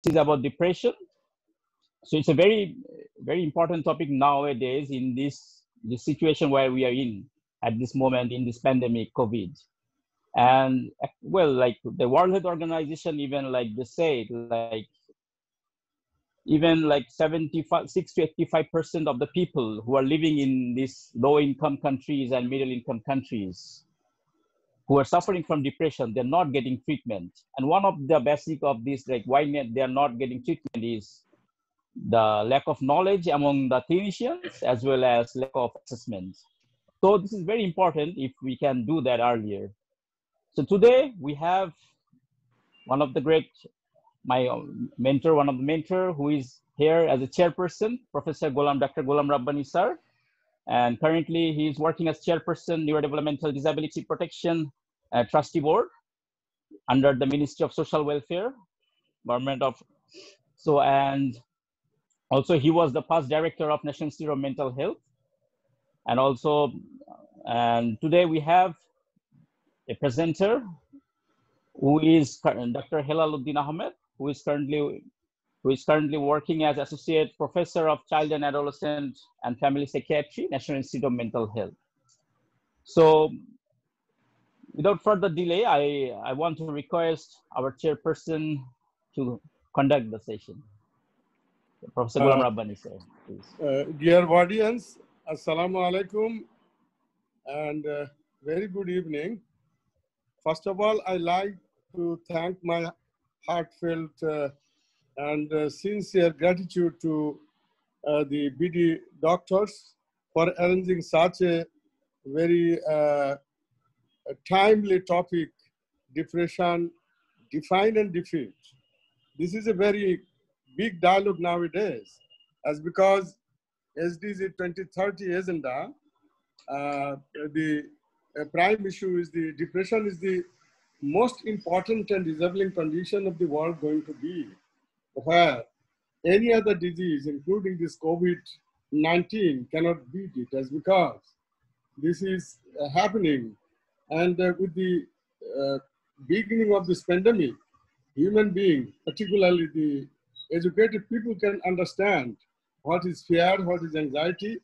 is about depression. So it's a very, very important topic nowadays in this situation where we are in at this moment in this pandemic, COVID. And well, like the World Health Organization, even like they say, like even like 76 to 85% of the people who are living in these low-income countries and middle-income countries who are suffering from depression, they're not getting treatment. And one of the basic of this, like why they are not getting treatment, is the lack of knowledge among the clinicians as well as lack of assessment. So this is very important if we can do that earlier. So today we have one of the great, my mentor, one of the mentor who is here as a chairperson, Professor Dr. Ghulam Rabbani sir. And currently he is working as chairperson, Neurodevelopmental Disability Protection Trustee Board under the Ministry of Social Welfare, Government of, so, and also he was the past director of National Institute of Mental Health. And also, and today we have a presenter who is Dr. Helaluddin Ahmed, who is currently working as Associate Professor of Child and Adolescent and Family Psychiatry, National Institute of Mental Health. So without further delay, I want to request our chairperson to conduct the session. Professor Ghulam Rabbani, sir, please. Dear audience, Assalamu alaikum and very good evening. First of all, I like to thank my heartfelt and sincere gratitude to the BD doctors for arranging such a very timely topic, depression, define and defeat. This is a very big dialogue nowadays, as because SDG 2030 agenda, the prime issue is the depression is the most important and disabling condition of the world going to be, where any other disease, including this COVID-19, cannot beat it, as because this is happening. And with the beginning of this pandemic, human beings, particularly the educated people, can understand what is fear, what is anxiety,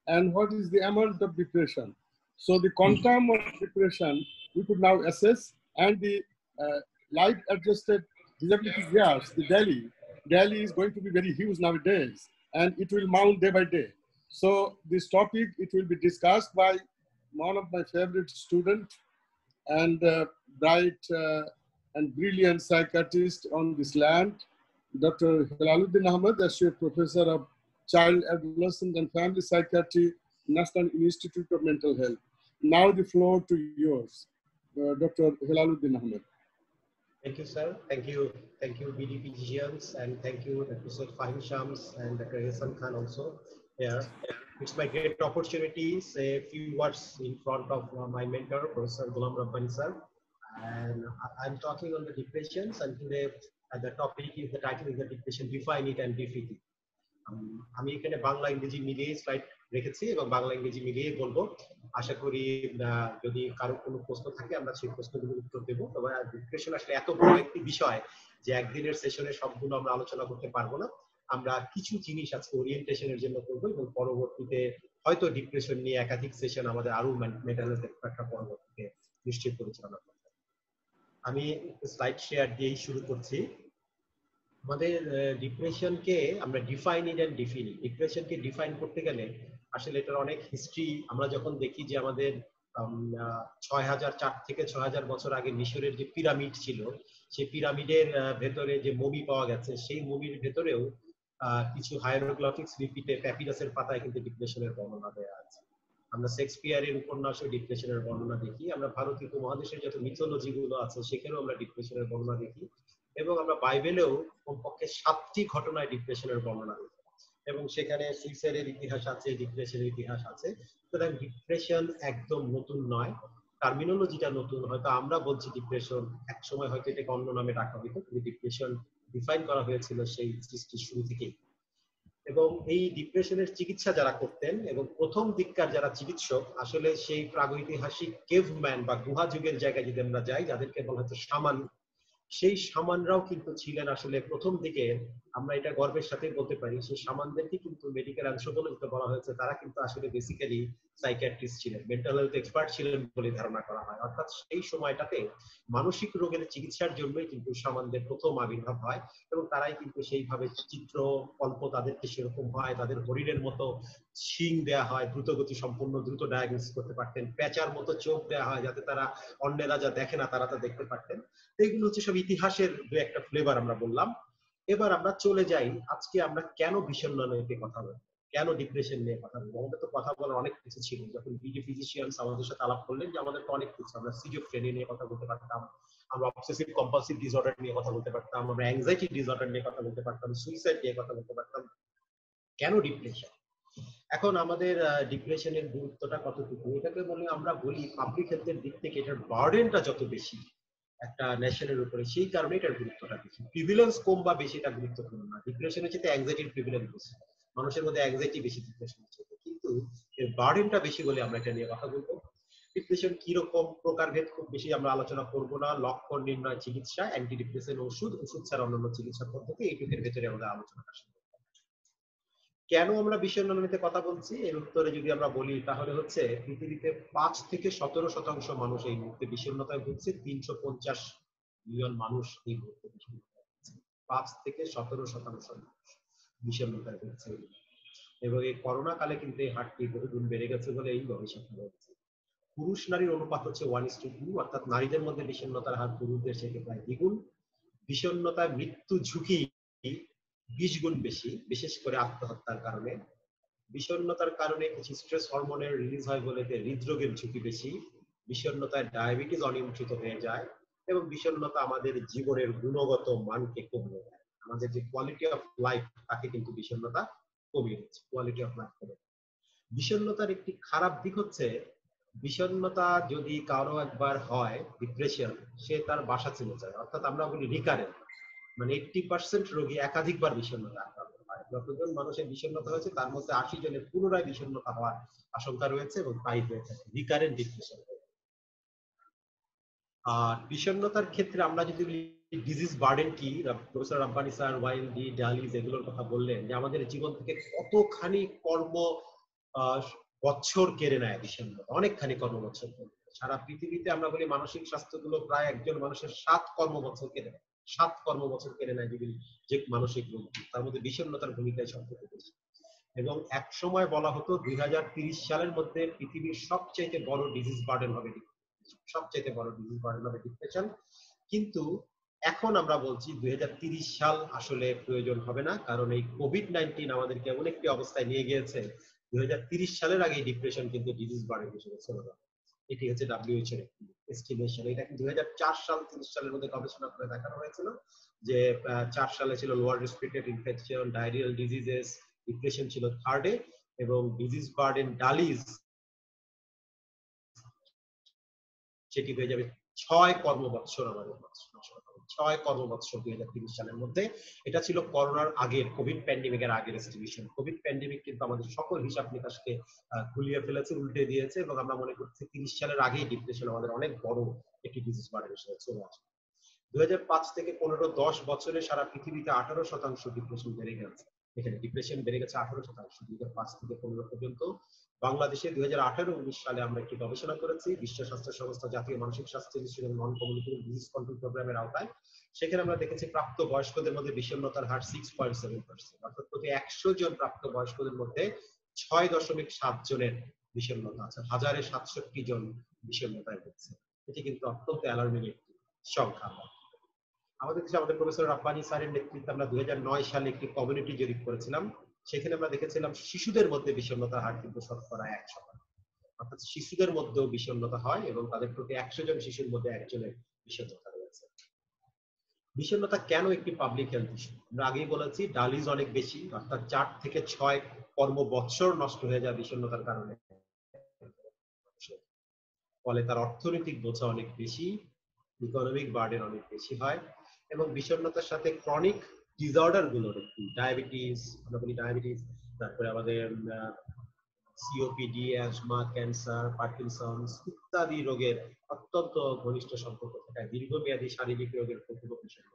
and what is the amount of depression. So the quantum of depression we could now assess, and the life-adjusted disability years, the Delhi is going to be very huge nowadays, and it will mount day by day. So this topic, it will be discussed by one of my favorite students and bright and brilliant psychiatrist on this land, Dr. Helaluddin Ahmed, Associate Professor of Child, Adolescent and Family Psychiatry, National Institute of Mental Health. Now the floor to yours, Dr. Helaluddin Ahmed. Thank you, sir. Thank you, BDPGians, and thank you, Dr. Fahim Shams and Dr. Hasan Khan also here. It's my great opportunity to say a few words in front of my mentor, Professor Ghulam Rabbani sir. And I'm talking on the depressions, and today the topic is, the title is the depression, define it and defeat it. আমি এখানে বাংলা ইংরেজি মিলিয়ে slide রেখেছি এবং বাংলা ইংরেজি মিলিয়ে বলবো। আশা করি যদি কারো কোনো প্রশ্ন থাকে আমরা সেই প্রশ্নগুলোর উত্তর দেবো। তবে ডিপ্রেশন আসলে এত বড় একটি বিষয় যে একদিনের সেশনে সবগুলো আমরা আলোচনা করতে পারবো না। আমরা কিছু জিনিস আজকে ওরিয়েন্টেশনের জন্য করবো এবং পরবর্তীতে হয়তো ডিপ্রেশন নিয়ে একাধিক সেশন আমাদের আরো মেন্টাল হেলথ একটা পরবর্তীতে নিশ্চিত পরিচালনা করতে। আমি স্লাইড শেয়ার দিয়েই শুরু করছি। আমাদের ডিপ্রেশনকে আমরা define it and define it. ডিপ্রেশনকে ডিফাইন করতে গেলে আসলে এটার অনেক হিস্ট্রি আমরা যখন দেখি যে আমাদের 6004 থেকে 6000 বছর আগে মিশরের যে পিরামিড ছিল, সেই পিরামিডের ভেতরে যে মমি পাওয়া গেছে, সেই মমির ভেতরেও কিছু হায়ারোগ্লিফিক্স লিপিতে প্যাপিরাসের পাতায় কিন্তু ডিপ্রেশনের বর্ণনা দেওয়া আছে। আমরা শেক্সপিয়ারের উপন্যাসে ডিপ্রেশনের বর্ণনা দেখি, আমরা ভারতীয় উপমহাদেশের যত মিথোলজি গুলো আছে সেখানেও আমরা ডিপ্রেশনের বর্ণনা দেখি, এবং আমরা বাইবেলেও কমপক্ষে 7টি ঘটনায় ডিপ্রেশনের বর্ণনা দেখি, এবং সেখানে সুইসাইডের ইতিহাস আছে, ডিপ্রেশনের ইতিহাস আছে। সুতরাং ডিপ্রেশন একদম নতুন নয়, টার্মিনোলজিটা নতুন। হয়তো আমরা বলছি ডিপ্রেশন, এক সময় হয়তো এটাকে অন্য নামে ডাকা হতো, কিন্তু ডিপ্রেশন ডিফাইন করা হয়েছিল সেই সৃষ্টির শুরু থেকেই। এবং এই ডিপ্রেশনের চিকিৎসা যারা করতেন এবং প্রথম দিককার যারা চিকিৎসক, আসলে সেই প্রাগৈতিহাসিক কেভম্যান বা গুহা যুগের জায়গায় যদি আমরা যাই, যাদেরকে বলা হতো শামান, সেই সামানরাও কিন্তু ছিলেন আসলে প্রথম দিকে, আমরা এটা গর্বের সাথে বলতে পারি, সেই সামানদেরকে কিন্তু মেডিকেল অ্যানথ্রোপোলজিতে বলা হয়েছে তারা কিন্তু আসলে বেসিক্যালি সাইকিয়াট্রিস্ট ছিলেন, মেন্টাল হেলথ এক্সপার্ট ছিলেন বলে ধারণা করা হয়। অর্থাৎ সেই সময়টাতে মানসিক রোগের চিকিৎসার জন্যই কিন্তু সামানদের প্রথম আবির্ভাব হয়, এবং তারাই কিন্তু সেইভাবে চিত্র কল্প তাদেরকে সেরকম হয়, তাদের হরিণের মতো শিং দেওয়া হয়, দ্রুতগতি সম্পূর্ণ দ্রুত ডায়াগনোসিস করতে পারতেন, পেঁচার মতো চোখ দেওয়া হয় যাতে তারা অন্যেরা যা দেখে না তারা তা দেখতে পারতেন। এগুলো হচ্ছে সব ইতিহাসের দু একটা ফ্লেভার আমরা বললাম। এবার আমরা চলে যাই, আজকে আমরা কেন বিষণ্ণ নিয়ে কথা বলবো, কেন ডিপ্রেশন নিয়ে কথা বলবো। আমাদের তো কথা বলার অনেক কিছু ছিল, যখন বিডি ফিজিশিয়ানস আমাদের সাথে আলাপ করলেন যে আমাদের তো অনেক কিছু, আমরা সিজোফ্রেনিয়া নিয়ে কথা বলতে পারতাম, আমরা অবসেসিভ কম্পালসিভ ডিসঅর্ডার নিয়ে কথা বলতে পারতাম, আমরা অ্যাংজাইটি ডিসঅর্ডার নিয়ে কথা বলতে পারতাম, সুইসাইড নিয়ে কথা বলতে পারতাম। কেন ডিপ্রেশন? এখন আমাদের ডিপ্রেশনের গুরুত্বটা কতটুকু, এটাকে বলে আমরা বলি পাবলিক হেলথের দিক থেকে এটার বার্ডেনটা যত বেশি একটা নেশনের উপরে, সেই কারণে এটার গুরুত্বটা বেশি। প্রিভিলেন্স কম বা বেশি এটা গুরুত্বপূর্ণ না। ডিপ্রেশনের চেয়ে অ্যাংজাইটির প্রিভিলেন্স বেশি, মানুষের মধ্যে অ্যাংজাইটি বেশি ডিপ্রেশনের চেয়ে, কিন্তু এর বার্ডেনটা বেশি বলে আমরা এটা নিয়ে কথা বলবো। ডিপ্রেশন কিরকম প্রকারভেদ খুব বেশি আমরা আলোচনা করব না, লক্ষণ নির্ণয়, চিকিৎসা, অ্যান্টি ডিপ্রেশন ওষুধ, ওষুধ ছাড়া অন্যান্য চিকিৎসা পদ্ধতি, এইটুকের ভেতরে আমরা আলোচনাটা শুরু। কেন আমরা বিষণ্ণ নিতে কথা বলছি এর উত্তরে যদি আমরা বলি তাহলে হচ্ছে পৃথিবীতে 5 থেকে 17% মানুষ এই মুহূর্তে বিষণ্ণতায় ভুগছে, 350 মিলিয়ন মানুষ এই মুহূর্তে বিষণ্ণতায় ভুগছে। 5 থেকে 17% বিষণ্ণতায় ভুগছে, এবং এই করোনা কালে কিন্তু এই হারটি বহুগুণ বেড়ে গেছে বলে এই গবেষণা হচ্ছে। পুরুষ নারীর অনুপাত হচ্ছে 1:2, অর্থাৎ নারীদের মধ্যে বিষণ্ণতার হার পুরুষদের থেকে প্রায় দ্বিগুণ। বিষণ্ণতায় মৃত্যু ঝুঁকি 20 গুণ বেশি, বিশেষ করে আত্মহত্যার কারণে। বিষণ্ণতার কারণে কিছু স্ট্রেস হরমোনের রিলিজ হয় বলে হৃদরোগের ঝুঁকি বেশি। বিষণ্ণতায় ডায়াবেটিস অনিয়ন্ত্রিত হয়ে যায়, এবং বিষণ্ণতা আমাদের জীবনের গুণগত মানকে কমিয়ে দেয়, আমাদের যে কোয়ালিটি অফ লাইফ তাকে কিন্তু বিষণ্ণতা কমিয়ে দিচ্ছে, কোয়ালিটি অফ লাইফ কমে। বিষণ্ণতার একটি খারাপ দিক হচ্ছে, বিষণ্ণতা যদি কারো একবার হয় ডিপ্রেশন, সে তার বাসা চলে যায়, অর্থাৎ আমরা বলি রিকারেন্ট, মানে 80% রোগী একাধিকবার বিষণ্ণতা আক্রান্ত হয়। যতজন মানুষের বিষণ্ণতা হয়েছে তার মধ্যে 80 জনের পুনরায় বিষণ্ণতা হওয়ার আশঙ্কা রয়েছে, এবং তাই হয়ে থাকে রিকারেন্ট ডিপ্রেশন। আর বিষণ্ণতার ক্ষেত্রে আমরা যদি ডিজিজ বার্ডেন কি, প্রফেসর রাব্বানি স্যার ওয়াইলডি ডায়ালিজ এগুলোর কথা বললেন যে আমাদের জীবন থেকে কতখানি কর্ম বছর কেড়ে নেয় বিষণ্ণতা, অনেকখানি কর্মবছর। সারা পৃথিবীতে আমরা বলি মানসিক স্বাস্থ্যগুলো প্রায় একজন মানুষের 7 কর্মবছর কেড়ে নেয়, 7 কর্মবছর কেড়ে নেয় যে মানসিক রোগ, তার মধ্যে বিষণ্ণতার ভূমিকায় সবথেকে বেশি। এবং এক সময় বলা হতো 2030 সালের মধ্যে পৃথিবীর সবচেয়ে বড় ডিজিজ বার্ডেন হবে, সবচেয়ে বড় ডিজিজ বার্ডেন হবে ডিপ্রেশন। কিন্তু এখন আমরা বলছি 2030 সাল আসলে প্রয়োজন হবে না, কারণ এই কোভিড-19 আমাদেরকে এমন একটি অবস্থায় নিয়ে গিয়েছে 2030 সালের আগে ডিপ্রেশন কিন্তু ডিজিজ বার্ডেন হিসেবে চলে যাবে। এটি হচ্ছে WHO এর এস্টিমেশন। এটা কিন্তু 2004 সাল 30 সালের মধ্যে গবেষণা করে দেখানো হয়েছিল যে 4 সালে ছিল lower respiratory infection, diarrhoeal diseases, depression ছিল থার্ডে, এবং ডিজিজ বার্ডেন ডালিজ সেটি হয়ে যাবে 6 কর্মবৎসর আমাদের, 6 কর্মবৎসর 2030 সালের মধ্যে। এটা ছিল করোনার আগের, কোভিড প্যান্ডেমিকের আগের এস্টিমেশন। কোভিড প্যান্ডেমিক কিন্তু আমাদের সকল হিসাব নিকাশকে গুলিয়ে ফেলেছে, উল্টে দিয়েছে, এবং আমরা মনে করছি 30 সালের আগেই ডিপ্রেশন আমাদের অনেক বড় একটি ডিজিজ বার্ডেন হিসেবে চলে আসে। 2005 থেকে 15-10 বছরে সারা পৃথিবীতে 18% ডিপ্রেশন বেড়ে গেছে। এখানে ডিপ্রেশন বেড়ে গেছে 18%, 2005 থেকে 15 পর্যন্ত। বাংলাদেশে 2018-19 সালে আমরা একটি গবেষণা করেছি বিশ্ব স্বাস্থ্য সংস্থা জাতীয় মানসিক স্বাস্থ্য institute non communicable disease control প্রোগ্রামের আওতায়। সেখানে আমরা দেখেছি প্রাপ্ত বয়স্কদের মধ্যে বিষণ্ণতার হার 6.7%, অর্থাৎ প্রতি 100 জন প্রাপ্ত বয়স্কদের মধ্যে 6.7 জনের বিষণ্ণতা আছে, 1067 জন বিষণ্ণতায় ভুগছে। এটি কিন্তু অত্যন্ত অ্যালার্মিং একটি সংখ্যা। আমাদের দেশে আমাদের প্রফেসর রাব্বানি স্যারের নেতৃত্বে আমরা 2009 সালে একটি কমিউনিটি জরিপ করেছিলাম। সেখানে আমরা দেখেছিলাম শিশুদের মধ্যে বিষণ্ণতার হার কিন্তু 100%, অর্থাৎ শিশুদের মধ্যেও বিষণ্ণতা হয়, এবং তাদের প্রতি 100 জন শিশুর মধ্যে একজনের বিষণ্ণতা রয়েছে। বিষণ্ণতা কেন একটি পাবলিক হেলথ ইস্যু? আমরা আগেই বলেছি ডালিজ অনেক বেশি, অর্থাৎ 4 থেকে 6 কর্মবৎসর নষ্ট হয়ে যায় বিষণ্ণতার কারণে, ফলে তার অর্থনৈতিক বোঝা অনেক বেশি, ইকোনমিক বার্ডেন অনেক বেশি হয়, এবং বিষণ্ণতার সাথে ক্রনিক ডিসঅর্ডার গুলো, ডায়াবেটিস, আমরা বলি ডায়াবেটিস, তারপরে আমাদের সিওপিডি, অ্যাজমা, ক্যান্সার, পার্কিনসন্স ইত্যাদি রোগের অত্যন্ত ঘনিষ্ঠ সম্পর্ক থাকায় দীর্ঘমেয়াদী শারীরিক রোগের প্রতিরোধী সম্পর্ক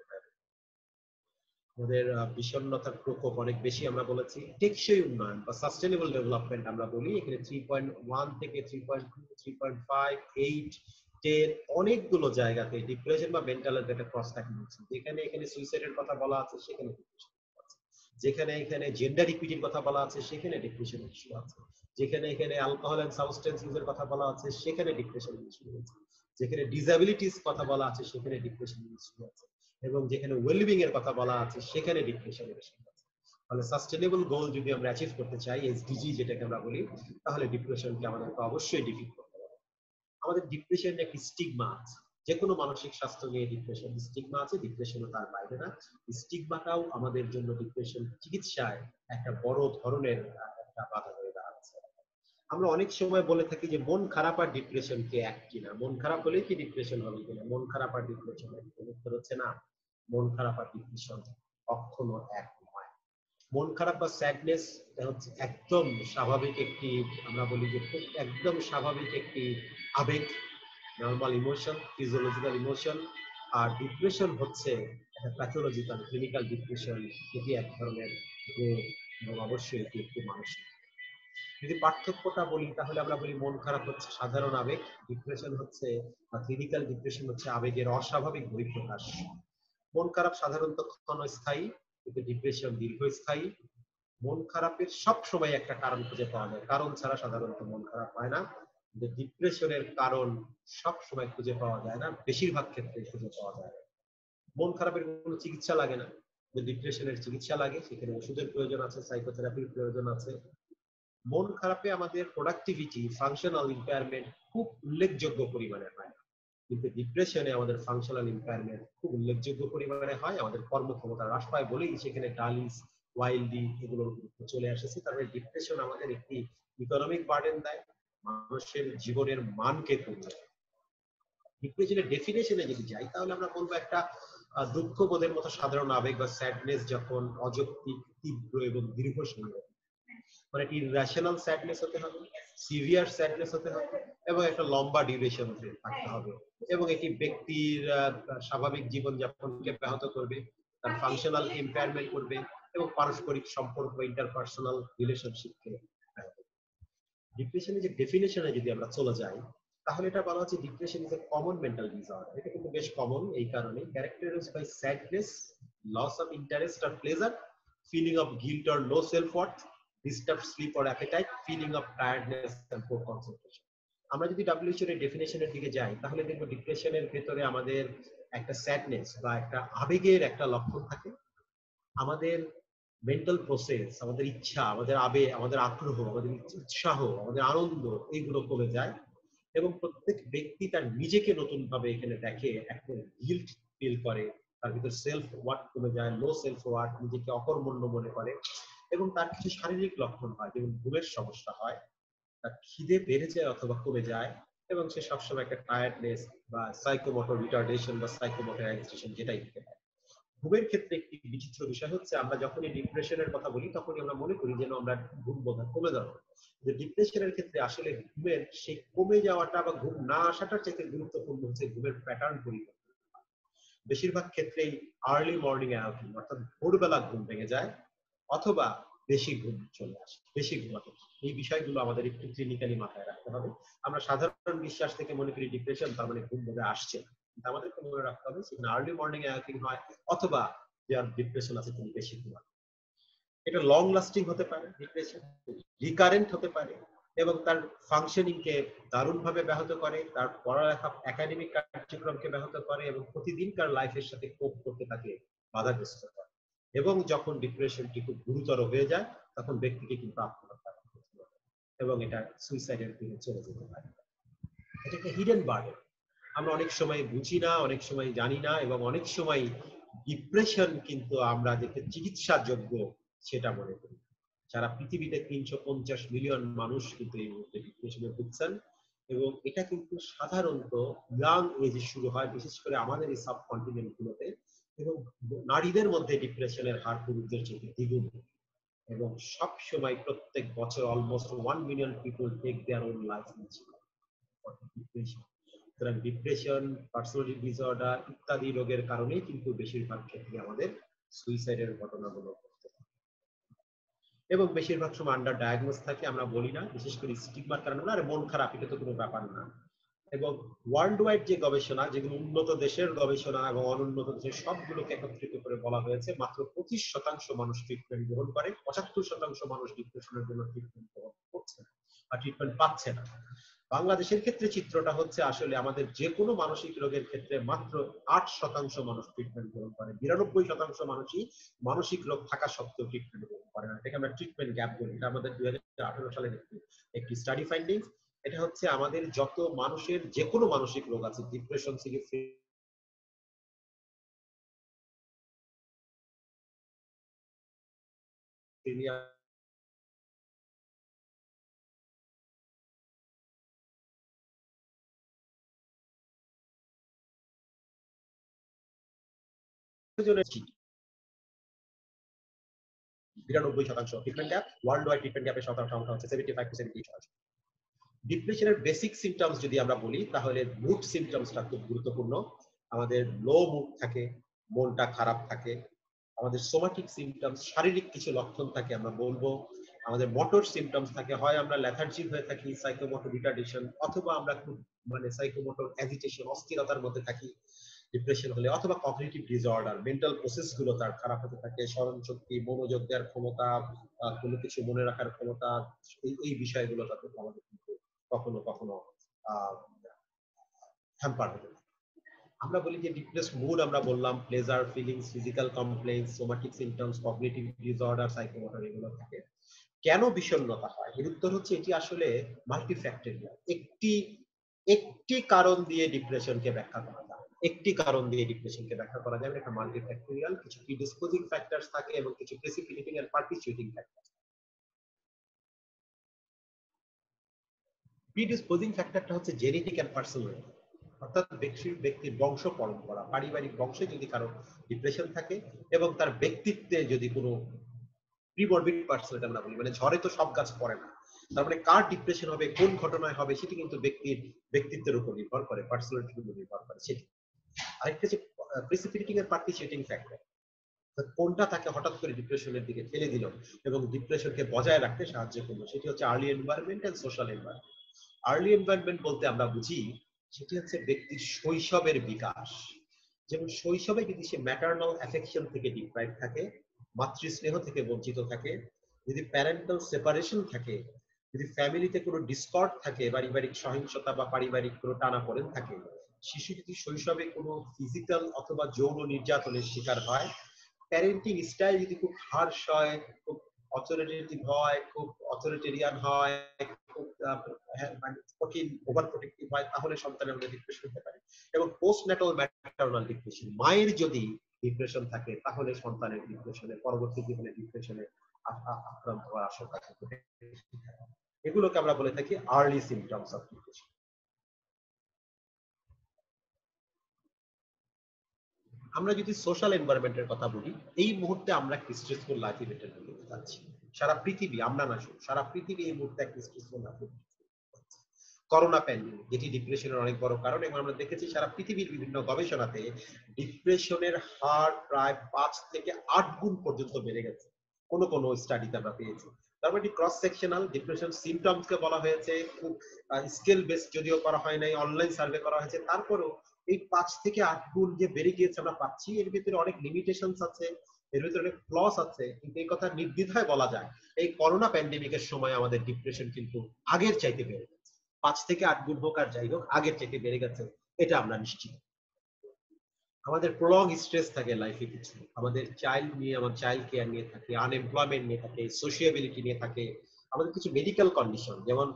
আমাদের বিষণ্ণতার প্রকোপ অনেক বেশি। আমরা বলেছি টেকসই উন্নয়ন বা সাস্টেনেবল ডেভেলপমেন্ট আমরা বলি, এখানে 3.1 থেকে 3.2, 3.5, 8, 10 অনেকগুলো জায়গাতে ডিপ্রেশন বা মেন্টাল হেলথ একটা ক্রস ট্যাকিং হচ্ছে। যেখানে এখানে সুইসাইডের কথা বলা আছে সেখানে ডিপ্রেশন আছে, যেখানে এখানে জেন্ডার ইকুইটির কথা বলা আছে সেখানে ডিপ্রেশন ইস্যু আছে, যেখানে এখানে অ্যালকোহল এন্ড সাবস্টেন্স ইউজের কথা বলা আছে সেখানে ডিপ্রেশন ইস্যু আছে, যেখানে ডিসএবিলিটিস কথা বলা আছে সেখানে ডিপ্রেশন ইস্যু আছে, এবং যেখানে ওয়েলবিং এর কথা বলা আছে সেখানে ডিপ্রেশনের ইস্যু আছে। তাহলে সাস্টেনেবল গোল যদি আমরা অ্যাচিভ করতে চাই, এসডিজি যেটাকে আমরা বলি, তাহলে ডিপ্রেশনকে আমাদেরকে অবশ্যই ডিফিট করতে হবে। আমাদের ডিপ্রেশন একটি স্টিগমা আছে, যে কোনো মানসিক স্বাস্থ্য নিয়ে ডিপ্রেশন স্টিগমা আছে, ডিপ্রেশনও তার বাইরে না। স্টিগমাটাও আমাদের জন্য ডিপ্রেশন চিকিৎসায় একটা বড় ধরনের একটা বাধা হয়ে দাঁড়াচ্ছে। আমরা অনেক সময় বলে থাকি যে মন খারাপ আর ডিপ্রেশন কি এক কিনা, মন খারাপ হলেই কি ডিপ্রেশন হবে কিনা, মন খারাপ আর ডিপ্রেশন উত্তর হচ্ছে না, মন খারাপ আর ডিপ্রেশন কখনো এক নয়। মন খারাপ বা স্যাডনেস হচ্ছে একদম স্বাভাবিক একটি, আমরা বলি যে একদম স্বাভাবিক একটি আবেগ, নর্মাল ইমোশন, ফিজিওলজিক্যাল ইমোশন। আর ডিপ্রেশন হচ্ছে একটা প্যাথোলজিক্যাল ক্লিনিক্যাল ডিপ্রেশন, এটি এক ধরনের রোগ এবং অবশ্যই এটি একটি মানসিক। যদি পার্থক্যটা বলি তাহলে আমরা বলি মন খারাপ হচ্ছে সাধারণ আবেগ, ডিপ্রেশন হচ্ছে বা ক্লিনিক্যাল ডিপ্রেশন হচ্ছে আবেগের অস্বাভাবিক বহিঃপ্রকাশ। মন খারাপ সাধারণত ক্ষণস্থায়ী, কিন্তু ডিপ্রেশন দীর্ঘস্থায়ী। মন খারাপের সব সময় একটা কারণ খুঁজে পাওয়া যায়, কারণ ছাড়া সাধারণত মন খারাপ হয় না। কিন্তু ডিপ্রেশনের কারণ সব সময় খুঁজে পাওয়া যায় না, বেশিরভাগ ক্ষেত্রে খুঁজে পাওয়া যায় না। মন খারাপের কোনো চিকিৎসা লাগে না, ডিপ্রেশনের চিকিৎসা লাগে, সেখানে ওষুধের প্রয়োজন আছে, সাইকোথেরাপির প্রয়োজন আছে। মন খারাপে আমাদের প্রোডাক্টিভিটি, ফাংশনাল ইম্পেয়ারমেন্ট খুব উল্লেখযোগ্য পরিমাণে হয়, কিন্তু ডিপ্রেশনে আমাদের ফাংশনাল ইম্পেয়ারমেন্ট খুব উল্লেখযোগ্য পরিমাণে হয়, আমাদের কর্মক্ষমতা হ্রাস পায় বলেই সেখানে ডালিস, ওয়াইল্ডি এগুলোর গুরুত্ব চলে এসেছে। তারপরে ডিপ্রেশন আমাদের একটি ইকোনমিক বার্ডেন দেয়, মানুষের জীবনের মানকে কমিয়ে দেয়। ডিপ্রেশনের ডেফিনেশনে যদি যাই তাহলে আমরা বলবো একটা দুঃখবোধের মতো সাধারণ আবেগ বা স্যাডনেস যখন অযৌক্তিক, তীব্র এবং দীর্ঘসময়, মানে ইররেশনাল স্যাডনেস হতে হবে, সিভিয়ার স্যাডনেস হতে হবে, এবং একটা লম্বা ডিউরেশন থাকতে হবে, এবং এটি ব্যক্তির স্বাভাবিক জীবনযাপনকে ব্যাহত করবে, তার ফাংশনাল ইম্পেয়ারমেন্ট করবে, এবং পারস্পরিক সম্পর্ক, ইন্টারপার্সোনাল রিলেশনশিপকে ব্যাহত করবে। ডিপ্রেশনের যে ডেফিনেশনে যদি আমরা চলে যাই তাহলে এটা বলা হচ্ছে depression is a common mental disorder. এটা কিন্তু বেশ কমন, এই কারণে characterized by sadness, loss of interest or pleasure, feeling of guilt or low self-worth, disturbed sleep or appetite, feeling of tiredness and poor concentration. আমরা যদি WHO এর ডেফিনেশনের দিকে যাই তাহলে দেখব ডিপ্রেশনের ভেতরে আমাদের একটা স্যাডনেস বা একটা আবেগের একটা লক্ষণ থাকে। আমাদের মেন্টাল প্রসেস, আমাদের ইচ্ছা, আমাদের আবেগ, আমাদের আগ্রহ, আমাদের উৎসাহ, আমাদের আনন্দ, এইগুলো কমে যায়, এবং প্রত্যেক ব্যক্তি তার নিজেকে নতুন ভাবে এখানে দেখে, একটা গিল্ট ফিল করে, তার ভিতর সেলফ ওয়ার্থ কমে যায়, লো সেলফ ওয়ার্থ, নিজেকে অকর্মণ্য মনে করে, এবং তার কিছু শারীরিক লক্ষণ হয়, যেমন ঘুমের সমস্যা হয়, তার খিদে বেড়ে যায় অথবা কমে যায়, এবং সে সবসময় একটা টায়ার্ডনেস বা সাইকোমোটর রিটার্ডেশন বা সাইকোমোটর অ্যাজিটেশন যেটাই হতে পারে। ঘুমের ক্ষেত্রে একটি বিচিত্র বিষয় হচ্ছে আমরা যখনই ডিপ্রেশনের কথা বলি তখনই আমরা মনে করি যেন আমরা ঘুম বোধহয় কমে যাবো, যে ডিপ্রেশনের ক্ষেত্রে আসলে ঘুমের সেই কমে যাওয়াটা বা ঘুম না আসাটার চাইতে গুরুত্বপূর্ণ হচ্ছে ঘুমের প্যাটার্ন পরিবর্তন। বেশিরভাগ ক্ষেত্রেই আর্লি মর্নিং অ্যাওয়াকিং, অর্থাৎ ভোরবেলা ঘুম ভেঙে যায়, অথবা বেশি ঘুম চলে আসে, বেশি ঘুমাতে। এই বিষয়গুলো আমাদের একটু ক্লিনিক্যালি মাথায় রাখতে হবে। আমরা সাধারণ বিশ্বাস থেকে মনে করি ডিপ্রেশন তার মানে ঘুম বোধহয় আসছে, কিন্তু আমাদেরকে মনে রাখতে হবে সেখানে আর্লি মর্নিং অ্যাওয়াকিং হয়, অথবা যার ডিপ্রেশন আছে তিনি বেশি ঘুমান। এটা লং লাস্টিং হতে পারে, ডিপ্রেশন রিকারেন্ট হতে পারে, এবং তার ফাংশনিং কে দারুণভাবে ব্যাহত করে, তার পড়ালেখা, একাডেমিক কার্যক্রমকে ব্যাহত করে, এবং প্রতিদিনকার লাইফের সাথে কোপ করতে তাকে বাধাগ্রস্ত করে। এবং যখন ডিপ্রেশনটি খুব গুরুতর হয়ে যায় তখন ব্যক্তিকে কিন্তু আত্মহত্যা করতে হবে, এবং এটা সুইসাইডের দিকে চলে যেতে পারে। এটা একটা হিডেন বার্ডেন, আমরা অনেক সময় বুঝি না, অনেক সময় জানি না, এবং অনেক সময় ডিপ্রেশন কিন্তু আমরা যেটা চিকিৎসাযোগ্য সেটা মনে করি। সারা পৃথিবীতে 350 মিলিয়ন মানুষ কিন্তু এই মুহূর্তে ডিপ্রেশনে ভুগছেন, এবং এটা কিন্তু সাধারণত ইয়াং এজে শুরু হয়, বিশেষ করে আমাদের এই সাবকন্টিনেন্ট গুলোতে, এবং নারীদের মধ্যে ডিপ্রেশনের হার পুরুষদের চেয়ে দ্বিগুণ। এবং সব সময় প্রত্যেক বছর almost 1 million people take their own life in Chile. সুতরাং ডিপ্রেশন, পার্সোনালিটি ডিসঅর্ডার ইত্যাদি রোগের কারণেই কিন্তু বেশিরভাগ ক্ষেত্রে আমাদের সুইসাইডের ঘটনাগুলো ঘটতে থাকে এবং বেশিরভাগ সময় আন্ডার ডায়াগনোস থাকে। আমরা বলি না, বিশেষ করে স্টিগমার কারণে, আরে মন খারাপ, এটা তো কোনো ব্যাপার না। এবং ওয়ার্ল্ড ওয়াইড যে গবেষণা, যেগুলো উন্নত দেশের গবেষণা এবং অনুন্নত দেশের সবগুলোকে একত্রিত করে বলা হয়েছে, মাত্র 25% মানুষ ট্রিটমেন্ট গ্রহণ করে, 75% মানুষ ডিপ্রেশনের জন্য ট্রিটমেন্ট গ্রহণ করছে না বা ট্রিটমেন্ট পাচ্ছে না। বাংলাদেশের ক্ষেত্রে চিত্রটা হচ্ছে আসলে আমাদের যে কোনো মানসিক রোগের ক্ষেত্রে মাত্র 8% মানুষ ট্রিটমেন্ট গ্রহণ করে, 92% মানুষই মানসিক রোগ থাকা সত্ত্বেও ট্রিটমেন্ট গ্রহণ করে না। এটাকে আমরা ট্রিটমেন্ট গ্যাপ বলি। এটা আমাদের 2018 সালের একটি স্টাডি ফাইন্ডিংস। এটা হচ্ছে আমাদের যত মানুষের যে কোনো মানসিক রোগ আছে, ডিপ্রেশন থেকে বিরানব্বই শতাংশ treatment gap, worldwide treatment গ্যাপের সংখ্যা হচ্ছে 75% ডিপ্রেশনের বেসিক সিমটমস যদি আমরা বলি তাহলে মুড সিমটমসটা খুব গুরুত্বপূর্ণ। আমাদের লো মুড থাকে, মনটা খারাপ থাকে। আমাদের সোমাটিক সিমটমস, শারীরিক কিছু লক্ষণ থাকে, আমরা বলবো। আমাদের মোটর সিমটমস থাকে, হয় আমরা লেথার্জি হয়ে থাকি, সাইকোমোটর রিটার্ডেশন, অথবা আমরা খুব সাইকোমোটর অ্যাজিটেশন, অস্থিরতার মধ্যে থাকি ডিপ্রেশন হলে, অথবা কগনিটিভ ডিসঅর্ডার, মেন্টাল প্রসেস গুলো তার খারাপ হতে থাকে, স্মরণ শক্তি, মনোযোগ দেওয়ার ক্ষমতা, কোনো কিছু মনে রাখার ক্ষমতা, এই বিষয়গুলো তাতে আমাদের কিন্তু কখনো কখনো হ্যাম্পার হতে থাকে। আমরা বলি যে ডিপ্রেসড মুড, আমরা বললাম pleasure, feelings, physical complaints, somatic symptoms, cognitive disorder, psychomotor, এগুলো থাকে। কেন বিষণ্ণতা হয়? এর উত্তর হচ্ছে এটি আসলে মাল্টিফ্যাক্টরিয়াল। একটি কারণ দিয়ে ডিপ্রেশনকে ব্যাখ্যা করা যায়, একটি কারণ দিয়ে ডিপ্রেশনকে ব্যাখ্যা করা যায়। এটা মাল্টিফ্যাক্টরিয়াল। কিছু প্রিডিসপোজিং ফ্যাক্টরস থাকে এবং কিছু প্রেসিপিটেটিং এন্ড পার্টিসিপেটিং ফ্যাক্টর। প্রিডিসপোজিং ফ্যাক্টরটা হচ্ছে জেনেটিক এন্ড পার্সোনাল, অর্থাৎ ব্যক্তির বংশ পরম্পরা, পারিবারিক বংশে যদি কারো ডিপ্রেশন থাকে এবং তার ব্যক্তিত্বে যদি কোনো প্রিমরবিড পার্সোনালিটি আমরা বলি, ঝড়ে তো সব গাছ পড়ে না, তার মানে কার ডিপ্রেশন হবে, কোন ঘটনায় হবে, সেটি কিন্তু ব্যক্তির ব্যক্তিত্বের উপর নির্ভর করে, পার্সোনালিটির উপর নির্ভর করে সেটি। আরেকটা যে প্রেসিপিটেটিং এর পার্টিসিপেটিং ফ্যাক্টর, কোনটা তাকে হঠাৎ করে ডিপ্রেশনের দিকে ঠেলে দিল এবং ডিপ্রেশনকে বজায় রাখতে সাহায্য করলো, সেটি হচ্ছে early environment and social environment. Early environment বলতে আমরা বুঝি সেটি হচ্ছে ব্যক্তির শৈশবের বিকাশ। যেমন শৈশবে যদি সে ম্যাটারনাল অ্যাফেকশন থেকে ডিপ্রাইভ থাকে, মাতৃস্নেহ থেকে বঞ্চিত থাকে, যদি প্যারেন্টাল সেপারেশন থাকে, যদি ফ্যামিলিতে কোনো ডিসকর্ড থাকে, পারিবারিক সহিংসতা বা পারিবারিক কোনো টানাপোড়েন থাকে, শিশু যদি শৈশবে কোনো ফিজিক্যাল অথবা যৌন নির্যাতনের শিকার হয়, প্যারেন্টিং স্টাইল যদি খুব হার্শ হয়, খুব অথরিটেটিভ হয়, খুব অথরিটেরিয়ান হয়, খুব কঠিন ওভার প্রোটেক্টিভ হয়, তাহলে সন্তানের মধ্যে ডিপ্রেশন হতে পারে। এবং পোস্টন্যাটাল ম্যাটারনাল ডিপ্রেশন, মায়ের যদি ডিপ্রেশন থাকে তাহলে সন্তানের ডিপ্রেশনে, পরবর্তী জীবনে ডিপ্রেশনে আক্রান্ত হওয়ার আশঙ্কা থাকে। এগুলোকে আমরা বলে থাকি আর্লি সিমটমস অফ ডিপ্রেশন। আমরা যদি সোশ্যাল এনভায়রনমেন্টের কথা বলি, এই মুহূর্তে আমরা একটি স্ট্রেসফুল লাইফ ইভেন্টের মধ্যে যাচ্ছি। সারা পৃথিবী, আমরা না শুধু, সারা পৃথিবী এই মুহূর্তে একটি স্ট্রেসফুল লাইফ। করোনা প্যান্ডেমিক, যেটি ডিপ্রেশনের অনেক বড় কারণ, এবং আমরা দেখেছি সারা পৃথিবীর বিভিন্ন গবেষণাতে ডিপ্রেশনের হার প্রায় 5 থেকে 8 গুণ পর্যন্ত বেড়ে গেছে, কোন কোন স্টাডিতে আমরা পেয়েছি। তার মানে ক্রস সেকশনাল ডিপ্রেশন সিমটমসকে বলা হয়েছে, খুব স্কেল বেস যদিও করা হয় নাই, অনলাইন সার্ভে করা হয়েছে, তারপরেও এই 5 থেকে 8 গুণ যে বেড়ে গিয়েছে আমরা পাচ্ছি, এর ভিতরে অনেক লিমিটেশনস আছে, এর ভিতরে অনেক ফ্লস আছে, কিন্তু এই কথা নির্দ্বিধায় বলা যায় এই করোনা প্যান্ডেমিকের সময় আমাদের ডিপ্রেশন কিন্তু আগের চাইতে বেড়ে গেছে। 5 থেকে 8 গুণ হোক আর যাই হোক, আগের থেকে বেড়ে গেছে, এটা আমরা নিশ্চিত। আমাদের প্রলং স্ট্রেস থাকে লাইফে কিছু, আমাদের চাইল্ড নিয়ে, আমার চাইল্ড কেয়ার নিয়ে থাকে, আনএমপ্লয়মেন্ট নিয়ে থাকে, সোশিয়াবিলিটি নিয়ে থাকে, আমাদের কিছু মেডিকেল কন্ডিশন যেমন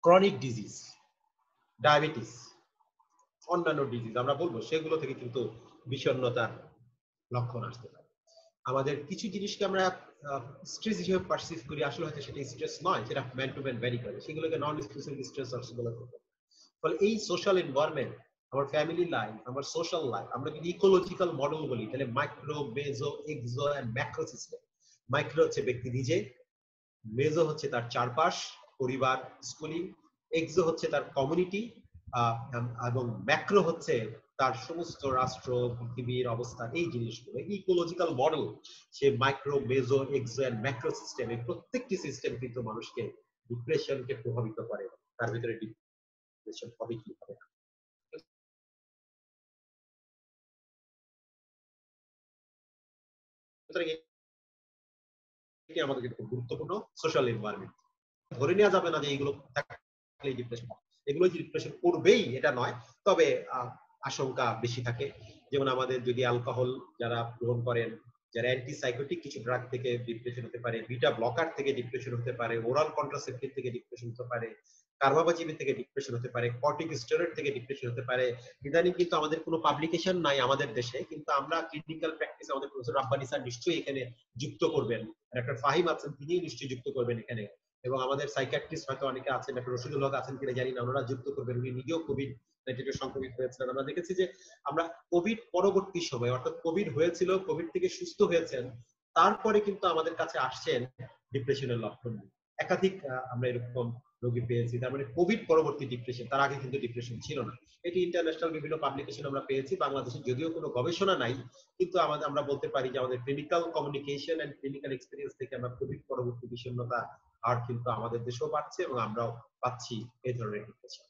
ক্রনিক ডিজিজ, ডায়াবেটিস, অন্যান্য ডিজিজ আমরা বলবো, সেগুলো থেকে কিন্তু বিষণ্ণতার লক্ষণ আসতে পারে। আমাদের কিছু জিনিসকে আমরা স্ট্রেস হিসেবে পারসিভ করি, আসলে হয়তো সেটা স্ট্রেস নয়, সেটা ম্যান টু ম্যান ভ্যারি করে, সেগুলোকে নন স্পেসিফিক স্ট্রেস বলা হয়। ফলে এই সোশ্যাল এনভায়রনমেন্ট আমার ফ্যামিলি লাইফ, আমার সোশ্যাল লাইফ, আমরা যদি ইকোলজিক্যাল মডেল বলি তাহলে micro, meso, exo and macro system. Micro হচ্ছে ব্যক্তি নিজে, মেজো হচ্ছে তার চারপাশ, পরিবার, স্কুলিং, এক্সো হচ্ছে তার কমিউনিটি, এবং ম্যাক্রো হচ্ছে তার সমস্ত রাষ্ট্র, পৃথিবীর অবস্থা, এই জিনিসগুলো ecological model. Say micro, meso, exo and macro system, এই প্রত্যেকটি সিস্টেম কিন্তু মানুষকে ডিপ্রেশনকে প্রভাবিত করে। তার ভিতরে ডিপ্রেশন হবে কি হবে না। এটি আমাদের খুব গুরুত্বপূর্ণ সোশ্যাল এনভায়রনমেন্ট। ধরে নেওয়া যাবে না যে এইগুলো থাকলে ডিপ্রেশন, এগুলো যে ডিপ্রেশন করবেই এটা নয়, তবে আশঙ্কা বেশি থাকে। যেমন আমাদের যদি অ্যালকোহল যারা গ্রহণ করেন, যারা অ্যান্টিসাইকোটিক কিছু ড্রাগ থেকে ডিপ্রেশন হতে পারে, বিটা ব্লকার থেকে ডিপ্রেশন হতে পারে, ওরাল কন্ট্রাসেপটিভ থেকে ডিপ্রেশন হতে পারে, কার্বাবাজিবি থেকে ডিপ্রেশন হতে পারে, কর্টিকোস্টেরয়েড থেকে ডিপ্রেশন হতে পারে। ইদানিং কিন্তু আমাদের কোনো পাবলিকেশন নাই আমাদের দেশে, কিন্তু আমরা ক্লিনিক্যাল প্র্যাকটিস আমাদের প্রফেসর রাব্বানী স্যার নিশ্চয়ই এখানে যুক্ত করবেন, ডক্টর ফাহিম আছেন তিনি নিশ্চয়ই যুক্ত করবেন এখানে, এবং আমাদের সাইকিয়াট্রিস্ট হয়তো অনেকে আছেন, ডক্টর রশিদুল হক আছেন কিনা জানি না, ওনারা যুক্ত করবেন। উনি নিজেও কোভিড-19 সংক্রমিত হয়েছিলেন। আমরা দেখেছি যে আমরা কোভিড পরবর্তী সময়, অর্থাৎ কোভিড হয়েছিল, কোভিড থেকে সুস্থ হয়েছেন, তারপরে কিন্তু আমাদের কাছে আসছেন ডিপ্রেশনের লক্ষণ। একাধিক আমরা এরকম রোগী পেয়েছি। তার মানে কোভিড পরবর্তী ডিপ্রেশন, তার আগে কিন্তু ডিপ্রেশন ছিল না। এটি ইন্টারন্যাশনাল বিভিন্ন পাবলিকেশন আমরা পেয়েছি। বাংলাদেশে যদিও কোনো গবেষণা নাই, কিন্তু আমরা বলতে পারি যে আমাদের clinical communication and clinical experience থেকে আমরা কোভিড পরবর্তী বিষণ্ণতা আর কিন্তু আমাদের দেশেও বাড়ছে এবং আমরাও পাচ্ছি এই ধরনের ডিপ্রেশন।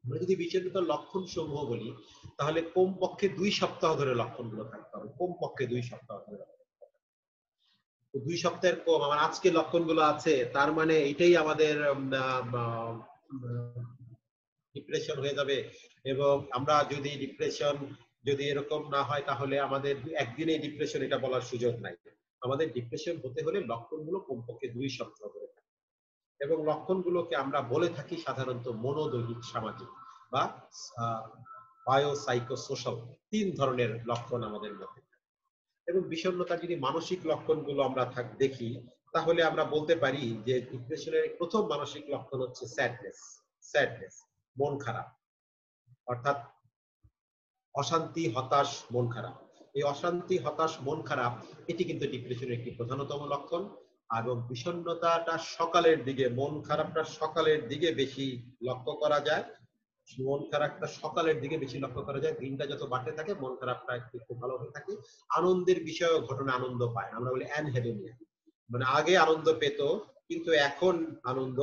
আমরা যদি বিষণ্ণতার লক্ষণ সমূহ বলি, তাহলে কমপক্ষে 2 সপ্তাহ ধরে লক্ষণগুলো থাকতে হবে, কমপক্ষে 2 সপ্তাহ ধরে। 2 সপ্তাহের কম আমার আজকে লক্ষণগুলো আছে, তার মানে এটাই আমাদের ডিপ্রেশন হয়ে যাবে। এবং আমরা যদি ডিপ্রেশন যদি এরকম না হয়, তাহলে আমাদের একদিনে ডিপ্রেশন এটা বলার সুযোগ নাই। আমাদের ডিপ্রেশন হতে হলে লক্ষণগুলো কমপক্ষে 2 সপ্তাহ ধরে থাকে। এবং লক্ষণগুলোকে আমরা বলে থাকি সাধারণত মনোদৈহিক সামাজিক বা বায়োসাইকোসোশ্যাল, 3 ধরনের লক্ষণ আমাদের মধ্যে। এবং বিষণ্ণতার যদি মানসিক লক্ষণগুলো আমরা দেখি, তাহলে আমরা বলতে পারি যে ডিপ্রেশনের প্রথম মানসিক লক্ষণ হচ্ছে স্যাডনেস, মন খারাপ, অর্থাৎ অশান্তি, হতাশ, মন খারাপ। এই অশান্তি, হতাশ, মন খারাপ এটি কিন্তু ডিপ্রেশনের একটি প্রধানতম লক্ষণ। এবং বিষণ্ণতাটা সকালের দিকে, মন খারাপটা সকালের দিকে বেশি লক্ষ্য করা যায়। মন খারাপটা সকালের দিকে বেশি লক্ষ্য করা যায়। দিনটা যত বাড়তে থাকে মন খারাপটা একটু ভালো হয়ে থাকে। আনন্দের বিষয়ে ঘটনা আনন্দ পায়, আমরা বলি অ্যানহেডোনিয়া, মানে আগে আনন্দ পেত কিন্তু এখন আনন্দ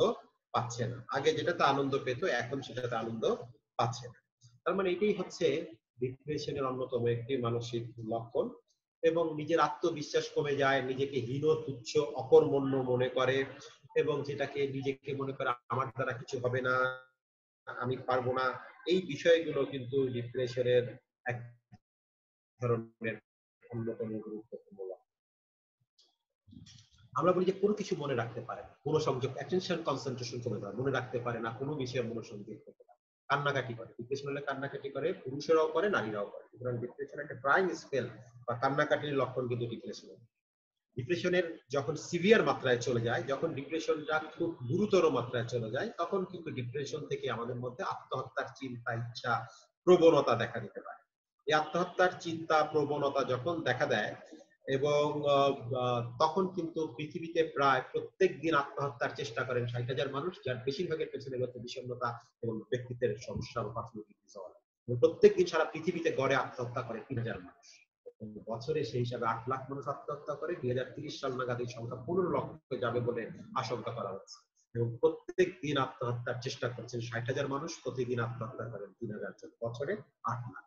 পাচ্ছে না। আগে যেটাতে আনন্দ পেত এখন সেটাতে আনন্দ পাচ্ছে না। তার মানে এটাই হচ্ছে ডিপ্রেশনের অন্যতম একটি মানসিক লক্ষণ। এবং নিজের আত্মবিশ্বাস কমে যায়, নিজেকে হীন, তুচ্ছ, অকর্মণ্য মনে করে, এবং যেটাকে নিজেকে মনে করে আমার দ্বারা কিছু হবে না, আমি পারবো না। এই বিষয়গুলো কিন্তু ডিপ্রেশনের এক ধরনের অন্যতম গুরুত্বপূর্ণ লক্ষণ। আমরা বলি যে কোনো কিছু মনে রাখতে পারে না, মনোসংযোগ, অ্যাটেনশন কনসেন্ট্রেশন কমে যায়, মনে রাখতে পারে না, কোনো বিষয়ে মনোসংযোগ করতে পারে, কান্নাকাটি করে। ডিপ্রেশন হলে কান্নাকাটি করে, পুরুষেরাও করে, নারীরাও করে। সুতরাং ডিপ্রেশন একটা ক্রাইং স্পেল বা কান্নাকাটির লক্ষণ কিন্তু ডিপ্রেশন। ডিপ্রেশনের যখন সিভিয়ার মাত্রায় চলে যায়, যখন ডিপ্রেশনটা খুব গুরুতর মাত্রায় চলে যায়, তখন কিন্তু ডিপ্রেশন থেকে আমাদের মধ্যে আত্মহত্যার চিন্তা, ইচ্ছা, প্রবণতা দেখা দিতে পারে। এই আত্মহত্যার চিন্তা, প্রবণতা যখন দেখা দেয়, এবং তখন কিন্তু পৃথিবীতে প্রায় প্রত্যেক দিন আত্মহত্যার চেষ্টা করেন 60,000 মানুষ, যার বেশিরভাগের পেছনে হচ্ছে বিষণ্ণতা এবং ব্যক্তিত্বের সমস্যা বা পার্সোনালিটি ডিসঅর্ডার। প্রত্যেক দিন সারা পৃথিবীতে গড়ে আত্মহত্যা করে 3,000 মানুষ। বছরে সেই হিসাবে 8 লাখ মানুষ আত্মহত্যা করে। 2030 সাল নাগাদ এই সংখ্যা 15 লক্ষে যাবে বলে আশঙ্কা করা হচ্ছে। এবং প্রত্যেক দিন আত্মহত্যার চেষ্টা করছেন 60,000 মানুষ, প্রতিদিন আত্মহত্যা করেন 3,000 জন, বছরে 8 লাখ।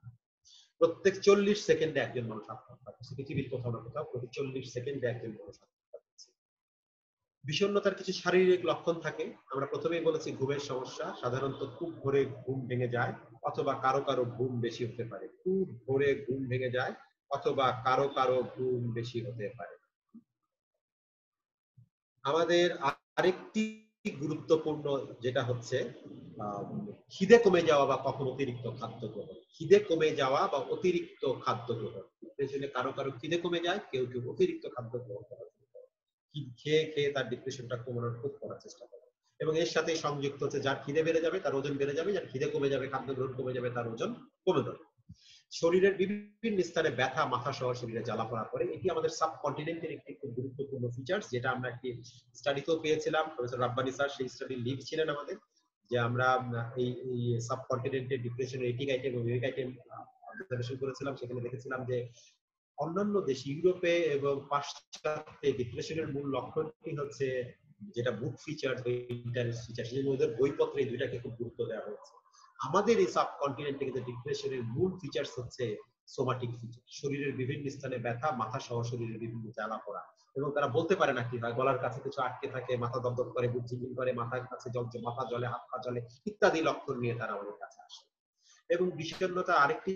প্রত্যেক 40 সেকেন্ডে একজন মানুষ আত্মহত্যা করছে পৃথিবীর কোথাও না কোথাও, প্রতি 40 সেকেন্ডে একজন মানুষ আত্মহত্যা করছে। বিষণ্ণতার কিছু শারীরিক লক্ষণ থাকে। আমরা প্রথমেই বলেছি ঘুমের সমস্যা, সাধারণত খুব ভোরে ঘুম ভেঙে যায়, অথবা কারো কারো ঘুম বেশি হতে পারে। খুব ভোরে ঘুম ভেঙে যায় অথবা কারো কারো ঘুম বেশি হতে পারে। আমাদের আরেকটি গুরুত্বপূর্ণ যেটা হচ্ছে খিদে কমে যাওয়া বা কখন অতিরিক্ত খাদ্য গ্রহণ। খিদে কমে যাওয়া বা অতিরিক্ত খাদ্য গ্রহণ, ডিপ্রেশনে কারো কারো খিদে কমে যায়, কেউ কেউ অতিরিক্ত খাদ্য গ্রহণ করা শুরু করে, খেয়ে খেয়ে তার ডিপ্রেশনটা কমানোর খুব করার চেষ্টা করে। এবং এর সাথে সংযুক্ত হচ্ছে যার খিদে বেড়ে যাবে তার ওজন বেড়ে যাবে, যার খিদে কমে যাবে খাদ্য গ্রহণ কমে যাবে তার ওজন কমে যাবে। শরীরের বিভিন্ন স্থানে ব্যথা, মাথা সহ শরীরে জ্বালা পোড়া করে, এটি আমাদের সাবকন্টিনেন্টের একটি খুব গুরুত্বপূর্ণ ফিচার্স, যেটা আমরা একটি স্টাডিতেও পেয়েছিলাম। প্রফেসর রাব্বানি স্যার সেই স্টাডির লিড ছিলেন আমাদের, যে আমরা এই সাবকন্টিনেন্টের ডিপ্রেশনের 80 আইটেম এবং 80 আইটেম অবজারভেশন করেছিলাম। সেখানে দেখেছিলাম যে অন্যান্য দেশ ইউরোপে এবং পাশ্চাত্যে ডিপ্রেশনের মূল লক্ষণটি হচ্ছে যেটা বুক ফিচার বা ইন্টারেস্ট ফিচার, সেই ওদের বইপত্রে এই দুইটাকে খুব গুরুত্ব দেওয়া হয়েছে। আমাদের এই সাবকন্টিনেন্টে কিন্তু ডিপ্রেশনের মূল ফিচার্স হচ্ছে সোমাটিক ফিচার, শরীরের বিভিন্ন স্থানে ব্যথা, মাথা সহ শরীরের বিভিন্ন জ্বালা পোড়া, এবং তারা বলতে পারে না কি হয়, গলার কাছে কিছু আটকে থাকে, মাথা দপদপ করে, বুক ঝিনঝিন করে, মাথার কাছে মাথা জলে, হাত পা জলে ইত্যাদি লক্ষণ নিয়ে তারা আমাদের কাছে আসে। এবং বিষণ্ণতা আরেকটি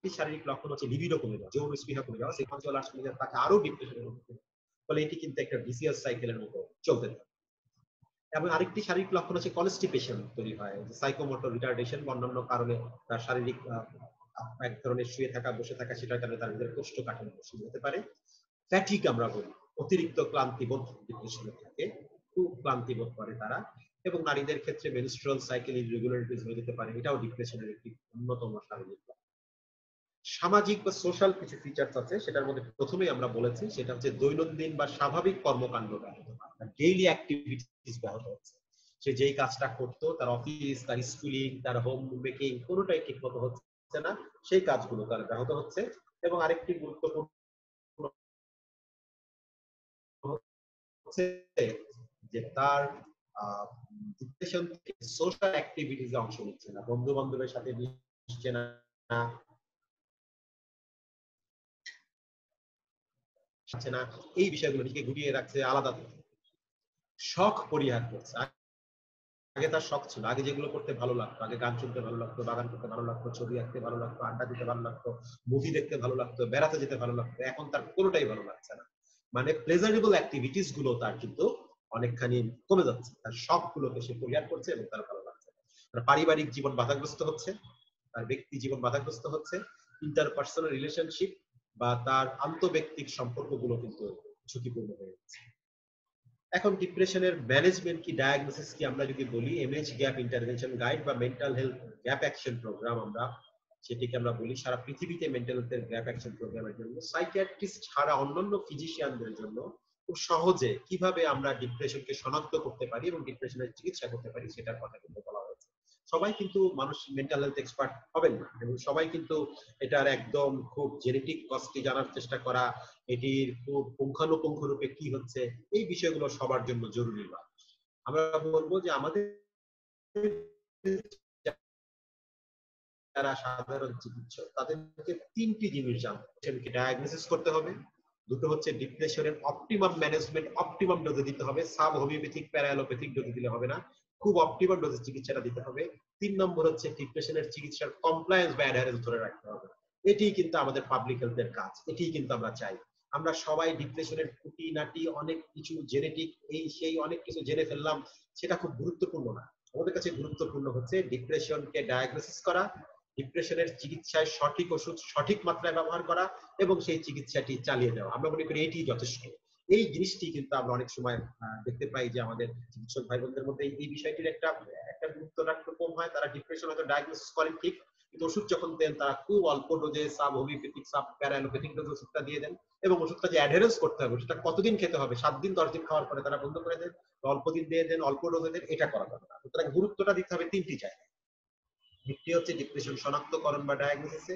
শারীরিক লক্ষণ হচ্ছে লিবিডো কমে যাওয়া, যৌন স্পৃহা কমে যাওয়া, সেক্সুয়াল আর্টস কমে যাওয়া, তাকে আরো ডিপ্রেশনের মধ্যে, ফলে এটি কিন্তু একটা ভিসিয়াস সাইকেলের মতো চলতে থাকে। এবং আরেকটি শারীরিক লক্ষণ হচ্ছে কনস্টিপেশন তৈরি হয়, সাইকোমোটর রিটার্ডেশন বা অন্যান্য কারণে তার শারীরিক এক ধরনের শুয়ে থাকা, বসে থাকা, সেটার কারণে তার ভিতরে কোষ্ঠকাঠিন্য শুরু হতে পারে। ফ্যাটিক আমরা বলি, অতিরিক্ত ক্লান্তিবোধ ডিপ্রেশনে থাকে, খুব ক্লান্তিবোধ করে তারা। এবং নারীদের ক্ষেত্রে মেনস্ট্রুয়াল সাইকেল ইররেগুলারিটিস হয়ে যেতে পারে, এটাও ডিপ্রেশনের একটি অন্যতম শারীরিক লক্ষণ। সামাজিক বা সোশ্যাল কিছু ফিচার্স আছে, সেটার মধ্যে প্রথমেই আমরা বলেছি সেটা হচ্ছে দৈনন্দিন বা স্বাভাবিক কর্মকাণ্ড ব্যাহত হয়, ডেইলি অ্যাক্টিভিটিস ব্যাহত হচ্ছে। সে যেই কাজটা করতো, তার অফিস, তার স্কুলিং, তার হোম মেকিং, কোনোটাই ঠিক মতো হচ্ছে না, সেই কাজগুলো তার ব্যাহত হচ্ছে। এবং আরেকটি গুরুত্বপূর্ণ হচ্ছে যে তার ডিপ্রেশন থেকে সোশ্যাল অ্যাক্টিভিটিসে অংশ নিচ্ছে না, বন্ধু বান্ধবের সাথে মিশছে না, এই বিষয়গুলো নিজেকে গুটিয়ে রাখছে আলাদা। শখ পরিহার করছে, আগে তার শখ ছিল, আগে যেগুলো করতে ভালো লাগতো, আগে গান শুনতে ভালো লাগতো, বাগান করতে ভালো লাগতো, ছবি আঁকতে ভালো লাগতো, আড্ডা দিতে ভালো লাগতো, মুভি দেখতে ভালো লাগতো, বেড়াতে যেতে ভালো লাগতো, এখন তার কোনোটাই ভালো লাগছে না। মানে প্লেজারেবল অ্যাক্টিভিটিস গুলো তার কিন্তু অনেকখানি কমে যাচ্ছে, তার শখ গুলোকে সে পরিহার করছে এবং তার ভালো লাগছে। তার পারিবারিক জীবন বাধাগ্রস্ত হচ্ছে, তার ব্যক্তি জীবন বাধাগ্রস্ত হচ্ছে, ইন্টারপার্সোনাল রিলেশনশিপ বা তার আন্তঃব্যক্তিক সম্পর্কগুলো কিন্তু ঝুঁকিপূর্ণ হয়ে যাচ্ছে। এখন ডিপ্রেশনের ম্যানেজমেন্ট কি, ডায়াগনোসিস কি, আমরা যদি বলি এমএইচ গ্যাপ ইন্টারভেনশন গাইড বা mental health gap action programme, আমরা সেটিকে আমরা বলি সারা পৃথিবীতে মেন্টাল হেলথের গ্যাপ অ্যাকশন প্রোগ্রামের জন্য সাইকিয়াট্রিস্ট ছাড়া অন্যান্য ফিজিশিয়ানদের জন্য খুব সহজে কিভাবে আমরা ডিপ্রেশনকে শনাক্ত করতে পারি এবং ডিপ্রেশনের চিকিৎসা করতে পারি সেটার কথা কিন্তু বলা হয়েছে। সবাই কিন্তু মানুষ মেন্টাল হেলথ এক্সপার্ট হবেন না, এবং সবাই কিন্তু এটার একদম খুব জেনেটিক কজটি জানার চেষ্টা করা, এটির খুব পুঙ্খানুপুঙ্খ রূপে কি হচ্ছে, এই বিষয়গুলো সবার জন্য জরুরি নয়। আমরা বলবো যে আমাদের যারা সাধারণ চিকিৎসক তাদেরকে তিনটি জিনিস জানতে, ডায়াগনোসিস করতে হবে, দুটো হচ্ছে ডিপ্রেশনের অপটিমাম ম্যানেজমেন্ট, অপটিমাম ডোজে দিতে হবে, সাব হোমিওপ্যাথিক প্যারাঅ্যালোপ্যাথিক ডোজে দিলে হবে না, খুব অপটিমাম ডোজে চিকিৎসাটা দিতে হবে। 3 নম্বর হচ্ছে ডিপ্রেশনের চিকিৎসার কমপ্লায়েন্স বা অ্যাডহারেন্স ধরে রাখতে হবে। এটিই কিন্তু আমাদের পাবলিক হেলথের কাজ, এটিই কিন্তু আমরা চাই। আমরা সবাই ডিপ্রেশনের খুঁটিনাটি অনেক কিছু জেনেটিক এই সেই অনেক কিছু জেনে ফেললাম, সেটা খুব গুরুত্বপূর্ণ না। আমাদের কাছে গুরুত্বপূর্ণ হচ্ছে ডিপ্রেশনকে ডায়াগনোসিস করা, ডিপ্রেশনের চিকিৎসায় সঠিক ওষুধ সঠিক মাত্রায় ব্যবহার করা এবং সেই চিকিৎসাটি চালিয়ে দেওয়া। আমরা মনে করি এটি যথেষ্ট। এই জিনিসটি কিন্তু আমরা অনেক সময় দেখতে পাই যে আমাদের চিকিৎসক ভাই বোনদের মধ্যে এই বিষয়টির একটা গুরুত্বটা একটু কম হয়। তারা ডিপ্রেশন হয়তো ডায়াগনোসিস করেন ঠিক, কিন্তু ওষুধ যখন দেন তারা খুব অল্প ডোজে সাব হোমিওপ্যাথিক, সাব প্যারাঅ্যালোপ্যাথিক ডোজে ওষুধটা দিয়ে দেন, এবং ওষুধটা যে অ্যাডহারেন্স করতে হবে সেটা কতদিন খেতে হবে, 7 দিন 10 দিন খাওয়ার পরে তারা বন্ধ করে দেন, অল্প দিন দিয়ে দেন, অল্প ডোজে দেন, এটা করা যাবে না। সুতরাং গুরুত্বটা দিতে হবে তিনটি জায়গায়। একটি হচ্ছে ডিপ্রেশন শনাক্তকরণ বা ডায়াগনোসিসে,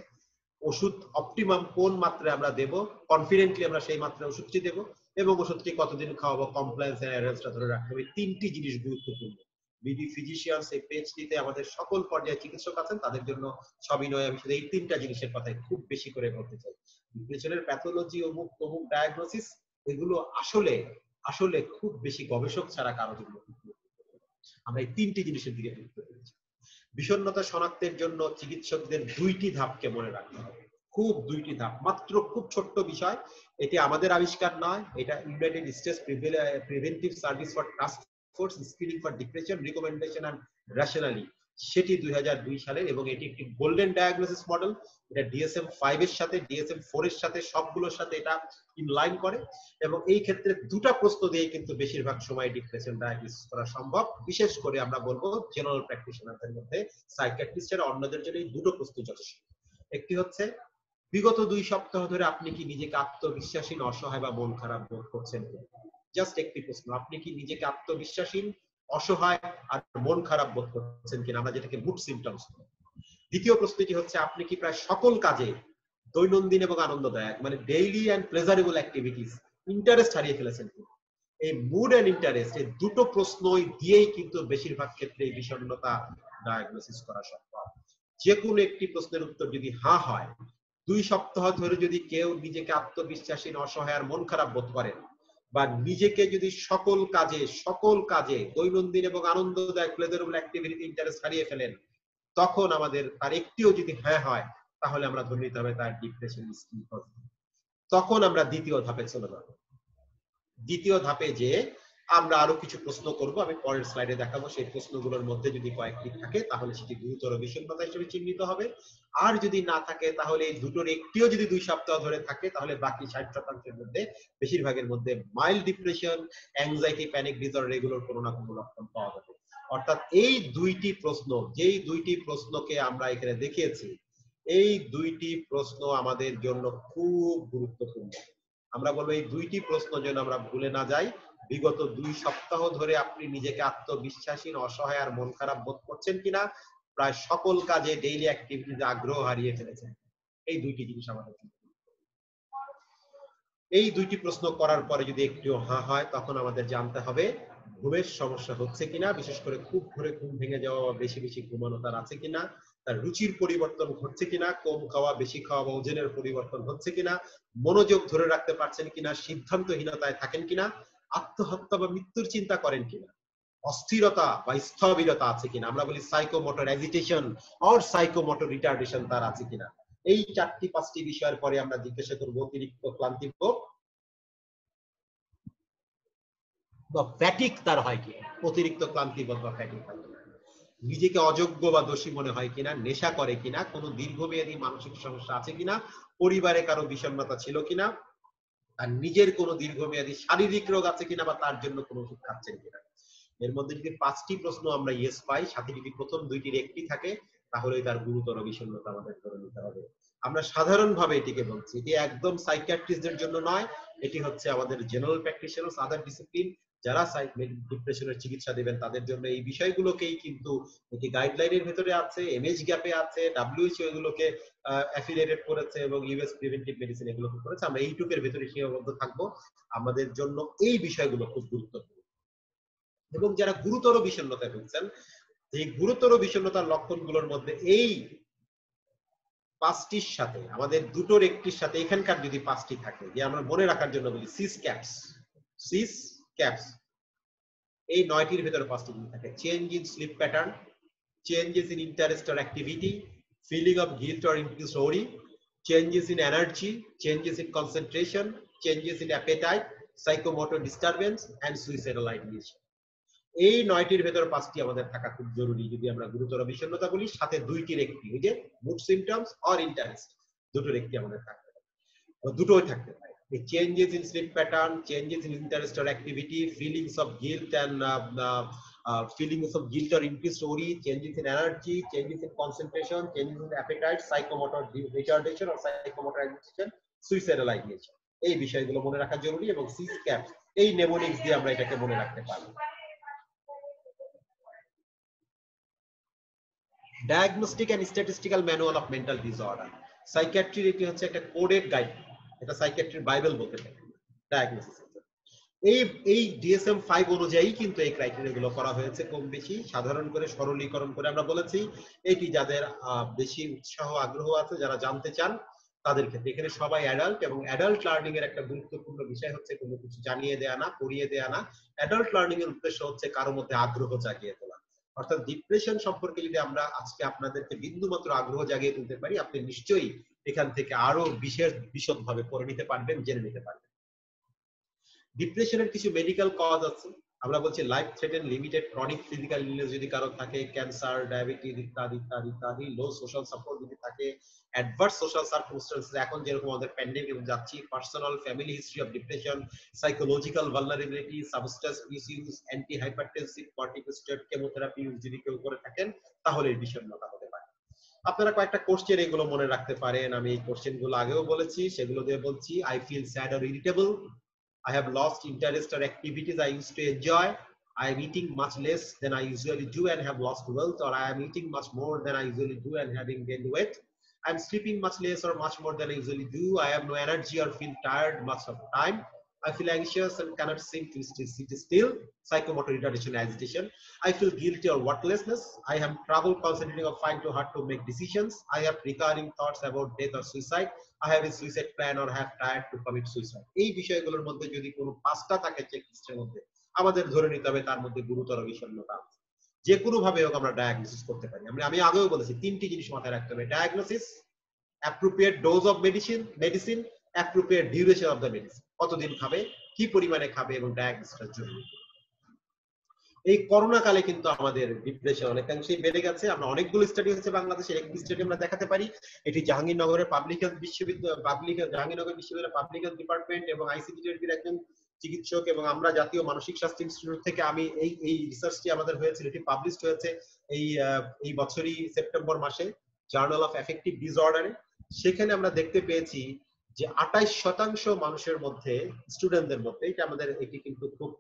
ওষুধ অপটিমাম কোন মাত্রায় আমরা দেব, কনফিডেন্টলি আমরা সেই মাত্রায় ওষুধটি দেব, এবং ওষুধটি কতদিন খাওয়াবো, কমপ্লায়েন্স এন্ড অ্যাডহারেন্সটা ধরে রাখতে হবে। তিনটি জিনিস গুরুত্বপূর্ণ। বিডি ফিজিশিয়ানস এই পিএইচডিতে আমাদের সকল পর্যায়ে চিকিৎসক আছেন, তাদের জন্য সবই নয়, আমি শুধু এই তিনটা জিনিসের কথাই খুব বেশি করে বলতে চাই। ডিপ্রেশনের প্যাথোলজি, অমুক তমুক ডায়াগনোসিস, এগুলো আসলে আসলে খুব বেশি গবেষক ছাড়া কারো জন্য আমরা এই তিনটি জিনিসের দিকে গুরুত্ব দিচ্ছি। বিষণ্ণতা শনাক্তের জন্য চিকিৎসকদের 2টি ধাপকে মনে রাখতে হবে, খুব 2টি ধাপ, মাত্র খুব ছোট্ট বিষয়। এটি আমাদের আবিষ্কার নয়, এটা United States preventive service for task force screening for depression recommendation and rationale, সেটি 2002 সালের, এবং এটি একটি গোল্ডেন ডায়াগনোসিস মডেল। এটা DSM-5 এর সাথে, DSM-4 এর সাথে, সবগুলোর সাথে এটা ইনলাইন করে, এবং এই ক্ষেত্রে দুটা প্রশ্ন দিয়ে কিন্তু বেশিরভাগ সময় ডিপ্রেশন ডায়াগনোসিস করা সম্ভব। বিশেষ করে আমরা বলবো জেনারেল প্র্যাকটিশনারদের মধ্যে, সাইকিয়াট্রিস্টের অন্যদের জন্য এই দুটো প্রশ্ন যথেষ্ট। একটি হচ্ছে, বিগত 2 সপ্তাহ ধরে আপনি কি নিজেকে আত্মবিশ্বাসী, অসহায় বা মন খারাপ বোধ করছেন? জাস্ট একটি প্রশ্ন, আপনি কি নিজেকে আত্মবিশ্বাসী, অসহায় আর মন খারাপ বোধ করছেন কিনা, আমরা যেটাকে মুড সিমটমস। দ্বিতীয় প্রশ্নটি হচ্ছে, আপনি কি প্রায় সকল কাজে দৈনন্দিন এবং আনন্দদায়ক, মানে daily and pleasurable activities, interest হারিয়ে ফেলেছেন? এই মুড এন্ড ইন্টারেস্ট, এই দুটো প্রশ্নই দিয়েই কিন্তু বেশিরভাগ ক্ষেত্রে এই বিষণ্ণতা ডায়াগনোসিস করা সম্ভব। যে কোনো একটি প্রশ্নের উত্তর যদি হ্যাঁ হয়, 2 সপ্তাহ ধরে যদি কেউ নিজেকে আত্মবিশ্বাসী, অসহায় আর মন খারাপ বোধ করেন, বা নিজেকে যদি সকল কাজে দৈনন্দিন এবং আনন্দদায়ক প্লেজারেবল অ্যাক্টিভিটি ইন্টারেস্ট হারিয়ে ফেলেন, তখন আমাদের তার একটিও যদি হ্যাঁ হয়, তাহলে আমরা ধরে নিতে হবে তার ডিপ্রেশন স্কিল পজিটিভ। তখন আমরা দ্বিতীয় ধাপে চলে যাব। দ্বিতীয় ধাপে যে আমরা আরো কিছু প্রশ্ন করব, আমি পরের স্লাইডে দেখাবো। সেই প্রশ্নগুলোর মধ্যে যদি কয়েকটি থাকে তাহলে সেটি গুরুতর বিষণ্ণতা হিসেবে চিহ্নিত হবে, আর যদি না থাকে তাহলে এই দুটোর একটিও যদি 2 সপ্তাহ ধরে থাকে, তাহলে বাকি 60% মধ্যে বেশিরভাগের মধ্যে mild depression, anxiety, panic disorder এগুলোর কোনো না কোনো লক্ষণ পাওয়া যাবে। অর্থাৎ এই দুইটি প্রশ্ন, যেই দুইটি প্রশ্নকে আমরা এখানে দেখিয়েছি, এই দুইটি প্রশ্ন আমাদের জন্য খুব গুরুত্বপূর্ণ। আমরা বলবো এই দুইটি প্রশ্ন যেন আমরা ভুলে না যাই। বিগত 2 সপ্তাহ ধরে আপনি নিজেকে আত্মবিশ্বাসী, অসহায় আর মন খারাপ বোধ করছেন কিনা, প্রায় সকল কাজে ডেইলি অ্যাক্টিভিটিতে আগ্রহ হারিয়ে ফেলেছেন। এই দুইটি জিনিস আমাদের। এই দুইটি প্রশ্ন করার পরে যদি একটিও হ্যাঁ হয়, তখন আমাদের জানতে হবে ঘুমের সমস্যা হচ্ছে কিনা, বিশেষ করে খুব ভোরে ঘুম ভেঙে যাওয়া বা বেশি বেশি ঘুমানো তার আছে কিনা, তার রুচির পরিবর্তন ঘটছে কিনা, কম খাওয়া, বেশি খাওয়া বা ওজনের পরিবর্তন হচ্ছে কিনা, মনোযোগ ধরে রাখতে পারছেন কিনা, সিদ্ধান্তহীনতায় থাকেন কিনা, আত্মহত্যা বা মৃত্যুর চিন্তা করেন কিনা, অস্থিরতা বা স্থবিরতা আছে কিনা, আমরা বলি psychomotor agitation or psychomotor retardation তার আছে কিনা। এই 4-5টি বিষয়ের পরে আমরা জিজ্ঞাসা করব অতিরিক্ত ক্লান্তি বা ফ্যাটিক তার হয় কিনা, অতিরিক্ত ক্লান্তি বা ফ্যাটিক হয় কিনা, নিজেকে অযোগ্য বা দোষী মনে হয় কিনা, নেশা করে কিনা, কোনো দীর্ঘমেয়াদী মানসিক সমস্যা আছে কিনা, পরিবারে কারো বিষণ্ণতা ছিল কিনা, আর নিজের কোনো দীর্ঘমেয়াদী শারীরিক রোগ আছে কিনা বা তার জন্য কোনো ওষুধ খাচ্ছেন কিনা। এর মধ্যে যদি 5টি প্রশ্ন আমরা ইয়েস পাই, সাথে যদি প্রথম 2টির একটি থাকে, তাহলে তার গুরুতর বিষণ্ণতা আমাদের ধরে নিতে হবে। আমরা সাধারণভাবে এটিকে বলছি, এটি একদম সাইকিয়াট্রিস্টদের জন্য নয়, এটি হচ্ছে আমাদের জেনারেল প্র্যাকটিশনার্স, আদার ডিসিপ্লিন যারা ডিপ্রেশনের চিকিৎসা দেবেন তাদের জন্য এই বিষয়গুলোকেই কিন্তু এটি গাইডলাইনের ভেতরে আছে, এমএইচ গ্যাপে আছে, WHO এগুলোকে অ্যাফিলিয়েটেড করেছে এবং ইউএস প্রিভেন্টিভ মেডিসিন এগুলোকে করেছে। আমরা এইটুকের ভেতরে সীমাবদ্ধ থাকবো। আমাদের জন্য এই বিষয়গুলো খুব গুরুত্বপূর্ণ। এবং যারা গুরুতর বিষণ্ণতায় ভুগছেন, এই গুরুতর বিষণ্ণতার লক্ষণগুলোর মধ্যে এই 5টির সাথে আমাদের দুটোর একটির সাথে এখানকার যদি 5টি থাকে, যে আমরা মনে রাখার জন্য বলি সিস ক্যাপস, এই 9টির ভেতরে 5টি যদি থাকে, change in sleep pattern, changes in interest or activity, feeling of guilt or increased worry, changes in energy, changes in concentration, changes in appetite, psychomotor disturbance and suicidal ideation. এই 9টির ভেতর 5টি আমাদের থাকা খুব জরুরি যদি আমরা গুরুতর বিষণ্ণতা বলি। সাথে 2টির একটি, ওই যে মুড সিমটমস অর ইন্টারেস্ট, দুটোর একটি আমাদের থাকতে হবে, দুটোই থাকতে পারে। The changes in sleep pattern, changes in interest or activity, feelings of guilt and feelings of guilt or increased worry, changes in energy, changes in concentration, changes in appetite, psychomotor retardation or psychomotor agitation, suicidal ideation, এই বিষয়গুলো মনে রাখা জরুরি। এবং সিসক্যাপ এই mnemonics দিয়ে আমরা এটাকে মনে রাখতে পারি। Diagnostic and statistical manual of mental disorder, সাইকিয়াট্রির এটি হচ্ছে একটা কোডেড গাইড, এটা সাইকিয়াট্রির বাইবেল বলতে পারি ডায়াগনোসিস। এই DSM-5 অনুযায়ী কিন্তু এই ক্রাইটেরিয়া গুলো করা হয়েছে কম বেশি, সাধারণ করে সরলীকরণ করে আমরা বলেছি এটি যাদের বেশি উৎসাহ আগ্রহ আছে, যারা জানতে চান তাদের ক্ষেত্রে। এখানে সবাই অ্যাডাল্ট, এবং অ্যাডাল্ট লার্নিং এর একটা গুরুত্বপূর্ণ বিষয় হচ্ছে কোনো কিছু জানিয়ে দেয়া না, করিয়ে দেয়া না। অ্যাডাল্ট লার্নিং এর উদ্দেশ্য হচ্ছে কারোর মধ্যে আগ্রহ জাগিয়ে তোলা। অর্থাৎ ডিপ্রেশন সম্পর্কে যদি আমরা আজকে আপনাদেরকে বিন্দুমাত্র আগ্রহ জাগিয়ে তুলতে পারি, আপনি নিশ্চয়ই এখান থেকে আরো বিশদভাবে পড়ে নিতে পারবেন, জেনে নিতে পারবেন। ডিপ্রেশনের কিছু মেডিকেল কজ আছে, আমরা বলছি life threaten limited chronic physical illness যদি কারো থাকে, ক্যান্সার, ডায়াবেটিস ইত্যাদি ইত্যাদি ইত্যাদি, লো সোশ্যাল সাপোর্ট যদি থাকে, অ্যাডভার্স সোশ্যাল সার্কামস্টেন্সেস, এখন যেরকম আমাদের প্যান্ডেমিক যাচ্ছি, personal family history of depression, psychological vulnerability, substance misuse, anti hypertensive corticosteroid chemotherapy যদি কেউ করে থাকেন, তাহলে বিষণ্ণতা হতে পারে। আপনারা কয়েকটা কোশ্চেন এগুলো মনে রাখতে পারেন। আমি এই কোশ্চেন গুলো আগেও বলেছি, সেগুলো দিয়ে বলছি। I feel sad or irritable, I have lost interest or activities I used to enjoy, I am eating much less than I usually do and have lost wealth, or I am eating much more than I usually do and having gained weight, I am sleeping much less or much more than I usually do, I have no energy or feel tired much of the time, I feel anxious and cannot seem to sit still, psychomotor retardation, agitation, I feel guilty or worthlessness, I have trouble concentrating or find too hard to make decisions, I have recurring thoughts about death or suicide, I have a suicide plan or have tried to commit suicide। এই বিষয়গুলোর মধ্যে যদি কোনো পাঁচটা থাকে check লিস্টের মধ্যে, আমাদের ধরে নিতে হবে তার মধ্যে গুরুতর বিষণ্ণতা আছে। যে কোনো ভাবে হোক আমরা ডায়াগনোসিস করতে পারি। আমি আগেও বলেছি তিনটি জিনিস মাথায় রাখতে হবে: diagnosis, appropriate dose of medicine, appropriate duration of the medicine, কতদিন খাবে, কি পরিমাণে খাবে এবং ডায়াগনোসিসের জন্য। এই করোনা কালে কিন্তু আমাদের ডিপ্রেশন অনেকাংশেই বেড়ে গেছে। আমরা অনেকগুলো স্টাডি হচ্ছে বাংলাদেশের, একটি স্টাডি আমরা দেখাতে পারি। এটি জাহাঙ্গীরনগরের পাবলিক হেলথ বিশ্ববিদ্যালয়, জাহাঙ্গীরনগর বিশ্ববিদ্যালয়ের পাবলিক হেলথ ডিপার্টমেন্ট এবং আইসিডিডির একজন চিকিৎসক এবং আমরা জাতীয় মানসিক স্বাস্থ্য ইনস্টিটিউট থেকে আমি এই রিসার্চটি আমাদের হয়েছিল, এটি পাবলিশড হয়েছে এই বছরই সেপ্টেম্বর মাসে জার্নাল অফ অ্যাফেক্টিভ ডিসঅর্ডারে। সেখানে আমরা দেখতে পেয়েছি যে 28% মানুষের মধ্যে, স্টুডেন্টদের মধ্যে, এটা আমাদের এটি কিন্তু খুব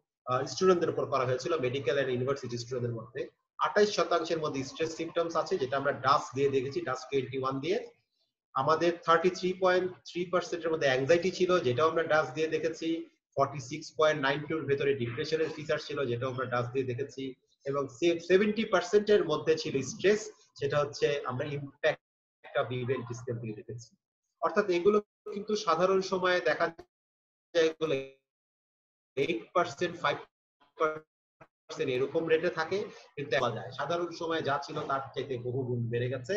স্টুডেন্টদের উপর করা হয়েছিল, মেডিকেল এন্ড ইউনিভার্সিটি স্টুডেন্টদের মধ্যে 28%-এর মধ্যে স্ট্রেস সিম্পটমস আছে, যেটা আমরা ডাস দিয়ে দেখেছি, ডাস 21 দিয়ে। আমাদের 33.3%-এর মধ্যে অ্যাংজাইটি ছিল, যেটাও আমরা ডাস দিয়ে দেখেছি। 46.92-এর ভেতরে ডিপ্রেশনের ফিচার ছিল, যেটাও আমরা ডাস দিয়ে দেখেছি। এবং 70%-এর মধ্যে ছিল স্ট্রেস, সেটা হচ্ছে আমরা ইমপ্যাক্ট অফ ইভেন্ট স্কেল দিয়ে দেখেছি। অর্থাৎ এগুলো কিন্তু সাধারণ সময়ে দেখা যায় এগুলো 8%, 5% এরকম রেটে থাকে, কিন্তু বলা যায় সাধারণ সময়ে যা ছিল তার চাইতে বহুগুণ বেড়ে গেছে।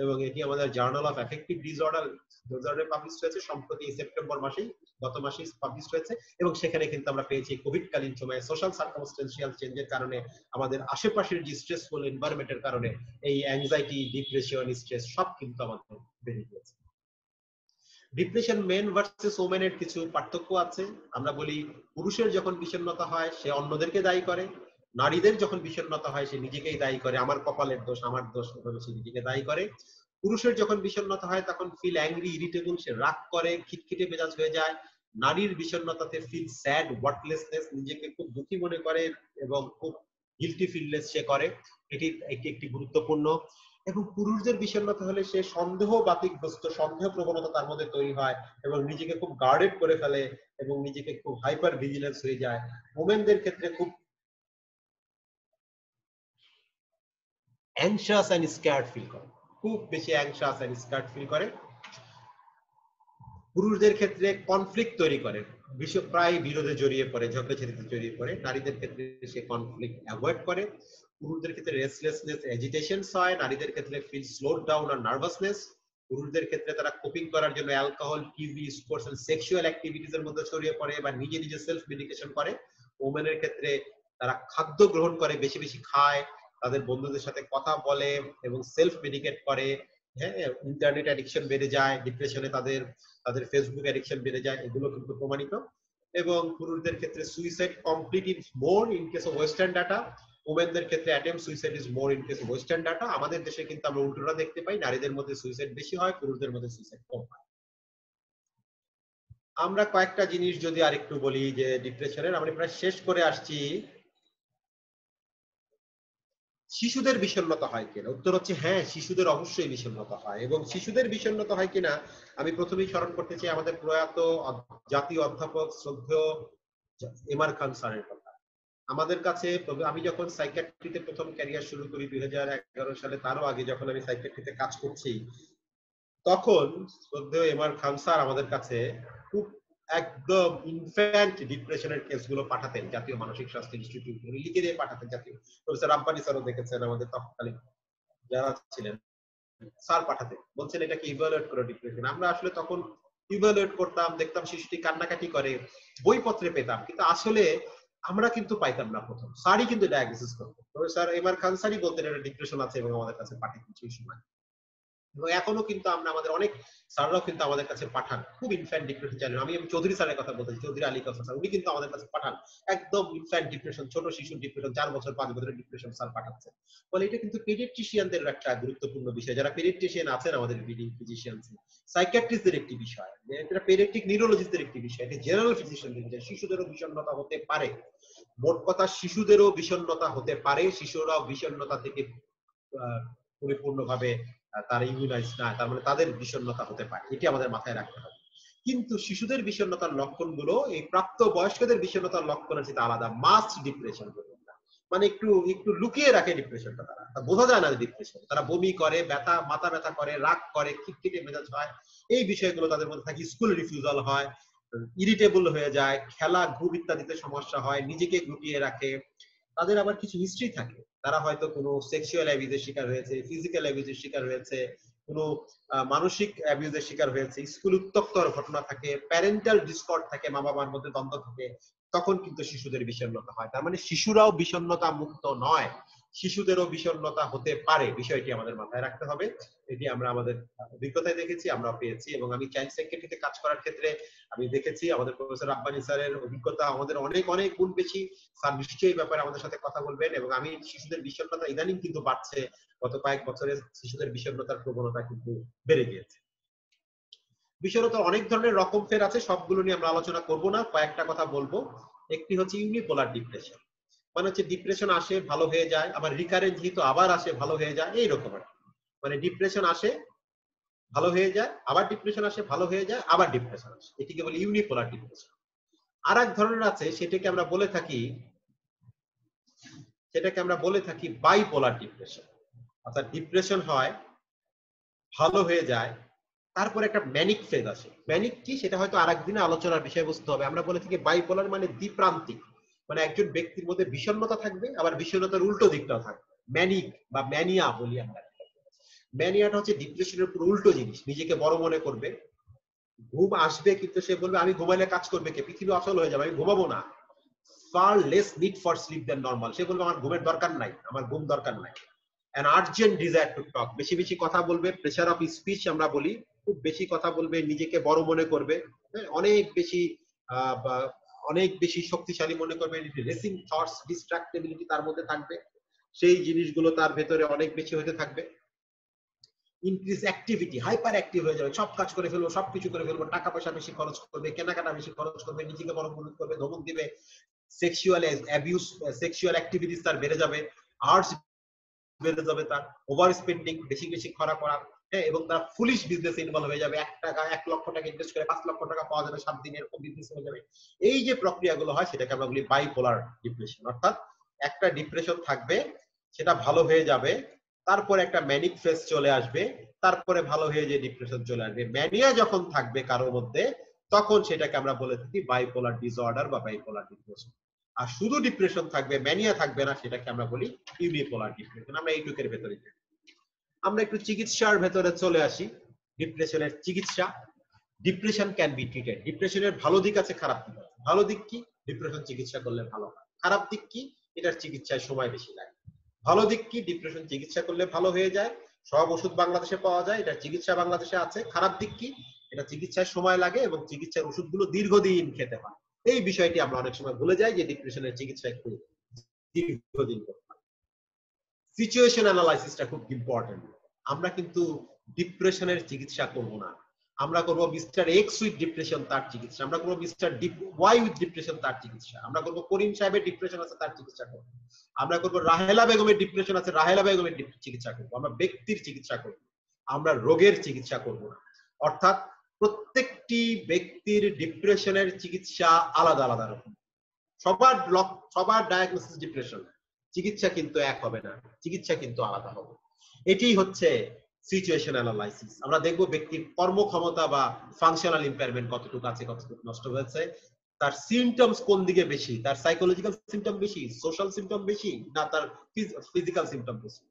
এবং এটি আমাদের জার্নাল অফ অ্যাফেক্টিভ ডিসঅর্ডারে পাবলিশ হয়েছে সম্প্রতি সেপ্টেম্বর মাসেই, গত মাসেই পাবলিশ হয়েছে। এবং সেখানে কিন্তু আমরা পেয়েছি কোভিড কালীন সময়ে সোশ্যাল সার্কামস্টেন্সিয়াল চেঞ্জের কারণে, আমাদের আশেপাশের যে স্ট্রেসফুল এনভায়রনমেন্টের কারণে এই অ্যাংজাইটি, ডিপ্রেশন, স্ট্রেস সব কিন্তু আমাদের বেড়ে গিয়েছে। ডিপ্রেশন মেন ভার্সেস ওমেনের কিছু পার্থক্য আছে। আমরা বলি পুরুষের যখন বিষণ্ণতা হয় সে অন্যদেরকে দায়ী করে, নারীদের যখন বিষণ্ণতা হয় সে নিজেকেই দায়ী করে, আমার কপালের দোষ, আমার দোষ, সে নিজেকে দায়ী করে। পুরুষের যখন বিষণ্ণতা হয় তখন ফিল অ্যাংরি, ইরিটেবল, সে রাগ করে, খিটখিটে মেজাজ হয়ে যায়। নারীর বিষণ্ণতাতে ফিল স্যাড, ওয়ার্থলেসনেস, নিজেকে খুব দুঃখী মনে করে এবং খুব গিল্টি ফিলনেস সে করে। এটি একটি গুরুত্বপূর্ণ। এবং পুরুষদের বিষণ্ণতা হলে সে সন্দেহ বাতিগ্রস্ত, সন্দেহ প্রবণতা তার মধ্যে তৈরি হয় এবং নিজেকে খুব গার্ডেড করে ফেলে এবং নিজেকে খুব হাইপার ভিজিলেন্স হয়ে যায়। ওমেনদের ক্ষেত্রে খুব অ্যাংশাস এন্ড স্ক্যার্ড ফিল করে, খুব বেশি অ্যাংশাস এন্ড স্ক্যার্ড ফিল করে। পুরুষদের ক্ষেত্রে কনফ্লিক্ট তৈরি করে, প্রায় বিরোধে জড়িয়ে পড়ে, ঝগড়াঝাটিতে জড়িয়ে পড়ে। নারীদের ক্ষেত্রে সে কনফ্লিক্ট অ্যাভয়েড করে। পুরুষদের ক্ষেত্রে রেস্টলেসনেস, এজিটেশনস হয়, নারীদের ক্ষেত্রে ফিল স্লো ডাউন আর নার্ভাসনেস। পুরুষদের ক্ষেত্রে তারা কোপিং করার জন্য alcohol, TV, sports and sexual activities এর মধ্যে ছড়িয়ে পড়ে বা নিজে নিজে সেলফ মেডিকেশন করে। ওমেনের ক্ষেত্রে তারা খাদ্য গ্রহণ করে, বেশি বেশি খায়, তাদের বন্ধুদের সাথে কথা বলে এবং সেলফ মেডিকেট করে। হ্যাঁ, ইন্টারনেট অ্যাডিকশন বেড়ে যায়, ডিপ্রেশনে তাদের ফেসবুক অ্যাডিকশন বেড়ে যায়, এগুলো কিন্তু প্রমাণিত। এবং পুরুষদের ক্ষেত্রে suicide complete is more in case of western data, ওমেনদের ক্ষেত্রে attempt suicide is more in case of western data. আমাদের দেশে কিন্তু আমরা উল্টোটা দেখতে পাই, নারীদের মধ্যে সুইসাইড বেশি হয়, পুরুষদের মধ্যে সুইসাইড কম হয়। আমরা কয়েকটা জিনিস যদি আরেকটু বলি যে ডিপ্রেশনের, আমরা প্রায় শেষ করে আসছি। শিশুদের বিষণ্ণতা হয় কিনা? উত্তর হচ্ছে হ্যাঁ, শিশুদের অবশ্যই বিষণ্ণতা হয়। এবং শিশুদের বিষণ্ণতা হয় কিনা আমি প্রথমেই স্মরণ করতে চাই আমাদের প্রয়াত জাতীয় অধ্যাপক শ্রদ্ধেয় এমআর খান স্যারের কথা। আমাদের কাছে আমি যখন সাইকিয়াট্রিতে প্রথম ক্যারিয়ার শুরু করি 2011 সালে, তারও আগে যখন আমি সাইকিয়াট্রিতে কাজ করছি, তখন শ্রদ্ধেয় এমআর খান স্যার আমাদের কাছে খুব একদম ইনফ্যান্ট ডিপ্রেশনের কেসগুলো পাঠাতেন জাতীয় মানসিক স্বাস্থ্য ইনস্টিটিউট, লিখে দিয়ে পাঠাতেন। জাতীয় প্রফেসর রাব্বানি স্যারও দেখেছেন আমাদের তৎকালীন যারা ছিলেন, স্যার পাঠাতেন, বলছেন এটাকে ইভালুয়েট করো ডিপ্রেশন। আমরা আসলে তখন ইভালুয়েট করতাম, দেখতাম শিশুটি কান্নাকাটি করে, বইপত্রে পেতাম, কিন্তু আসলে আমরা কিন্তু পাইতাম না প্রথম, স্যারই কিন্তু ডায়াগনোসিস করতেন। প্রফেসর এমআর খান স্যারই বলতেন এটা ডিপ্রেশন আছে এবং আমাদের কাছে পাঠিয়ে সেই সময়। এবং এখনো কিন্তু আমরা আমাদের অনেক স্যাররাও কিন্তু আমাদের কাছে পাঠান খুব ইনফ্যান্ট ডিপ্রেশন জানেন। আমি চৌধুরী স্যারের কথা বলতেছি, চৌধুরী আলী কাসা স্যার, উনি কিন্তু আমাদের কাছে পাঠান একদম ইনফ্যান্ট ডিপ্রেশন, ছোট শিশুর ডিপ্রেশন, 4 বছর 5 বছরের ডিপ্রেশন স্যার পাঠাচ্ছে। ফলে এটা কিন্তু পেডিয়াট্রিশিয়ানদের একটা গুরুত্বপূর্ণ বিষয়, যারা পেডিয়াট্রিশিয়ান আছেন আমাদের ফিজিশিয়ানস, সাইকিয়াট্রিস্টদের একটি বিষয়, এটা পেডিয়াট্রিক নিউরোলজিস্টদের একটি বিষয়, এটা জেনারেল ফিজিশিয়ানদের বিষয়। শিশুদেরও বিষণ্ণতা হতে পারে, মোট কথা শিশুদেরও বিষণ্ণতা হতে পারে, শিশুরাও বিষণ্ণতা থেকে পরিপূর্ণভাবে তারা ইমিউনাইজ না, তার মানে তাদের বিষণ্ণতা হতে পারে, এটি আমাদের মাথায় রাখতে হবে। কিন্তু শিশুদের বিষণ্ণতার লক্ষণগুলো এই প্রাপ্ত বয়স্কদের বিষণ্ণতার লক্ষণের চেয়ে আলাদা। মাস্ট ডিপ্রেশন, মানে একটু একটু লুকিয়ে রাখে ডিপ্রেশনটা, তারা বোঝা যায় না ডিপ্রেশন, তারা বমি করে, ব্যথা, মাথা ব্যথা করে, রাগ করে, খিটখিটে মেজাজ হয়, এই বিষয়গুলো তাদের মধ্যে থাকে। স্কুল রিফিউজাল হয়, ইরিটেবল হয়ে যায়, খেলা ঘুম ইত্যাদিতে সমস্যা হয়, নিজেকে গুটিয়ে রাখে। তাদের আবার কিছু হিস্ট্রি থাকে, তারা হয়তো কোনো সেক্সুয়াল অ্যাবিউজের শিকার হয়েছে, ফিজিক্যাল অ্যাবিউজের শিকার হয়েছে, কোনো মানসিক অ্যাবিউজের শিকার হয়েছে, স্কুল উত্তক্ত ঘটনা থাকে, প্যারেন্টাল ডিসকর্ড থাকে, মা বাবার মধ্যে দ্বন্দ্ব থাকে, তখন কিন্তু শিশুদের বিষণ্ণতা হয়। তার মানে শিশুরাও বিষণ্ণতা মুক্ত নয়, শিশুদেরও বিষণ্ণতা হতে পারে, বিষয়টি আমাদের মাথায় রাখতে হবে। এটি আমরা আমাদের অভিজ্ঞতায় দেখেছি, আমরা পেয়েছি, এবং আমি চাইল্ড সাইকিয়াট্রিতে কাজ করার ক্ষেত্রে আমি দেখেছি আমাদের প্রফেসর রাব্বানী স্যারের অভিজ্ঞতা আমাদের অনেক অনেক গুণ বেশি। স্যার নিশ্চয়ই ব্যাপারে আমাদের সাথে কথা বলবেন। এবং আমি শিশুদের বিষণ্ণতা ইদানিং কিন্তু বাড়ছে, গত কয়েক বছরে শিশুদের বিষণ্ণতার প্রবণতা কিন্তু বেড়ে গিয়েছে। বিষণ্ণতার অনেক ধরনের রকম ফের আছে, সবগুলো নিয়ে আমরা আলোচনা করব না, কয়েকটা কথা বলবো। একটি হচ্ছে ইউনিপোলার ডিপ্রেশন, মানে হচ্ছে ডিপ্রেশন আসে ভালো হয়ে যায়, আবার রিকারেন্ট যেহেতু আবার আসে ভালো হয়ে যায়, এইরকম আর মানে ডিপ্রেশন আসে ভালো হয়ে যায়, আবার ডিপ্রেশন আসে ভালো হয়ে যায়, আবার ডিপ্রেশন আসে, এটিকে বলে ইউনিপোলার ডিপ্রেশন। আর এক ধরনের আছে, সেটাকে আমরা বলে থাকি বাইপোলার ডিপ্রেশন। অর্থাৎ ডিপ্রেশন হয়, ভালো হয়ে যায়, তারপর একটা ম্যানিক ফেজ আসে। ম্যানিক কি সেটা হয়তো আরেকদিনে আলোচনার বিষয়বস্তু হবে। আমরা বলে থাকি বাইপোলার মানে দ্বিপ্রান্তিক, মানে একজন ব্যক্তির মধ্যে বিষণ্ণতা থাকবে, আবার বিষণ্ণতার উল্টো দিকটাও থাকবে। ম্যানিক বা ম্যানিয়া বলি আমরা। ম্যানিয়াটা হচ্ছে ডিপ্রেশনের পুরো উল্টো জিনিস, নিজেকে বড় মনে করবে, ঘুম আসবে কিন্তু সে বলবে আমি ঘুমাইলে কাজ করবে কে, পৃথিবী অচল হয়ে যাবে, আমি ঘুমাবো না। far less need for sleep than normal, সে বলবে আমার ঘুমের দরকার নাই, আমার ঘুম দরকার নাই। an urgent desire to talk, বেশি বেশি কথা বলবে, প্রেসার অফ স্পিচ আমরা বলি, খুব বেশি কথা বলবে, নিজেকে বড় মনে করবে, অনেক বেশি শক্তিশালী মনে করবে, রেসিং থটস, ডিস্ট্রাক্টেবিলিটি তার মধ্যে থাকবে, সেই জিনিসগুলো তার ভেতরে অনেক বেশি হতে থাকবে। ইনক্রিজ অ্যাক্টিভিটি, হাইপার অ্যাক্টিভ হয়ে যাবে, সব কাজ করে ফেলবো, সবকিছু করে ফেলবো, টাকা পয়সা বেশি খরচ করবে, কেনাকাটা বেশি খরচ করবে, নিজেকে বড় মনে করবে, ধমক দিবে, সেক্সুয়াল অ্যাবিউজ, সেক্সুয়াল অ্যাক্টিভিটিস তার বেড়ে যাবে, আর্টস বেড়ে যাবে, তার ওভার স্পেন্ডিং, বেশি বেশি খরচ করা, হ্যাঁ, এবং তারা ফুলিশ বিজনেস ইনভলভ হয়ে যাবে, 1 লক্ষ টাকা ইনভেস্ট করে 5 লক্ষ টাকা পাওয়া যাবে 7 দিনে, এরকম বিজনেস হয়ে যাবে। এই যে প্রক্রিয়াগুলো হয় সেটাকে আমরা বলি বাইপোলার ডিপ্রেশন। অর্থাৎ একটা ডিপ্রেশন থাকবে, সেটা ভালো হয়ে যাবে, তারপরে একটা ম্যানিক ফেজ চলে আসবে, তারপরে ভালো হয়ে যে ডিপ্রেশন চলে আসবে। ম্যানিয়া যখন থাকবে কারোর মধ্যে, তখন সেটাকে আমরা বলে থাকি বাইপোলার ডিসঅর্ডার বা বাইপোলার ডিপ্রেশন। আর শুধু ডিপ্রেশন থাকবে, ম্যানিয়া থাকবে না, সেটাকে আমরা বলি ইউনিপোলার ডিপ্রেশন। আমরা এইটুকের ভেতরে আমরা একটু চিকিৎসার ভেতরে চলে আসি। ডিপ্রেশনের চিকিৎসা, ডিপ্রেশন ক্যান বি ট্রিটেড। ডিপ্রেশনের ভালো দিক আছে, খারাপ দিক আছে। ভালো দিক কি? ডিপ্রেশন চিকিৎসা করলে ভালো হয়। খারাপ দিক কি? এটার চিকিৎসায় সময় বেশি লাগে। ভালো দিক কি? ডিপ্রেশন চিকিৎসা করলে ভালো হয়ে যায়, সব ওষুধ বাংলাদেশে পাওয়া যায়, এটার চিকিৎসা বাংলাদেশে আছে। খারাপ দিক কি? এটা চিকিৎসায় সময় লাগে এবং চিকিৎসার ওষুধগুলো দীর্ঘদিন খেতে হয়। এই বিষয়টি আমরা অনেক সময় ভুলে যাই যে ডিপ্রেশনের চিকিৎসা একটু দীর্ঘদিন করতে হয়। সিচুয়েশন অ্যানালাইসিসটা খুব ইম্পর্টেন্ট। আমরা কিন্তু ডিপ্রেশনের চিকিৎসা করব না, আমরা করব মিস্টার এক্স উইথ ডিপ্রেশন তার চিকিৎসা, আমরা করব মিস্টার ওয়াই উইথ ডিপ্রেশন তার চিকিৎসা, আমরা করব করিম সাহেবের ডিপ্রেশন আছে তার চিকিৎসা করব, আমরা করব রাহেলা বেগমের ডিপ্রেশন আছে রাহেলা বেগমের চিকিৎসা করব। আমরা ব্যক্তির চিকিৎসা করব, আমরা রোগের চিকিৎসা করব না। অর্থাৎ প্রত্যেকটি ব্যক্তির ডিপ্রেশনের চিকিৎসা আলাদা আলাদা রকম। সবার ডায়াগনোসিস ডিপ্রেশন, চিকিৎসা কিন্তু এক হবে না, চিকিৎসা কিন্তু আলাদা হবে। এটি হচ্ছে সিচুয়েশন অ্যানালাইসিস। আমরা দেখব ব্যক্তির কর্মক্ষমতা বা ফাংশনাল ইম্পেয়ারমেন্ট কতটুকু আছে, কতটুকু নষ্ট হয়েছে, তার সিমটমস কোন দিকে বেশি, তার সাইকোলজিক্যাল সিমটম বেশি, সোশ্যাল সিমটম বেশি, না তার ফিজিক্যাল সিমটম বেশি।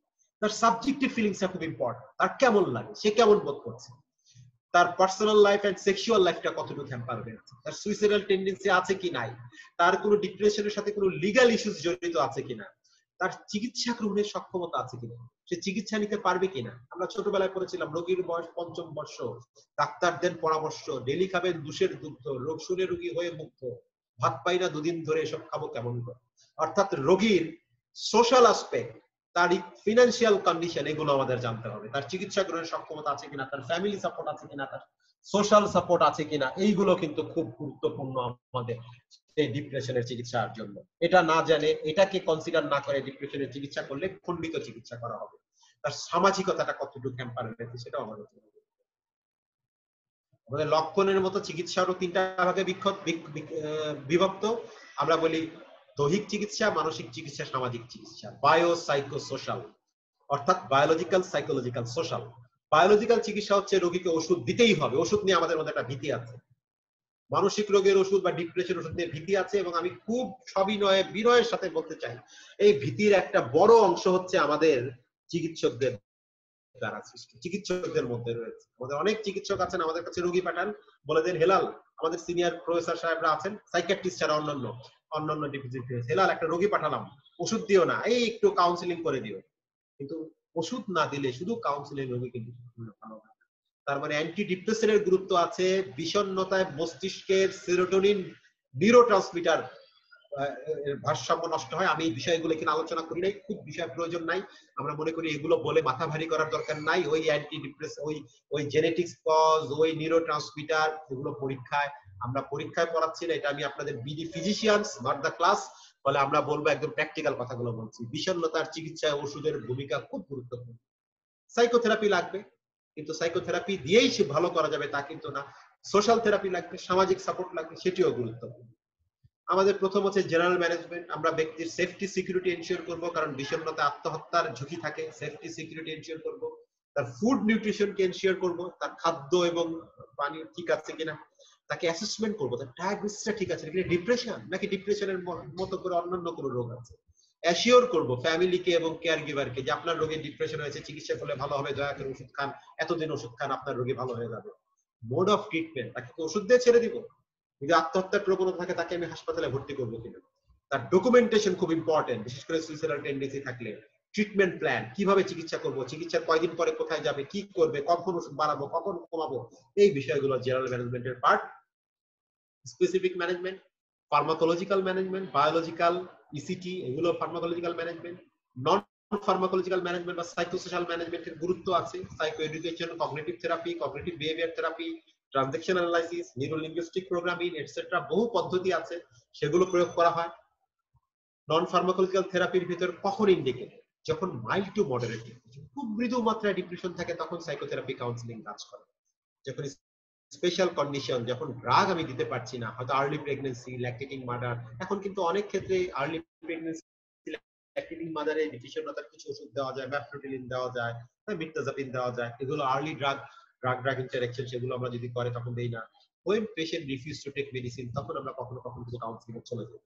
তার সাবজেক্টিভ ফিলিংসটা খুব ইম্পর্টেন্ট, তার কেমন লাগে, সে কেমন বোধ করছে। তার পার্সোনাল লাইফ এন্ড সেক্সুয়াল লাইফটা কতটুকু হ্যাম্পার হয়েছে, তার সুইসাইডাল টেন্ডেন্সি আছে কি নাই, তার কোনো ডিপ্রেশনের সাথে কোনো লিগ্যাল ইস্যুস জড়িত আছে কিনা, তার চিকিৎসা গ্রহণের সক্ষমতা আছে কিনা, সে চিকিৎসা নিতে পারবে কিনা। আমরা ছোটবেলায় পড়েছিলাম রোগীর বয়স ৫ম বর্ষ, ডাক্তার দেন পরামর্শ, ডেলি খাবেন দুষের দুগ্ধ, রোগ শুনে রোগী হয়ে মুক্ত, ভাত পাই না দুদিন ধরে, এসব খাবো কেমন করে। অর্থাৎ রোগীর সোশ্যাল আসপেক্ট, তার ফিনান্সিয়াল কন্ডিশন, এগুলো আমাদের জানতে হবে। তার চিকিৎসা গ্রহণের সক্ষমতা আছে কিনা, তার ফ্যামিলি সাপোর্ট আছে কিনা, তার সোশ্যাল সাপোর্ট আছে কিনা, এইগুলো কিন্তু খুব গুরুত্বপূর্ণ আমাদের এই ডিপ্রেশনের চিকিৎসার জন্য। এটা না জানে, এটাকে কনসিডার না করে ডিপ্রেশনের চিকিৎসা করলে খণ্ডিত চিকিৎসা করা হবে। তার সামাজিকতাটা কতটুকু হ্যাম্পার হয়েছে সেটাও আমাদের লক্ষণের মতো চিকিৎসারও 3টা ভাগে বিভক্ত। আমরা বলি দৈহিক চিকিৎসা, মানসিক চিকিৎসা, সামাজিক চিকিৎসা, বায়ো সাইকো সোশ্যাল, অর্থাৎ বায়োলজিক্যাল, সাইকোলজিক্যাল, সোশ্যাল। বায়োলজিক্যাল চিকিৎসা হচ্ছে রোগীকে ওষুধ দিতেই হবে, ওষুধ নিয়ে আমাদের মধ্যে একটা ভীতি আছে। মানসিক রোগের ওষুধ বা ডিপ্রেশন ওষুধ নিয়ে ভীতি আছে, এবং আমি খুব সবিনয়ে বিনয়ের সাথে বলতে চাই, এই ভীতির একটা বড় অংশ হচ্ছে আমাদের চিকিৎসকদের দ্বারা সৃষ্টি, চিকিৎসকদের মধ্যে রয়েছে। আমাদের অনেক চিকিৎসক আছেন, আমাদের কাছে রোগী পাঠান, বলে দেন হেলাল, আমাদের সিনিয়র প্রফেসর সাহেবরা আছেন, সাইকিয়াট্রিস্ট ছাড়া অন্যান্য ডিপিজিট, হেলাল একটা রোগী পাঠালাম, ওষুধ দিও না, এই একটু কাউন্সিলিং করে দিও। কিন্তু ওষুধ না দিলে শুধু কাউন্সিলিং রোগী কিন্তু ভালো হয়। তার মানে অ্যান্টি ডিপ্রেসেন্টের গুরুত্ব আছে। বিষণ্ণতায় মস্তিষ্কের সেরোটোনিন নিউরোট্রান্সমিটার ভারসাম্য নষ্ট হয়। আমি এই বিষয়গুলো এখানে আলোচনা করি নাই, খুব বিষয় প্রয়োজন নাই। আমরা মনে করি এগুলো বলে মাথা ভারী করার দরকার নাই। ওই অ্যান্টি ডিপ্রেস, ওই জেনেটিক্স কজ, ওই নিউরোট্রান্সমিটার, এগুলো পরীক্ষায় আমরা পরীক্ষায় পড়াচ্ছি না। এটা আমি আপনাদের BD physicians, not the class, বলে আমরা বলবো, একদম প্র্যাকটিক্যাল কথাগুলো বলছি। বিষণ্ণতার চিকিৎসায় ওষুধের ভূমিকা খুব গুরুত্বপূর্ণ। সাইকোথেরাপি লাগবে, কিন্তু সাইকোথেরাপি দিয়েই সে ভালো করা যাবে তা কিন্তু না। সোশ্যাল থেরাপি লাগবে, সামাজিক সাপোর্ট লাগবে, সেটিও গুরুত্বপূর্ণ। আমাদের প্রথম হচ্ছে জেনারেল ম্যানেজমেন্ট। আমরা ব্যক্তির সেফটি সিকিউরিটি এনশিওর করব, কারণ বিষণ্ণতা আত্মহত্যার ঝুঁকি থাকে। সেফটি সিকিউরিটি এনশিওর করব, তার ফুড নিউট্রিশনকে এনশিওর করব, তার খাদ্য এবং পানি ঠিক আছে কিনা, তাকে অ্যাসেসমেন্ট করব, তার ডায়াগনোসিসটা ঠিক আছে কিনা, ডিপ্রেশন নাকি ডিপ্রেশনের মতো করে অন্যান্য কোনো রোগ আছে। অ্যাসিওর করব ফ্যামিলিকে এবং কেয়ার গিভারকে যে আপনার রোগী ডিপ্রেশন হয়েছে, চিকিৎসা করলে ভালো হবে, দয়া করে ওষুধ খান, এতদিন ওষুধ খান, আপনার রোগী ভালো হয়ে যাবে। মোড অফ ট্রিটমেন্ট, তাকে ওষুধ দিয়ে ছেড়ে দিব, যদি আত্মহত্যার প্রবণতা থাকে তাকে আমি হাসপাতালে ভর্তি করবো কিনা। তার ডকুমেন্টেশন খুব ইম্পর্টেন্ট, বিশেষ করে সুইসাইডাল টেন্ডেন্সি থাকলে। ট্রিটমেন্ট প্ল্যান, কিভাবে চিকিৎসা করব, চিকিৎসার কয়দিন পরে কোথায় যাবে, কি করবে, কখন ওষুধ বাড়াবো, কখন কমাবো, এই বিষয়গুলো জেনারেল ম্যানেজমেন্টের part. Specific management, pharmacological management, biological, ECT, এগুলো pharmacological management. Non pharmacological management বা সাইকোসোশ্যাল ম্যানেজমেন্টের গুরুত্ব আছে। Psycho education, cognitive therapy, cognitive behaviour therapy, transaction analysis, neurolinguistic programming, etcetera, বহু পদ্ধতি আছে, সেগুলো প্রয়োগ করা হয়। নন ফার্মাকোলজিক্যাল থেরাপির ভিতর কখন ইন্ডিকেট, যখন মাইল্ড টু মডারেট, খুব মৃদু মাত্রায় ডিপ্রেশন থাকে, তখন সাইকোথেরাপি কাউন্সিলিং কাজ করে। যখন স্পেশাল কন্ডিশন, যখন ড্রাগ আমি দিতে পারছি না, হয়তো আর্লি প্রেগন্যান্সি, ল্যাকটেটিং মাদার, এখন কিন্তু অনেক ক্ষেত্রে আর্লি প্রেগন্যান্সি, ল্যাকটেটিং মাদারে বিষণ্ণতার কিছু ওষুধ দেওয়া যায়, ম্যাফ্রোটিলিন দেওয়া যায়, মির্তাজাপিন দেওয়া যায়, এগুলো আর্লি ড্রাগ ইন্টারঅ্যাকশন, সেগুলো আমরা যদি করে তখন দেই না। when patient refuse to take medicine, তখন আমরা কখনো কিছু কাউন্সিলিং চলে যাই।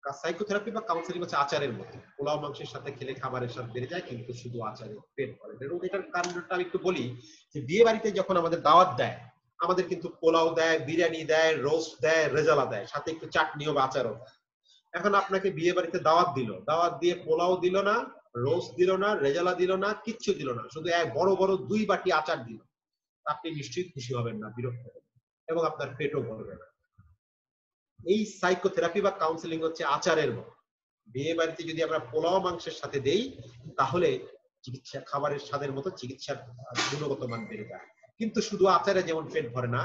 সাইকোথেরাপি বা কাউন্সিলিং হচ্ছে আচারের মতো, পোলাও মাংসের সাথে খেলে খাবারের স্বাদ বেড়ে যায়, কিন্তু শুধু আচারে পেট ভরে। এবং এটার কারণটা আমি একটু বলি, যে বিয়ে বাড়িতে যখন আমাদের দাওয়াত দেয়, আমাদের কিন্তু পোলাও দেয়, বিরিয়ানি দেয়, রোস্ট দেয়, রেজালা দেয়, সাথে একটু চাটনিও বা আচারও দেয়। এখন আপনাকে বিয়ে বাড়িতে দাওয়াত দিল, দাওয়াত দিয়ে পোলাও দিল না, রোস্ট দিল না, রেজালা দিল না, কিচ্ছু দিল না, শুধু এক বড় বড় 2 বাটি আচার দিল, আপনি নিশ্চয়ই খুশি হবেন না, বিরক্ত হবেন, এবং আপনার পেটও ভরবে না। এই সাইকোথেরাপি বা কাউন্সিলিং হচ্ছে আচারের মতো। বিয়ে বাড়িতে যদি আমরা পোলাও মাংসের সাথে দেই, তাহলে চিকিৎসা খাবারের স্বাদের মতো চিকিৎসার গুণগত মান বেড়ে যায়। কিন্তু শুধু আচারে যেমন পেট ভরে না,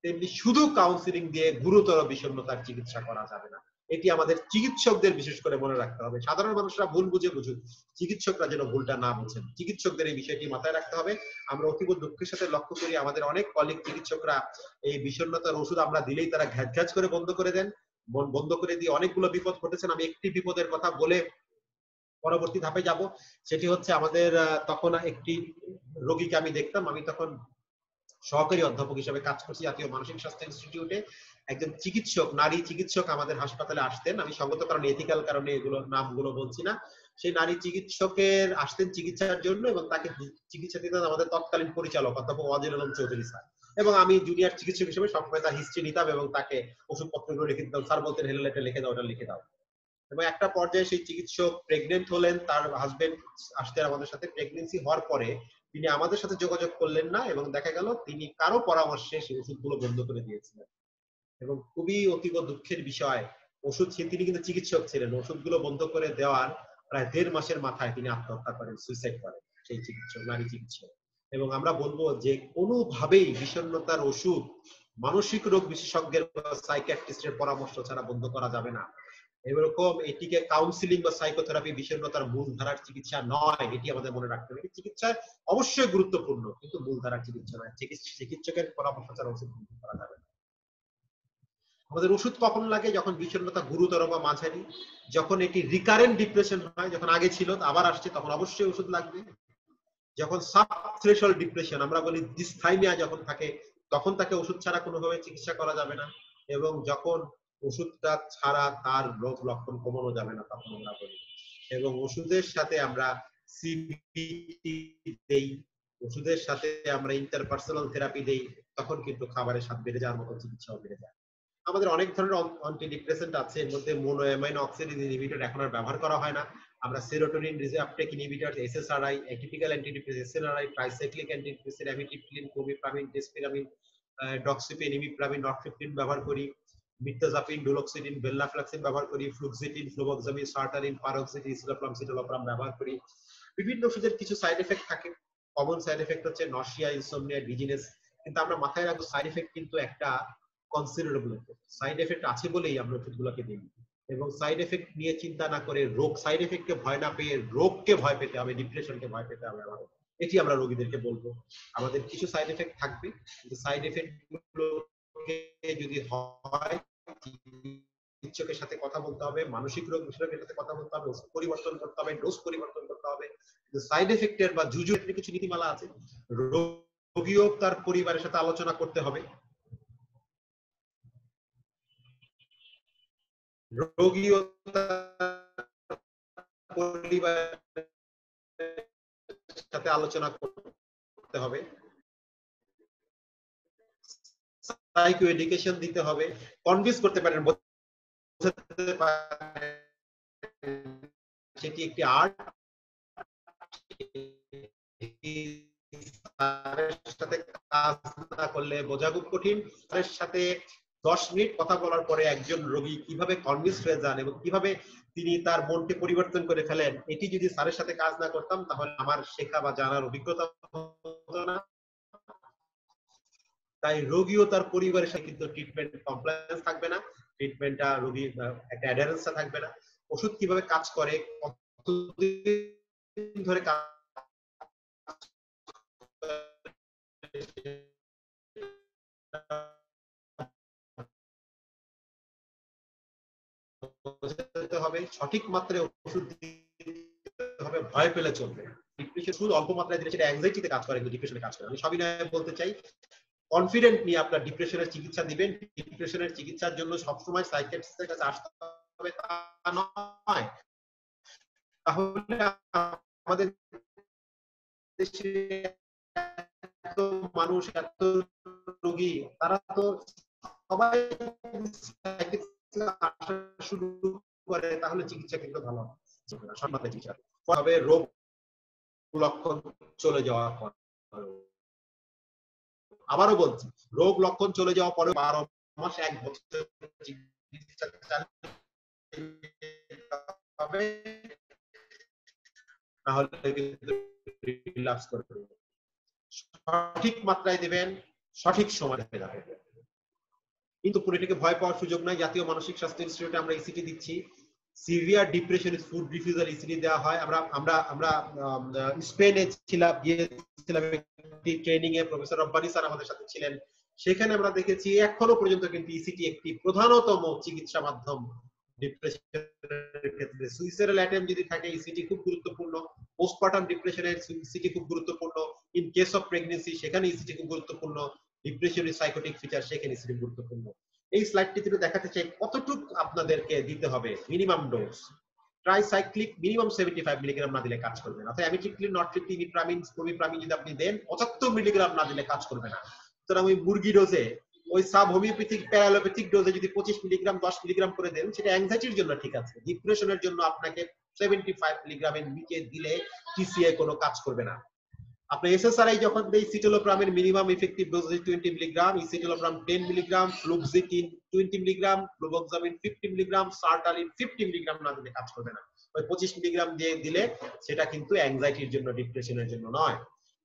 তেমনি শুধু কাউন্সিলিং দিয়ে গুরুতর বিষণ্ণতার চিকিৎসা করা যাবে না। এটি আমাদের চিকিৎসকদের বিশেষ করে মনে রাখতে হবে। সাধারণ মানুষরা ভুল বুঝে বুঝুক, চিকিৎসকরা যেন ভুলটা না বুঝেন। চিকিৎসকদের এই বিষয়টি মাথায় রাখতে হবে। আমরা অতীব দুঃখের সাথে লক্ষ্য করি, আমাদের অনেক কলিগ চিকিৎসকরা এই বিষণ্ণতার ওষুধ আমরা দিলেই তারা ঘ্যাচ ঘ্যাচ করে বন্ধ করে দেন, বন্ধ করে দিয়ে অনেকগুলো বিপদ ঘটেছেন। আমি একটি বিপদের কথা বলে পরবর্তী ধাপে যাব। সেটি হচ্ছে, আমাদের তখন একটি রোগীকে আমি দেখতাম, আমি তখন সহকারী অধ্যাপক হিসেবে কাজ করছি জাতীয় মানসিক স্বাস্থ্য ইনস্টিটিউটে। একজন চিকিৎসক, নারী চিকিৎসক আমাদের হাসপাতালে আসতেন, আমি সঙ্গত কারণে, এথিক্যাল কারণে এগুলো নামগুলো বলছি না। সেই নারী চিকিৎসকের আসতেন চিকিৎসার জন্য, এবং তাকে চিকিৎসা দিতেন আমাদের তৎকালীন পরিচালক অধ্যাপক ওয়াজির আলম চৌধুরী স্যার। এবং আমি জুনিয়র চিকিৎসক হিসেবে সবসময় তার হিস্ট্রি নিতাম এবং তাকে ওষুধপত্রগুলো লিখে দিতাম, স্যার বলতেন হেলো এটা লিখে দাও, ওটা লিখে দাও। এবং একটা পর্যায়ে সেই চিকিৎসক প্রেগনেন্ট হলেন, তার হাজবেন্ড আসতেন আমাদের সাথে। প্রেগনেন্সি হওয়ার পরে তিনি আমাদের সাথে যোগাযোগ করলেন না এবং দেখা গেল তিনি কারো পরামর্শে সেই ওষুধগুলো বন্ধ করে দিয়েছিলেন। এবং খুবই অতীব দুঃখের বিষয়, ওষুধ তিনি কিন্তু চিকিৎসক ছিলেন, ওষুধগুলো বন্ধ করে দেওয়ার প্রায় 1.5 মাসের মাথায় তিনি আত্মহত্যা করেন, সুইসাইড করেন সেই চিকিৎসক, নারী চিকিৎসক। এবং আমরা বলবো যে কোনোভাবেই বিষণ্ণতার ওষুধ মানসিক রোগ বিশেষজ্ঞের বা সাইকিয়াট্রিস্টের পরামর্শ ছাড়া বন্ধ করা যাবে না। এরকম এটিকে কাউন্সিলিং বা সাইকোথেরাপি বিষণ্ণতার মূল ধারার চিকিৎসা নয়, এটি আমাদের মনে রাখতে হবে। চিকিৎসা অবশ্যই গুরুত্বপূর্ণ, কিন্তু মূল ধারার চিকিৎসা নয়। চিকিৎসকের পরামর্শ ছাড়া ওষুধ বন্ধ করা যাবে না। আমাদের ওষুধ কখন লাগে? যখন বিষণ্ণতা গুরুতর বা মাঝারি, যখন এটি রিকারেন্ট ডিপ্রেশন হয়, যখন আগে ছিল আবার আসছে, তখন অবশ্যই ওষুধ লাগবে। যখন সাব থ্রেশহোল্ড ডিপ্রেশন, আমরা বলি ডিসথাইমিয়া যখন থাকে, তখন তাকে ওষুধ ছাড়া কোনোভাবে চিকিৎসা করা যাবে না। এবং যখন ওষুধটা ছাড়া তার রোগ লক্ষণ কমানো যাবে না, তখন আমরা বলি। এবং ওষুধের সাথে আমরা সিবিটি দেই, ওষুধের সাথে আমরা ইন্টারপার্সোনাল থেরাপি দেই, তখন কিন্তু খাবারের স্বাদ বেড়ে যাওয়ার মতো চিকিৎসাও বেড়ে যায়। আমাদের অনেক ধরনের অ্যান্টিডিপ্রেসেন্ট আছে, এর মধ্যে মোনোঅ্যামাইনো অক্সিডেজ ইনহিবিটর এখন আর ব্যবহার করা হয় না। আমরা serotonin receptor inhibitor, SSRI, atypical antidepressant, SNRI, tricyclic antidepressant, amitriptyline, clomipramine, desipramine, doxepin, imipramine, nortriptyline ব্যবহার করি, মির্তাজাপিন, ডুলোক্সিডিন, ভেলনাফ্লাক্সিন ব্যবহার করি, ফ্লুক্সিটিন, ফ্লোবক্সামিন, সার্টালিন, পারোক্সিটিন, ইসোলাপ্রাম, সিটোলোপ্রাম ব্যবহার করি। বিভিন্ন ওষুধের কিছু সাইড এফেক্ট থাকে। কমন সাইড এফেক্ট হচ্ছে নশিয়া, ইনসোমনিয়া, ডিজিনেস। কিন্তু আমরা মাথায় রাখবো সাইড এফেক্ট কিন্তু একটা কনসিডারেবল। সাইড এফেক্ট আছে বলেই আমরা ওষুধগুলোকে দিই। এবং সাইড এফেক্ট নিয়ে চিন্তা না করে, রোগ সাইড এফেক্টকে ভয় না পেয়ে রোগকে ভয় পেতে হবে, ডিপ্রেশনকে ভয় পেতে হবে। এটি আমরা রোগীদেরকে বলবো। আমাদের কিছু সাইড এফেক্ট থাকবে, কিন্তু সাইড এফেক্ট গুলোকে যদি হয়, চিকিৎসকের সাথে কথা বলতে হবে, মানসিক রোগ বিশেষজ্ঞের সাথে কথা বলতে হবে, ওষুধ পরিবর্তন করতে হবে, ডোজ পরিবর্তন করতে হবে। সাইড এফেক্টের বা জুজুর কিছু নীতিমালা আছে, রোগীও তার পরিবারের সাথে আলোচনা করতে হবে। রোগীও পরিবারের সাথে আলোচনা করতে হবে, সাইকো এডুকেশন দিতে হবে, কনভিন্স করতে পারেন, বোঝাতে পারেন সেটি একটি আর্ট। সাথে কাজ না করলে বোঝা খুব কঠিন। তার সাথে 10 মিনিট কথা বলার পরে একজন রোগী কিভাবে কনভিন্স হয়ে যান এবং কিভাবে তিনি তার মনকে পরিবর্তন করে ফেলেন, এটি যদি স্যারের সাথে কাজ না করতাম তাহলে আমার শেখা বা জানার অভিজ্ঞতা হতো না। তাই রোগী ও তার পরিবারের সাথে কিন্তু ট্রিটমেন্ট কমপ্লায়েন্স থাকবে না, ট্রিটমেন্টটা রোগীর একটা অ্যাডারেন্সটা থাকবে না। ওষুধ কিভাবে কাজ করে, কতদিন ধরে কাজ হবে, সঠিক মাত্রায় ওষুধ দিতে হবে, ভয় পেলে চলবে। ডিপ্রেশন শুধু অল্প মাত্রায় দিলে সেটা অ্যাংজাইটিতে কাজ করে, কিন্তু ডিপ্রেশনে কাজ করে। আমি সবিনয়ে বলতে চাই, কনফিডেন্ট নিয়ে আপনার ডিপ্রেশনের চিকিৎসা দিবেন। ডিপ্রেশনের চিকিৎসার জন্য সবসময় সাইকিয়াট্রিস্টের কাছে আসতে হবে তা নয়। তাহলে আমাদের দেশে এত মানুষ, এত রোগী, তারা তো সবাই শুরু করে, তাহলে চিকিৎসা কিন্তু ভালো হবে। চিকিৎসা হবে রোগ লক্ষণ চলে যাওয়ার পর। আবারও বলছি, রোগ লক্ষণ চলে যাওয়ার পরে 12 মাস 1 বছর চিকিৎসা হবে, তাহলে কিন্তু রিল্যাপস করবে। সঠিক মাত্রায় দিবেন, সঠিক সময় যাবে। কিন্তু পুরোটাকে ভয় পাওয়ার সুযোগ নাই। জাতীয় মানসিক স্বাস্থ্য ইনস্টিটিউটে আমরা ইসিটি দিচ্ছি। সিভিয়ার ডিপ্রেশন ফুড রিফিউজাল ইসিটি দেওয়া হয়। আমরা স্পেনে ছিলাম, গিয়েছিলাম একটি ট্রেনিং এ, প্রফেসর রব্বানী স্যার আমাদের সাথে ছিলেন। সেখানে আমরা দেখেছি এখনো পর্যন্ত কিন্তু ইসিটি একটি প্রধানতম চিকিৎসা মাধ্যম ডিপ্রেশনের ক্ষেত্রে। সুইসাইডাল অ্যাটেম্প যদি থাকে, ইসিটি খুব গুরুত্বপূর্ণ। পোস্টপার্টাম ডিপ্রেশনের ইসিটি খুব গুরুত্বপূর্ণ। ইন কেস অফ প্রেগন্যান্সি সেখানে ইসিটি খুব গুরুত্বপূর্ণ। ডিপ্রেশন সাইকোটিক ফিচার সেখানে ইসিটি গুরুত্বপূর্ণ। এই স্লাইডটি যদি দেখাতে চাই কতটুকু আপনাদেরকে দিতে হবে minimum dose. Tricyclic minimum 75 milligram না দিলে কাজ করবে না। অর্থাৎ অ্যামিট্রিপ্টিলিন, নরফিপ্টিলিন, ইমিপ্রামিন, কোমিপ্রামিন যদি আপনি দেন 75 মিলিগ্রাম না দিলে কাজ করবে না। সুতরাং ওই মুরগি ডোজে ওই সাব হোমিওপ্যাথিক প্যারালোপ্যাথিক ডোজে যদি 25 মিলিগ্রাম 10 মিলিগ্রাম করে দেন সেটা অ্যাংজাইটির জন্য ঠিক আছে, ডিপ্রেশনের জন্য আপনাকে 75 মিলিগ্রামের নিচে দিলে টিসিআই কোনো কাজ করবে না। আপনি এসএসআরআই যখন দেই সিটোলোপ্রামের minimum effective dose 20 milligram, escitalopram 10 milligram, fluoxetine 20 milligram, fluvoxamine 50 milligram, sertraline 50 milligram না দিলে কাজ করবে না। ওই 25 মিলিগ্রাম দিয়ে দিলে সেটা কিন্তু অ্যাংজাইটির জন্য ডিপ্রেশনের জন্য নয়।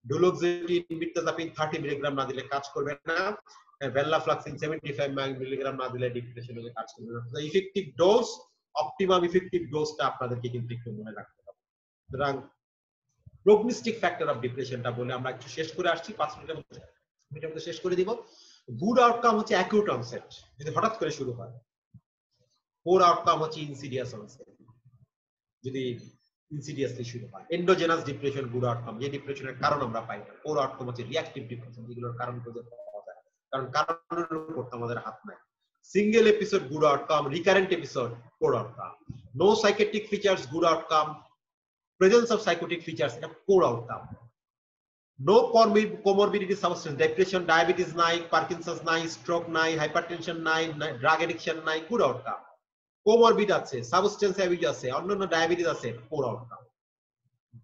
ডুলোক্সিটিন মির্তাজাপিন 30 মিলিগ্রাম না দিলে কাজ করবে না। ভেনলাফ্লাক্সিন 75 মিলিগ্রাম না দিলে ডিপ্রেশনের কাজ করবে না। ইফেক্টিভ ডোজ, অপটিমাম ইফেক্টিভ ডোজটা আপনাদেরকে কিন্তু একটু মনে রাখতে হবে। সুতরাং প্রগনিস্টিক ফ্যাক্টর অফ ডিপ্রেশনটা বলে আমরা একটু শেষ করে আসছি, 5 মিনিটের মধ্যে শেষ করে দিব। গুড আউটকাম হচ্ছে অ্যাকিউট অনসেট, যদি হঠাৎ করে শুরু হয়। পোর আউটকাম হচ্ছে ইনসিডিয়াস অনসেট, যদি ইনসিডিয়াসলি শুরু হয়। এন্ডোজেনাস ডিপ্রেশন গুড আউটকাম, যে ডিপ্রেশনের কারণ আমরা পাই না। পোর আউটকাম হচ্ছে রিঅ্যাকটিভ ডিপ্রেশন, যেগুলোর কারণ খুঁজে পাওয়া যায়, কারণ কারণের উপর তো আমাদের হাত নাই। Single episode good outcome, recurrent episode poor outcome. No psychiatric features good outcome, presence of psychotic features এটা poor outcome. No comorbidity substance, depression, diabetes নাই, Parkinson's নাই, stroke নাই, hypertension নাই, drug addiction নাই, good outcome. Comorbid আছে, substance abuse আছে, অন্যান্য diabetes আছে, poor outcome.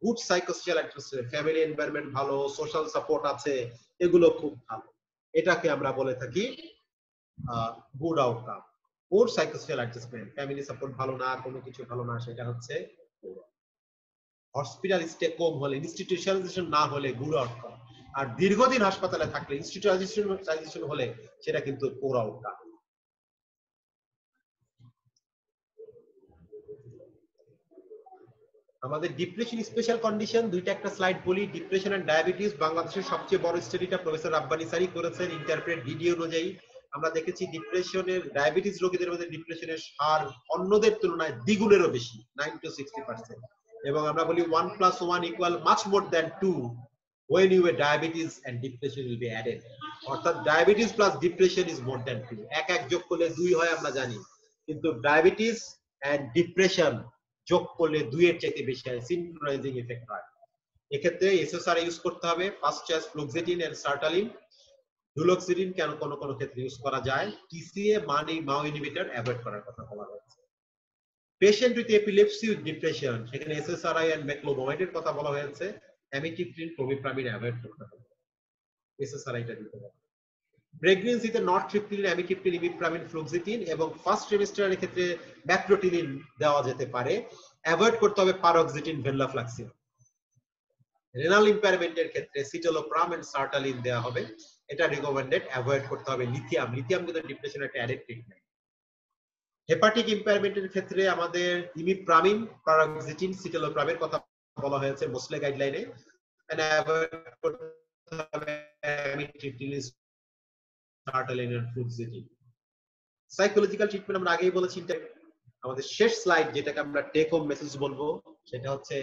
Good psychosocial atmosphere, family environment ভালো, social support আছে, এগুলো খুব ভালো, এটাকে আমরা বলে থাকি good outcome. Poor psychosocial adjustment, family support ভালো না, কোনো কিছু ভালো না, সেটা হচ্ছে poor. হসপিটাল স্টে কম হলে, ইনস্টিটিউশনালাইজেশন না হলে গুড আউটকাম। আর দীর্ঘদিন হাসপাতালে থাকলে, ইনস্টিটিউশনালাইজেশন হলে সেটা কিন্তু পোর আউটকাম। আমাদের ডিপ্রেশন স্পেশাল কন্ডিশন দুইটা একটা স্লাইড বলি। ডিপ্রেশন এন্ড ডায়াবেটিস, বাংলাদেশের সবচেয়ে বড় স্টাডিটা প্রফেসর রাব্বানী স্যারই করেছেন। ইন্টারপ্রেট ভিডিও অনুযায়ী আমরা দেখেছি ডিপ্রেশনের, ডায়াবেটিস রোগীদের মধ্যে ডিপ্রেশনের হার অন্যদের তুলনায় দ্বিগুণেরও বেশি, 9 to 60%। এবং আমরা বলি 1 + 1 = much more than 2 when you have diabetes and depression will be added. অর্থাৎ diabetes plus depression is more than 2, এক যোগ করলে 2 হয় আমরা জানি, কিন্তু ডায়াবেটিস এন্ড ডিপ্রেশন যোগ করলে 2 এর চাইতে বেশি হয়, সিনক্রোনাইজিং এফেক্ট হয়। এক্ষেত্রে এসএসআরআই ইউজ করতে হবে, ফার্স্ট চয়েস ফ্লুক্সিটিন এন্ড সার্টালিন। ডুলোক্সিটিন কেন কোন কোন ক্ষেত্রে ইউজ করা যায়। টিসিএ মানে মাও ইনহিবিটর অ্যাভয়েড করার কথা বলা হয়েছে। Patient with epilepsy with depression, সেখানে এসএসআরআই এন্ড মেক্লোবোমাইডের কথা বলা হয়েছে। অ্যামিট্রিপ্টিন, প্রমিপ্রামিন অ্যাভয়েড করতে হবে, এসএসআরআইটা দিতে হবে। প্রেগন্যান্সিতে নর্ট্রিপ্টিন, অ্যামিট্রিপ্টিন, ইমিপ্রামিন, ফ্লুক্সিটিন এবং ফার্স্ট ট্রাইমেস্টারের ক্ষেত্রে ব্যাক্টোটিনিন দেওয়া যেতে পারে। অ্যাভয়েড করতে হবে পারক্সিটিন, ভেনলাফ্লাক্সিন। রেনাল ইম্পেয়ারমেন্টের ক্ষেত্রে সিটোলোপ্রাম এন্ড সার্টালিন দেওয়া হবে, এটা রিকমেন্ডেড। অ্যাভয়েড করতে হবে লিথিয়াম, লিথিয়াম কিন্তু ডিপ্রেশনের একটা অ্যাডেড ট্রিটমেন্ট। হেপাটিক ইম্পেয়ারমেন্টের ক্ষেত্রে আমাদের ইমিপ্রামিন, পারক্সিটিন, সিটোলোপ্রামের কথা বলা হয়েছে মোসলে গাইডলাইনে। এন্ড অ্যাভয়েড করতে হবে অ্যামিট্রিপ্টিন, সার্টালিন এন্ড ফ্লুক্সিটিন। সাইকোলজিক্যাল ট্রিটমেন্ট আমরা আগেই বলেছি। আমাদের শেষ স্লাইড, যেটাকে আমরা টেক হোম মেসেজ বলবো, সেটা হচ্ছে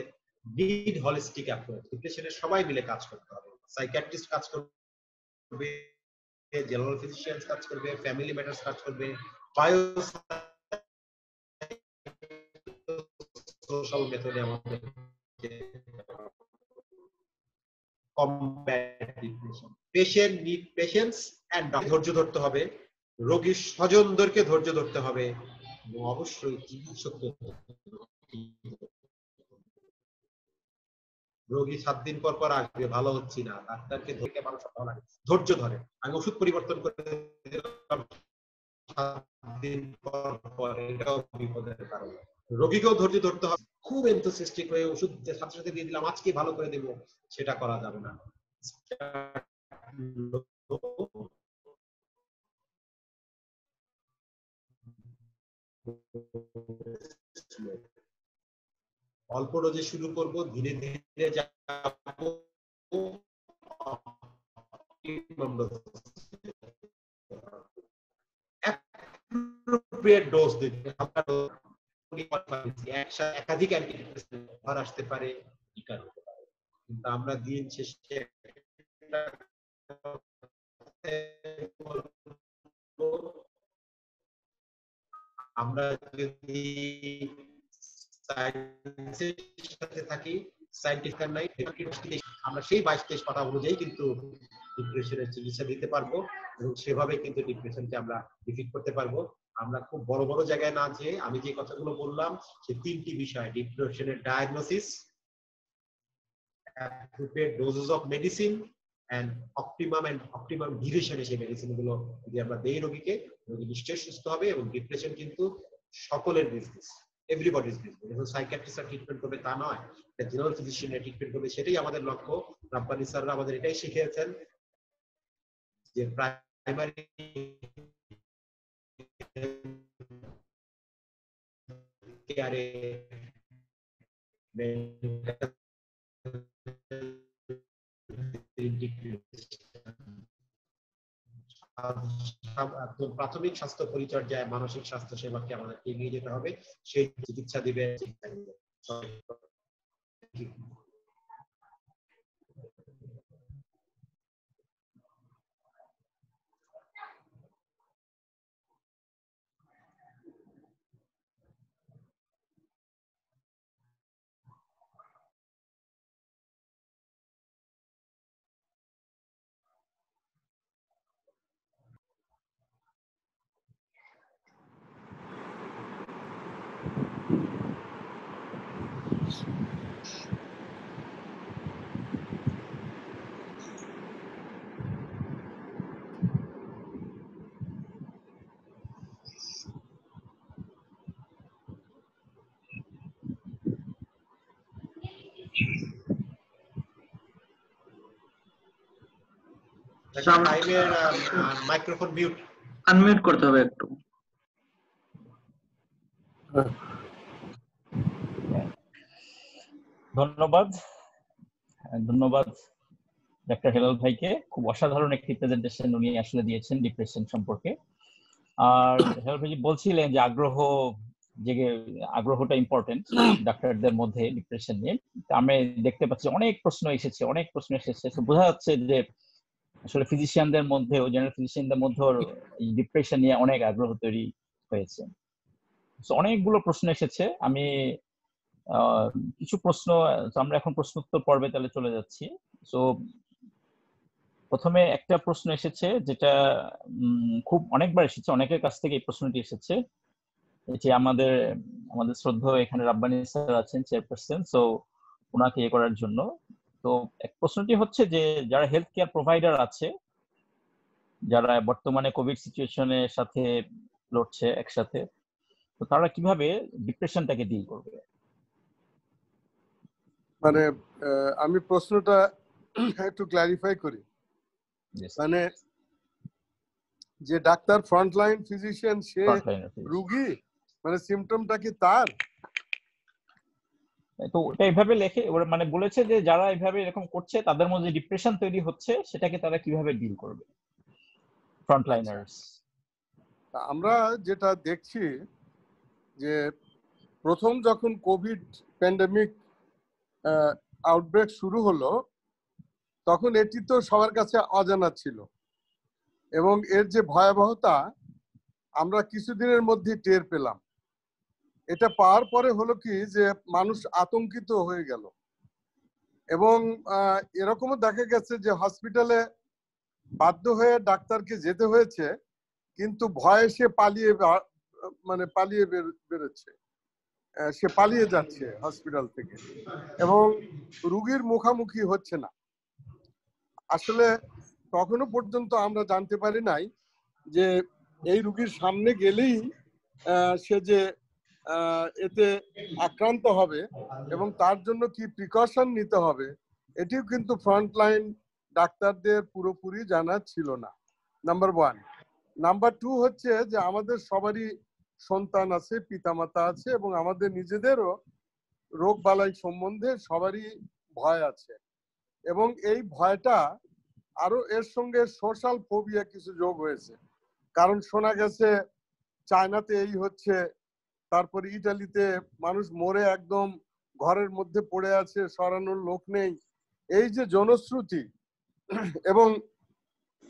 নিড হলিস্টিক অ্যাপ্রোচ। ডিপ্রেশনে সবাই মিলে কাজ করতে হবে। সাইকিয়াট্রিস্ট কাজ করবে, জেনারেল ফিজিশিয়ানস কাজ করবে, ফ্যামিলি ম্যাটার্স কাজ করবে, বায়োসোশ্যাল মেথডে আমাদের combat depression. Patient need patience and ধৈর্য ধরতে হবে, রোগীর স্বজনদেরকে ধৈর্য ধরতে হবে, এবং অবশ্যই চিকিৎসক, রোগী 7 দিন পর পর আসবে, ভালো হচ্ছে না, ডাক্তারকে ধরে মানুষ ভালো লাগে, ধৈর্য ধরে। আমি ওষুধ পরিবর্তন করে দিলাম 7 দিন পর পর, এটাও বিপদের কারণ। রোগীকেও ধৈর্য ধরতে হবে। খুব এনথুসিয়াস্টিক হয়ে ওষুধ সাথে সাথে দিয়ে দিলাম, আজকে ভালো করে দেবো, সেটা করা যাবে না। অল্প ডোজে শুরু করব, ধীরে ধীরে যাবো। অ্যাপ্রোপ্রিয়েট ডোজ দিতে হবে। একাধিক অ্যান্টিডিপ্রেসেন্ট আসতে পারে, টিকা হতে পারে, কিন্তু আমরা দিন শেষে আমরা যদি সায়েন্সের সাথে থাকি, সায়েন্টিফিক নাই, আমরা সেই 22-23 কথা অনুযায়ী কিন্তু ডিপ্রেশনের চিকিৎসা দিতে পারবো এবং সেভাবে কিন্তু ডিপ্রেশনকে আমরা ডিফিট করতে পারবো। আমরা খুব বড় বড় জায়গায় না যেয়ে আমি যে কথাগুলো বললাম সেই 3টি বিষয়, ডিপ্রেশনের diagnosis, appropriate doses of medicine and optimum duration সেই মেডিসিন গুলো যদি আমরা দেই রোগীকে, রোগী নিশ্চয়ই সুস্থ হবে। এবং ডিপ্রেশন কিন্তু সকলের বিজনেস, এভরিবডিজ বিজনেস। যখন সাইকিয়াট্রিস্টরা ট্রিটমেন্ট করবে তা নয়, জেনারেল ফিজিশিয়ানরা ট্রিটমেন্ট করবে, সেটাই আমাদের লক্ষ্য। রাব্বানি স্যাররা আমাদের এটাই শিখিয়েছেন যে প্রাইমারি কেয়ারে প্রাথমিক স্বাস্থ্য পরিচর্যায় মানসিক স্বাস্থ্য সেবাকে আমাদের এগিয়ে যেতে হবে, সেই চিকিৎসা দিবে। মাইক্রোফোন মিউট, আনমিউট করতে হবে একটু। ধন্যবাদ ডাক্তার হেলাল ভাইকে, খুব অসাধারণ একটি প্রেজেন্টেশন উনি আসলে দিয়েছেন ডিপ্রেশন সম্পর্কে। আর হেলাল ভাই বলছিলেন যে আগ্রহটা ইম্পর্টেন্ট ডাক্তারদের মধ্যে ডিপ্রেশন নিয়ে। আমি দেখতে পাচ্ছি অনেক প্রশ্ন এসেছে, বোঝা যাচ্ছে যে আসলে ফিজিশিয়ানদের মধ্যে, জেনারেল ফিজিশিয়ানদের মধ্যে ডিপ্রেশন নিয়ে অনেক আগ্রহ তৈরি হয়েছে। অনেকগুলো প্রশ্ন এসেছে, আমি কিছু প্রশ্ন, আমরা এখন প্রশ্ন উত্তর পর্বে তাহলে চলে যাচ্ছি। সো প্রথমে একটা প্রশ্ন এসেছে যেটা খুব অনেকবার এসেছে, অনেকের কাছ থেকে এই প্রশ্নটি এসেছে। এটি আমাদের শ্রদ্ধেয় এখানে রাব্বানি স্যার আছেন, চেয়ারপারসন, সো ওনাকে করার জন্য। তো এক প্রশ্নটি হচ্ছে যে যারা হেলথ কেয়ার প্রোভাইডার আছে, যারা বর্তমানে কোভিড সিচুয়েশনের সাথে লড়ছে একসাথে, তো তারা কিভাবে ডিপ্রেশনটাকে ডিল করবে? মানে আমি প্রশ্নটা একটু ক্লারিফাই করি। মানে যে ডাক্তার ফ্রন্টলাইন ফিজিশিয়ান, সে রোগী, মানে সিম্পটমটা কি তার? তো ওটা এইভাবে লেখে, ওরা মানে বলেছে যে যারা এইভাবে এরকম করছে তাদের মধ্যে ডিপ্রেশন তৈরি হচ্ছে, সেটাকে তারা কিভাবে ডিল করবে, ফ্রন্টলাইনার্স। আমরা যেটা দেখছি যে প্রথম যখন কোভিড প্যান্ডেমিক আউটব্রেক শুরু হলো, তখন এটি তো সবার কাছে অজানা ছিল, এবং এর যে ভয়াবহতা আমরা কিছুদিনের মধ্যে টের পেলাম। এটা পাওয়ার পরে হলো কি যে মানুষ আতঙ্কিত হয়ে গেল, এবং এরকমও দেখা গেছে যে হসপিটালে বাধ্য হয়ে ডাক্তারকে যেতে হয়েছে, কিন্তু ভয়ে সে পালিয়ে বেরোচ্ছে, সে পালিয়ে যাচ্ছে হসপিটাল থেকে, এবং রোগীর মুখোমুখি হচ্ছে না। আসলে তখনও পর্যন্ত আমরা জানতে পারি নাই যে এই রোগীর সামনে গেলেই সে যে এতে আক্রান্ত হবে এবং তার জন্য কি প্রিকশন নিতে হবে, এটিও কিন্তু ফ্রন্টলাইন ডাক্তারদের পুরোপুরি জানা ছিল না, নাম্বার 1। নাম্বার 2 হচ্ছে যে আমাদের সবারই সন্তান আছে, পিতামাতা আছে, এবং আমাদের নিজেদেরও রোগ বালাই সম্বন্ধে সবারই ভয় আছে, এবং এই ভয়টা আরো এর সঙ্গে সোশ্যাল ফোবিয়া কিছু যোগ হয়েছে। কারণ শোনা গেছে চায়নাতে এই হচ্ছে, তারপরে ইটালিতে মানুষ মরে একদম ঘরের মধ্যে পড়ে আছে, সরানোর লোক নেই। এই যে জনশ্রুতি, এবং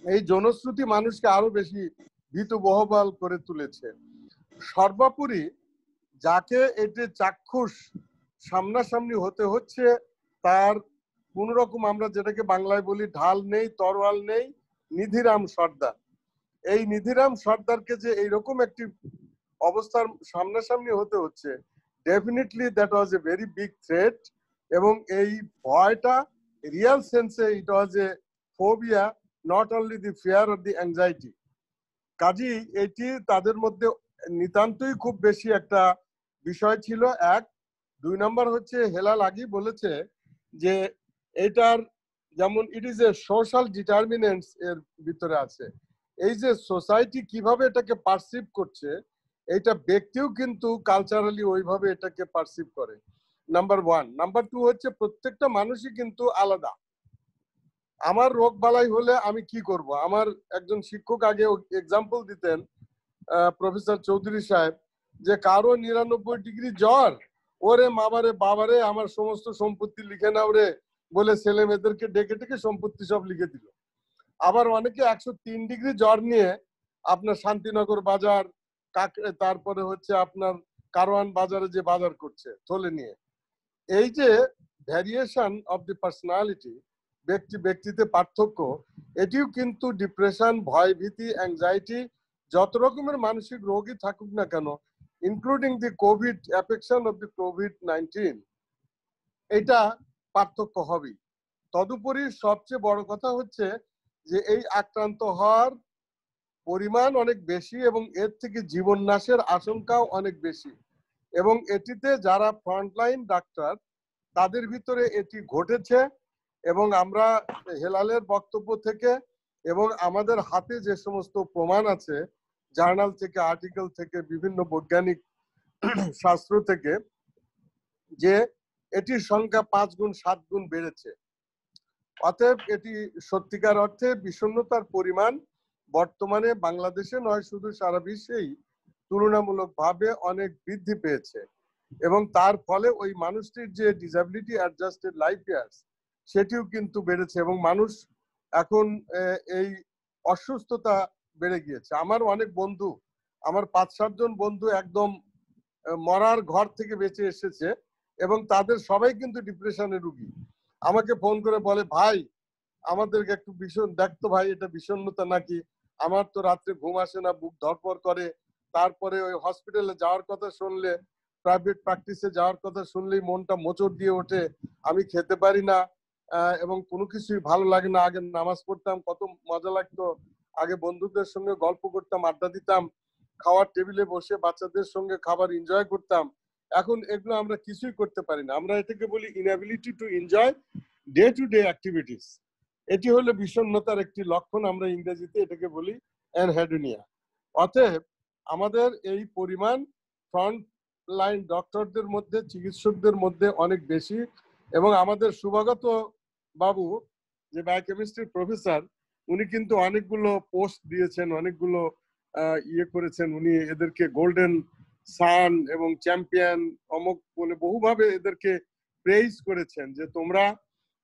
এই জনশ্রুতি মানুষকে আরো বেশি ভীতবহবাল করে তুলেছে। সর্বোপরি যাকে এটি চাক্ষুষ সামনাসামনি হতে হচ্ছে, তার কোন রকম আমরা যেটাকে বাংলায় বলি ঢাল নেই, তরোয়াল নেই, নিধিরাম সর্দার। এই নিধিরাম সর্দারকে যে এইরকম একটি অবস্থার সামনাসামনি হতে হচ্ছে, definitely that was a very big threat. এবং এই ভয়টা রিয়েল সেন্সে it was a phobia, not only the fear or the anxiety. কাজী এটি তাদের মধ্যে নিতান্তই খুব বেশি একটা বিষয় ছিল। এক, দুই নম্বর হচ্ছে হেলাল আগেই বলেছে যে এটার যেমন it is a social determinants এর ভিতরে আছে। এই যে সোসাইটি কিভাবে এটাকে পারসিভ করছে, এইটা ব্যক্তিও কিন্তু কালচারালি ওইভাবে এটাকে পারসিভ করে, নাম্বার ওয়ান। নাম্বার টু হচ্ছে প্রত্যেকটা মানুষই কিন্তু আলাদা। আমার রোগ বালাই হলে আমি কি করব? আমার একজন শিক্ষক আগে এক্সাম্পল দিতেন, প্রফেসর চৌধুরী সাহেব, যে কারো 99 ডিগ্রি জ্বর, ওরে মাবারে বাবারে আমার সমস্ত সম্পত্তি লিখে নাও রে বলে ছেলে মেয়েদেরকে ডেকে ডেকে সম্পত্তি সব লিখে দিল। আবার অনেকে 103 ডিগ্রি জ্বর নিয়ে আপনার শান্তিনগর বাজার, তারপরে হচ্ছে আপনার কারওয়ান বাজারে যে বাজার করছে থলে নিয়ে। এই যে ভ্যারিয়েশন অফ দি পার্সোনালিটি, ব্যক্তিতে পার্থক্য, এটিও কিন্তু ডিপ্রেশন, ভয় ভীতি, অ্যাংজাইটি, যত রকমের মানসিক রোগই থাকুক না কেন, including the Covid affection of the COVID-19, এটা পার্থক্য হবেই। তদুপরি সবচেয়ে বড় কথা হচ্ছে যে এই আক্রান্ত হওয়ার পরিমাণ অনেক বেশি এবং এর থেকে জীবন নাশের আশঙ্কাও অনেক বেশি। এবং এটিতে যারা ফ্রন্টলাইন ডাক্তার তাদের ভিতরে এটি ঘটেছে। এবং আমরা হেলালের বক্তব্য থেকে এবং আমাদের হাতে যে সমস্ত প্রমাণ আছে, জার্নাল থেকে, আর্টিকেল থেকে, বিভিন্ন বৈজ্ঞানিক শাস্ত্র থেকে, যে এটির সংখ্যা 5 গুণ 7 গুণ বেড়েছে। অতএব এটি সত্যিকার অর্থে বিষণ্ণতার পরিমাণ বর্তমানে বাংলাদেশে নয়, শুধু সারা বিশ্বেই তুলনামূলকভাবে অনেক বৃদ্ধি পেয়েছে। এবং তার ফলে ওই মানুষটির যে ডিসএবিলিটি অ্যাডজাস্টেড লাইফ ইয়ার্স, সেটিও কিন্তু বেড়েছে। এবং মানুষ এখন এই অসুস্থতা বেড়ে গিয়েছে। আমার অনেক বন্ধু, আমার 5-7 জন বন্ধু একদম মরার ঘর থেকে বেঁচে এসেছে এবং তাদের সবাই কিন্তু ডিপ্রেশনের রোগী। আমাকে ফোন করে বলে, ভাই আমাদেরকে একটু দেখতো ভাই, এটা বিষণ্ণতা নাকি? আমার তো রাত্রে ঘুম আসে না, বুক ধরপড় করে, তারপরে ওই হসপিটালে যাওয়ার কথা শুনলে, প্রাইভেট প্র্যাকটিসে যাওয়ার কথা শুনলেই মনটা মোচড় দিয়ে ওঠে, আমি খেতে পারি না এবং কোনো কিছুই ভালো লাগে না। আগে নামাজ পড়তাম, কত মজা লাগতো, আগে বন্ধুদের সঙ্গে গল্প করতাম, আড্ডা দিতাম, খাওয়ার টেবিলে বসে বাচ্চাদের সঙ্গে খাবার এনজয় করতাম। এখন এগুলো আমরা কিছুই করতে পারি না। আমরা এটাকে বলি inability to enjoy day to day activities. এটি হলো বিষণ্ণতার একটি লক্ষণ, আমরা ইংরেজিতে এটাকে বলি অ্যানহেডোনিয়া। অতএব আমাদের এই পরিমাণ ফ্রন্ট লাইন ডক্টরদের মধ্যে, চিকিৎসকদের মধ্যে অনেক বেশি। এবং আমাদের শুভাগত বাবু যে বায়োকেমিস্ট্রির প্রফেসর, উনি কিন্তু অনেকগুলো পোস্ট দিয়েছেন, অনেকগুলো ইয়ে করেছেন। উনি এদেরকে গোল্ডেন সান এবং চ্যাম্পিয়ন অমুক বলে বহুভাবে এদেরকে প্রেইজ করেছেন, যে তোমরা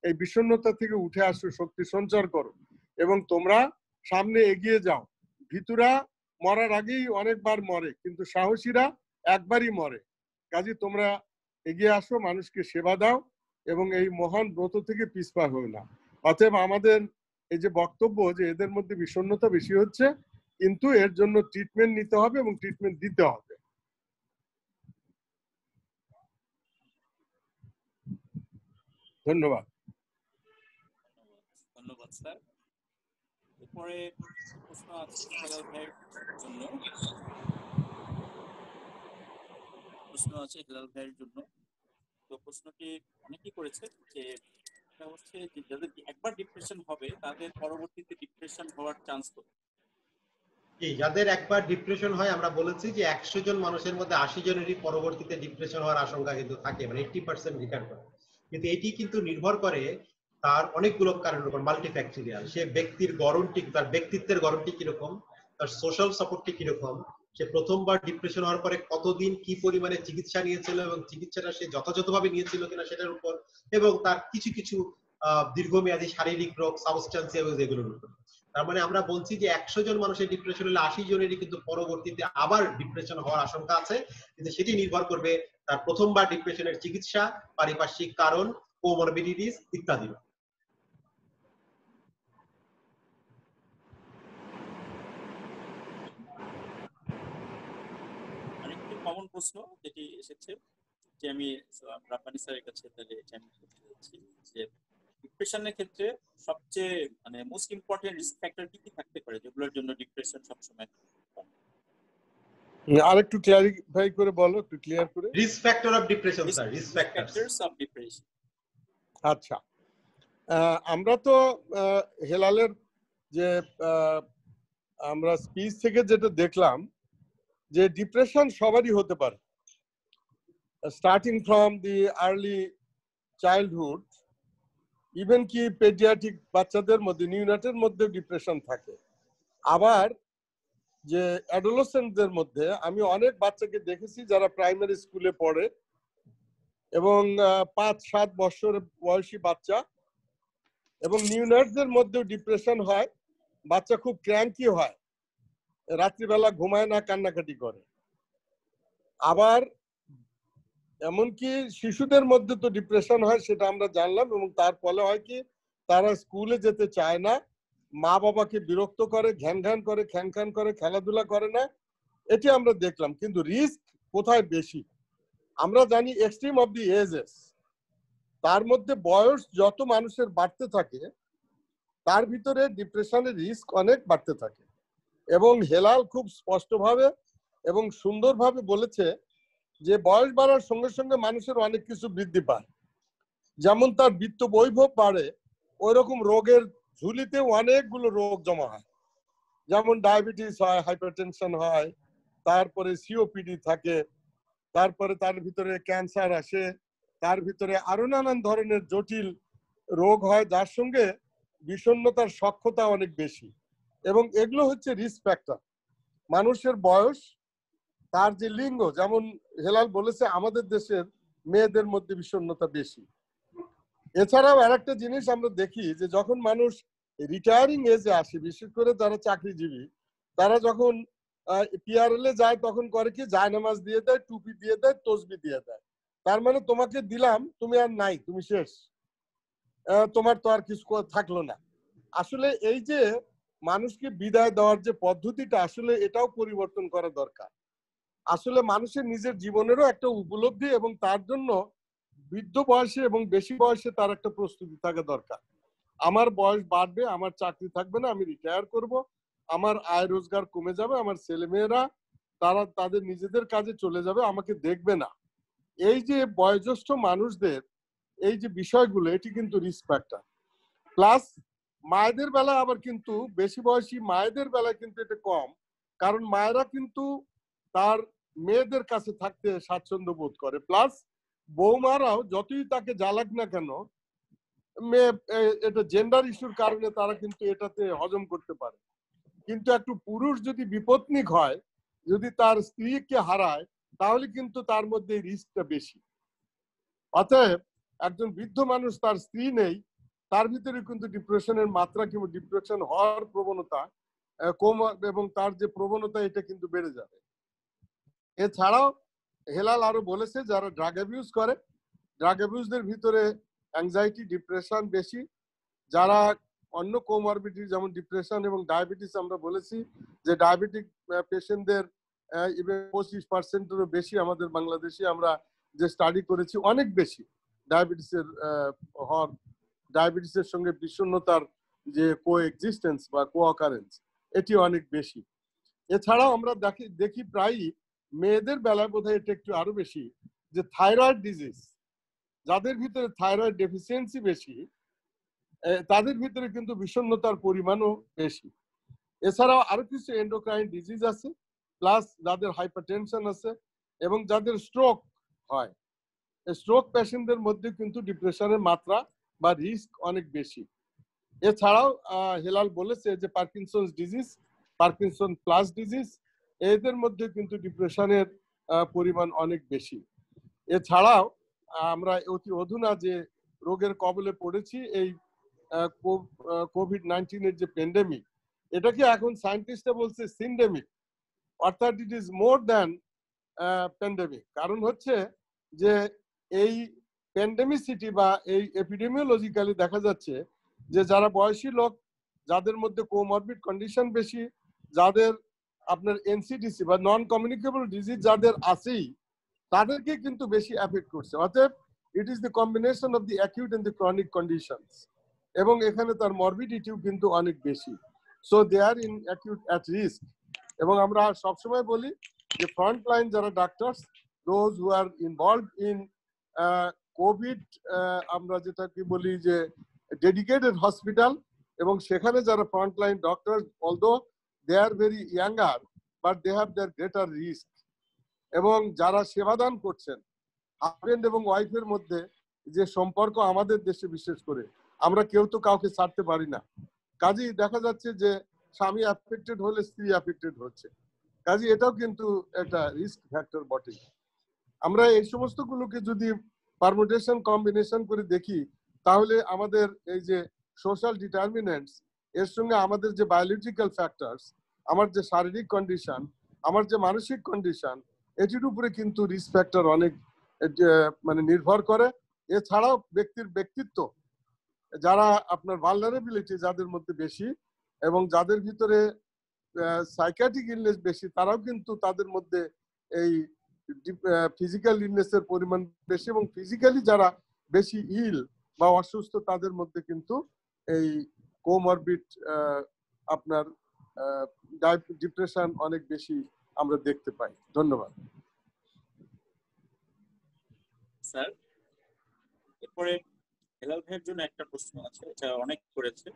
এই বিষণ্ণতা থেকে উঠে আসো, শক্তি সঞ্চার করো এবং তোমরা সামনে এগিয়ে যাও। ভীতুরা মরার আগেই অনেকবার মরে, কিন্তু সাহসীরা একবারই মরে। কাজে তোমরা এগিয়ে আসো, মানুষকে সেবা দাও এবং এই মহান ব্রত থেকে পিছপা হও না। অতএব আমাদের এই যে বক্তব্য যে এদের মধ্যে বিষণ্ণতা বেশি হচ্ছে, কিন্তু এর জন্য ট্রিটমেন্ট নিতে হবে এবং ট্রিটমেন্ট দিতে হবে। ধন্যবাদ। ধন্যবাদ স্যার। এরপরে প্রশ্ন আছে হেলাল ভাইয়ের জন্য। তো প্রশ্নটি অনেকেই করেছে যে হচ্ছে যে যাদের একবার ডিপ্রেশন হবে তাদের পরবর্তীতে ডিপ্রেশন হওয়ার চান্স কত? যাদের একবার ডিপ্রেশন হয়, আমরা বলেছি যে 100 জন মানুষের মধ্যে 80 জনেরই পরবর্তীতে ডিপ্রেশন হওয়ার আশঙ্কা কিন্তু থাকে, মানে 80% রিকার করে। কিন্তু এটি কিন্তু নির্ভর করে তার অনেকগুলো কারণের উপর, মাল্টিফ্যাক্টরিয়াল। সে ব্যক্তির গড়নটি, তার ব্যক্তিত্বের গড়নটি কিরকম, তার সোশ্যাল সাপোর্টটি কিরকম, সে প্রথমবার ডিপ্রেশন হওয়ার পরে কতদিন কি পরিমাণে চিকিৎসা নিয়েছিল এবং চিকিৎসাটা সে যথাযথভাবে নিয়েছিল কিনা সেটার উপর, এবং তার কিছু কিছু দীর্ঘমেয়াদী শারীরিক রোগ, সাবস্টেন্স এবং যেগুলোর উপর। তার মানে আমরা বলছি যে 100 জন মানুষের ডিপ্রেশন হলে 80 জনেরই কিন্তু পরবর্তীতে আবার ডিপ্রেশন হওয়ার আশঙ্কা আছে। কিন্তু সেটি নির্ভর করবে তার প্রথমবার ডিপ্রেশনের চিকিৎসা, পারিপার্শ্বিক কারণ কোমরবিডিটিস ইত্যাদি। আরেকটি কমন প্রশ্ন যেটি এসেছে যে আমি রাব্বানী স্যারের কাছে তাহলে করতে যাচ্ছি যে ডিপ্রেশনের ক্ষেত্রে সবচেয়ে মানে মোস্ট ইম্পর্টেন্ট রিস্ক ফ্যাক্টর কি কি থাকতে পারে যেগুলোর জন্য ডিপ্রেশন সবসময়? আরেকটু ক্লিয়ারিফাই করে বলো, একটু ক্লিয়ার করে। Risk factor of depression sir, risk factors of depression. আচ্ছা, আমরা তো হেলালের যে আমরা স্পিচ থেকে যেটা দেখলাম যে ডিপ্রেশন সবারই হতে পারে, starting from the early childhood, even কি পেডিয়াট্রিক বাচ্চাদের মধ্যে, নিউনাটের মধ্যে ডিপ্রেশন থাকে। আবার যে অ্যাডোলেসেন্টদের মধ্যে আমি অনেক বাচ্চাকে দেখেছি যারা প্রাইমারি স্কুলে পড়ে এবং 5-7 বছর বয়সী বাচ্চা, এবং নিউনাটদের মধ্যেও ডিপ্রেশন হয়, বাচ্চা খুব ক্র্যাঙ্কি হয়, রাত্রিবেলা ঘুমায় না, কান্নাকাটি করে। আবার এমনকি শিশুদের মধ্যে তো ডিপ্রেশন হয়, সেটা আমরা জানলাম, এবং তার ফলে হয় কি তারা স্কুলে যেতে চায় না, মা বাবাকে বিরক্ত করে, ঘ্যান ঘ্যান করে, খ্যান খ্যান করে, খেলাধুলা করে না, এটি আমরা দেখলাম। কিন্তু রিস্ক কোথায় বেশি? আমরা জানি এক্সট্রিম অফ দি এজেস, তার মধ্যে বয়স যত মানুষের বাড়তে থাকে তার ভিতরে ডিপ্রেশনের রিস্ক অনেক বাড়তে থাকে। এবং হেলাল খুব স্পষ্টভাবে এবং সুন্দরভাবে বলেছে যে বয়স বাড়ার সঙ্গে সঙ্গে মানুষের অনেক কিছু বৃদ্ধি পায়, যেমন তার বিত্ত বৈভব বাড়ে, ওই রকম রোগের ঝুলিতে অনেকগুলো রোগ জমা হয়, যেমন ডায়াবেটিস হয়, হাইপারটেনশন হয়, তারপরে সিওপিডি থাকে, তারপরে তার ভিতরে ক্যান্সার আসে, তার ভিতরে আরো নানান ধরনের জটিল রোগ হয়, যার সঙ্গে বিষণ্ণতার সক্ষতা অনেক বেশি। এবং এগুলো হচ্ছে রিস্ক ফ্যাক্টর। মানুষের বয়স, তার যে লিঙ্গ, যেমন হেলাল বলেছে আমাদের দেশের মেয়েদের মধ্যে বিষণ্ণতা বেশি। এছাড়াও আরেকটা জিনিস আমরা দেখি যে যখন মানুষ রিটায়ারিং এজে আসে, বিশেষ করে যারা চাকরিজীবী, তারা যখন পিআরএল এ যায় তখন করে কি, জায়নামাজ দিয়ে দেয়, টুপি দিয়ে দেয়, তসবি দিয়ে দেয়। তার মানে তোমাকে দিলাম, তুমি আর নাই, তুমি শেষ, তোমার তো আর কিছু থাকলো না। আসলে এই যে মানুষকে বিদায় দেওয়ার যে পদ্ধতিটা, আসলে এটাও পরিবর্তন করা দরকার। আসলে মানুষের নিজের জীবনেরও একটা উপলব্ধি এবং তার জন্য বৃদ্ধ বয়সে এবং বেশি বয়সে তার একটা প্রস্তুতি থাকা দরকার। আমার বয়স বাড়বে, আমার চাকরি থাকবে না, আমি রিটায়ার করব, আমার আয় রোজগার কমে যাবে, আমার ছেলেমেয়েরা তারা তাদের নিজেদের কাজে চলে যাবে, আমাকে দেখবে না। এই যে বয়োজ্যেষ্ঠ মানুষদের এই যে বিষয়গুলো, এটি কিন্তু রিস্ক ফ্যাক্টর। প্লাস মায়েদের বেলা আবার কিন্তু বেশি বয়সী মায়েদের বেলায় কিন্তু এটা কম, কারণ মায়েরা কিন্তু তার মেয়েদের কাছে থাকতে স্বাচ্ছন্দ্য বোধ করে। প্লাস বৌমারাও যতই তাকে জ্বালাক না কেন, মেয়ে এটা জেন্ডার ইস্যুর কারণে তারা কিন্তু এটাতে হজম করতে পারে। কিন্তু একটু পুরুষ যদি বিপত্নিক হয়, যদি তার স্ত্রীকে হারায়, তাহলে কিন্তু তার মধ্যে রিস্কটা বেশি। অতএব একজন বৃদ্ধ মানুষ, তার স্ত্রী নেই, তার ভিতরে কিন্তু ডিপ্রেশনের মাত্রা কিংবা ডিপ্রেশন হওয়ার প্রবণতা কম, এবং তার যে প্রবণতা এটা কিন্তু বেড়ে যাবে। এছাড়াও হেলাল আরো বলেছে যারা ড্রাগ অ্যাবিউজ করে, ড্রাগ অ্যাবিউজদের ভিতরে অ্যাংজাইটি, ডিপ্রেশন বেশি। যারা অন্য কোমরবিডিটি যেমন ডিপ্রেশন এবং ডায়াবেটিস, আমরা বলেছি যে ডায়াবেটিক পেশেন্টদের 25%-এরও বেশি আমাদের বাংলাদেশে আমরা যে স্টাডি করেছি, অনেক বেশি ডায়াবেটিসের হওয়ার, ডায়াবেটিসের সঙ্গে বিষণ্ণতার যে কোএক্সিস্টেন্স বা কোঅকারেন্স, এটি অনেক বেশি। এছাড়াও আমরা দেখি প্রায়ই মেয়েদের বেলায় বোধহয় এটা একটু আরো বেশি, যে থাইরয়েড ডিজিজ, যাদের ভিতরে থাইরয়েড ডেফিসিয়েন্সি বেশি, তাদের ভিতরে কিন্তু বিষণ্ণতার পরিমাণও বেশি। এছাড়াও আরো কিছু এন্ডোক্রাইন ডিজিজ আছে, প্লাস যাদের হাইপারটেনশন আছে এবং যাদের স্ট্রোক হয়, স্ট্রোক পেশেন্টদের মধ্যে কিন্তু ডিপ্রেশনের মাত্রা বা রিস্ক অনেক বেশি। এছাড়াও হেলাল বলেছে যে Parkinson disease, Parkinson plus disease, এদের মধ্যে কিন্তু ডিপ্রেশনের পরিমাণ অনেক বেশি। এছাড়াও আমরা অতি অধুনা যে রোগের কবলে পড়েছি, এই কোভিড-19 যে প্যান্ডেমিক, এটাকে এখন সায়েন্টিস্টরা বলছে সিন্ডেমিক, অর্থাৎ it is more than pandemic. কারণ হচ্ছে যে এই প্যান্ডেমিসিটি বা এই এপিডেমিওলজিক্যালি দেখা যাচ্ছে যে যারা বয়সী লোক, যাদের মধ্যে কোমরবিড কন্ডিশন বেশি, যাদের আপনার এনসিডিসি বা নন কমিউনিকেবল ডিজিজ যাদের আছেই, তাদেরকে কিন্তু বেশি এফেক্ট করছে। অতএব it is the combination of the acute and the chronic conditions, এবং এখানে তার মরবিডিটিও কিন্তু অনেক বেশি। So they are in acute at risk. এবং আমরা সবসময় বলি যে ফ্রন্ট লাইন যারা doctors, those who are involve in COVID, আমরা যেটা কি বলি যে ডেডিকেটেড হসপিটাল, এবং সেখানে যারা front line doctor, although they are very younger but they have their greater risk. এবং যারা সেবাদান করছেন, হাজবেন্ড এবং ওয়াইফের মধ্যে যে সম্পর্ক আমাদের দেশে বিশেষ করে, আমরা কেউ তো কাউকে ছাড়তে পারি না। কাজেই দেখা যাচ্ছে যে স্বামী অ্যাফেক্টেড হলে স্ত্রী অ্যাফেক্টেড হচ্ছে। কাজে এটাও কিন্তু একটা রিস্ক ফ্যাক্টর বটে। আমরা এই সমস্ত গুলোকে যদি পারমুটেশন কম্বিনেশন করে দেখি, তাহলে আমাদের এই যে সোশ্যাল ডিটারমিনেন্টস, এর সঙ্গে আমাদের যে বায়োলজিক্যাল ফ্যাক্টরস, আমার যে শারীরিক কন্ডিশন, আমার যে মানসিক কন্ডিশন, এটির উপরে কিন্তু রিস্ক ফ্যাক্টর অনেক মানে নির্ভর করে। এছাড়াও ব্যক্তির ব্যক্তিত্ব, যারা আপনার ভালনারেবিলিটি যাদের মধ্যে বেশি এবং যাদের ভিতরে সাইকিয়াট্রিক ইলনেস বেশি, তারাও কিন্তু তাদের মধ্যে এই ফিজিক্যাল ইলনেসের পরিমাণ বেশি, এবং ফিজিক্যালি যারা বেশি ইল বা অসুস্থ, তাদের মধ্যে কিন্তু এই কোমরবিড আপনার ডিপ্রেশন অনেক বেশি আমরা দেখতে পাই। ধন্যবাদ স্যার। এরপরে হেলাল ভাইয়ের জন্য একটা প্রশ্ন আছে, এটা অনেক করেছে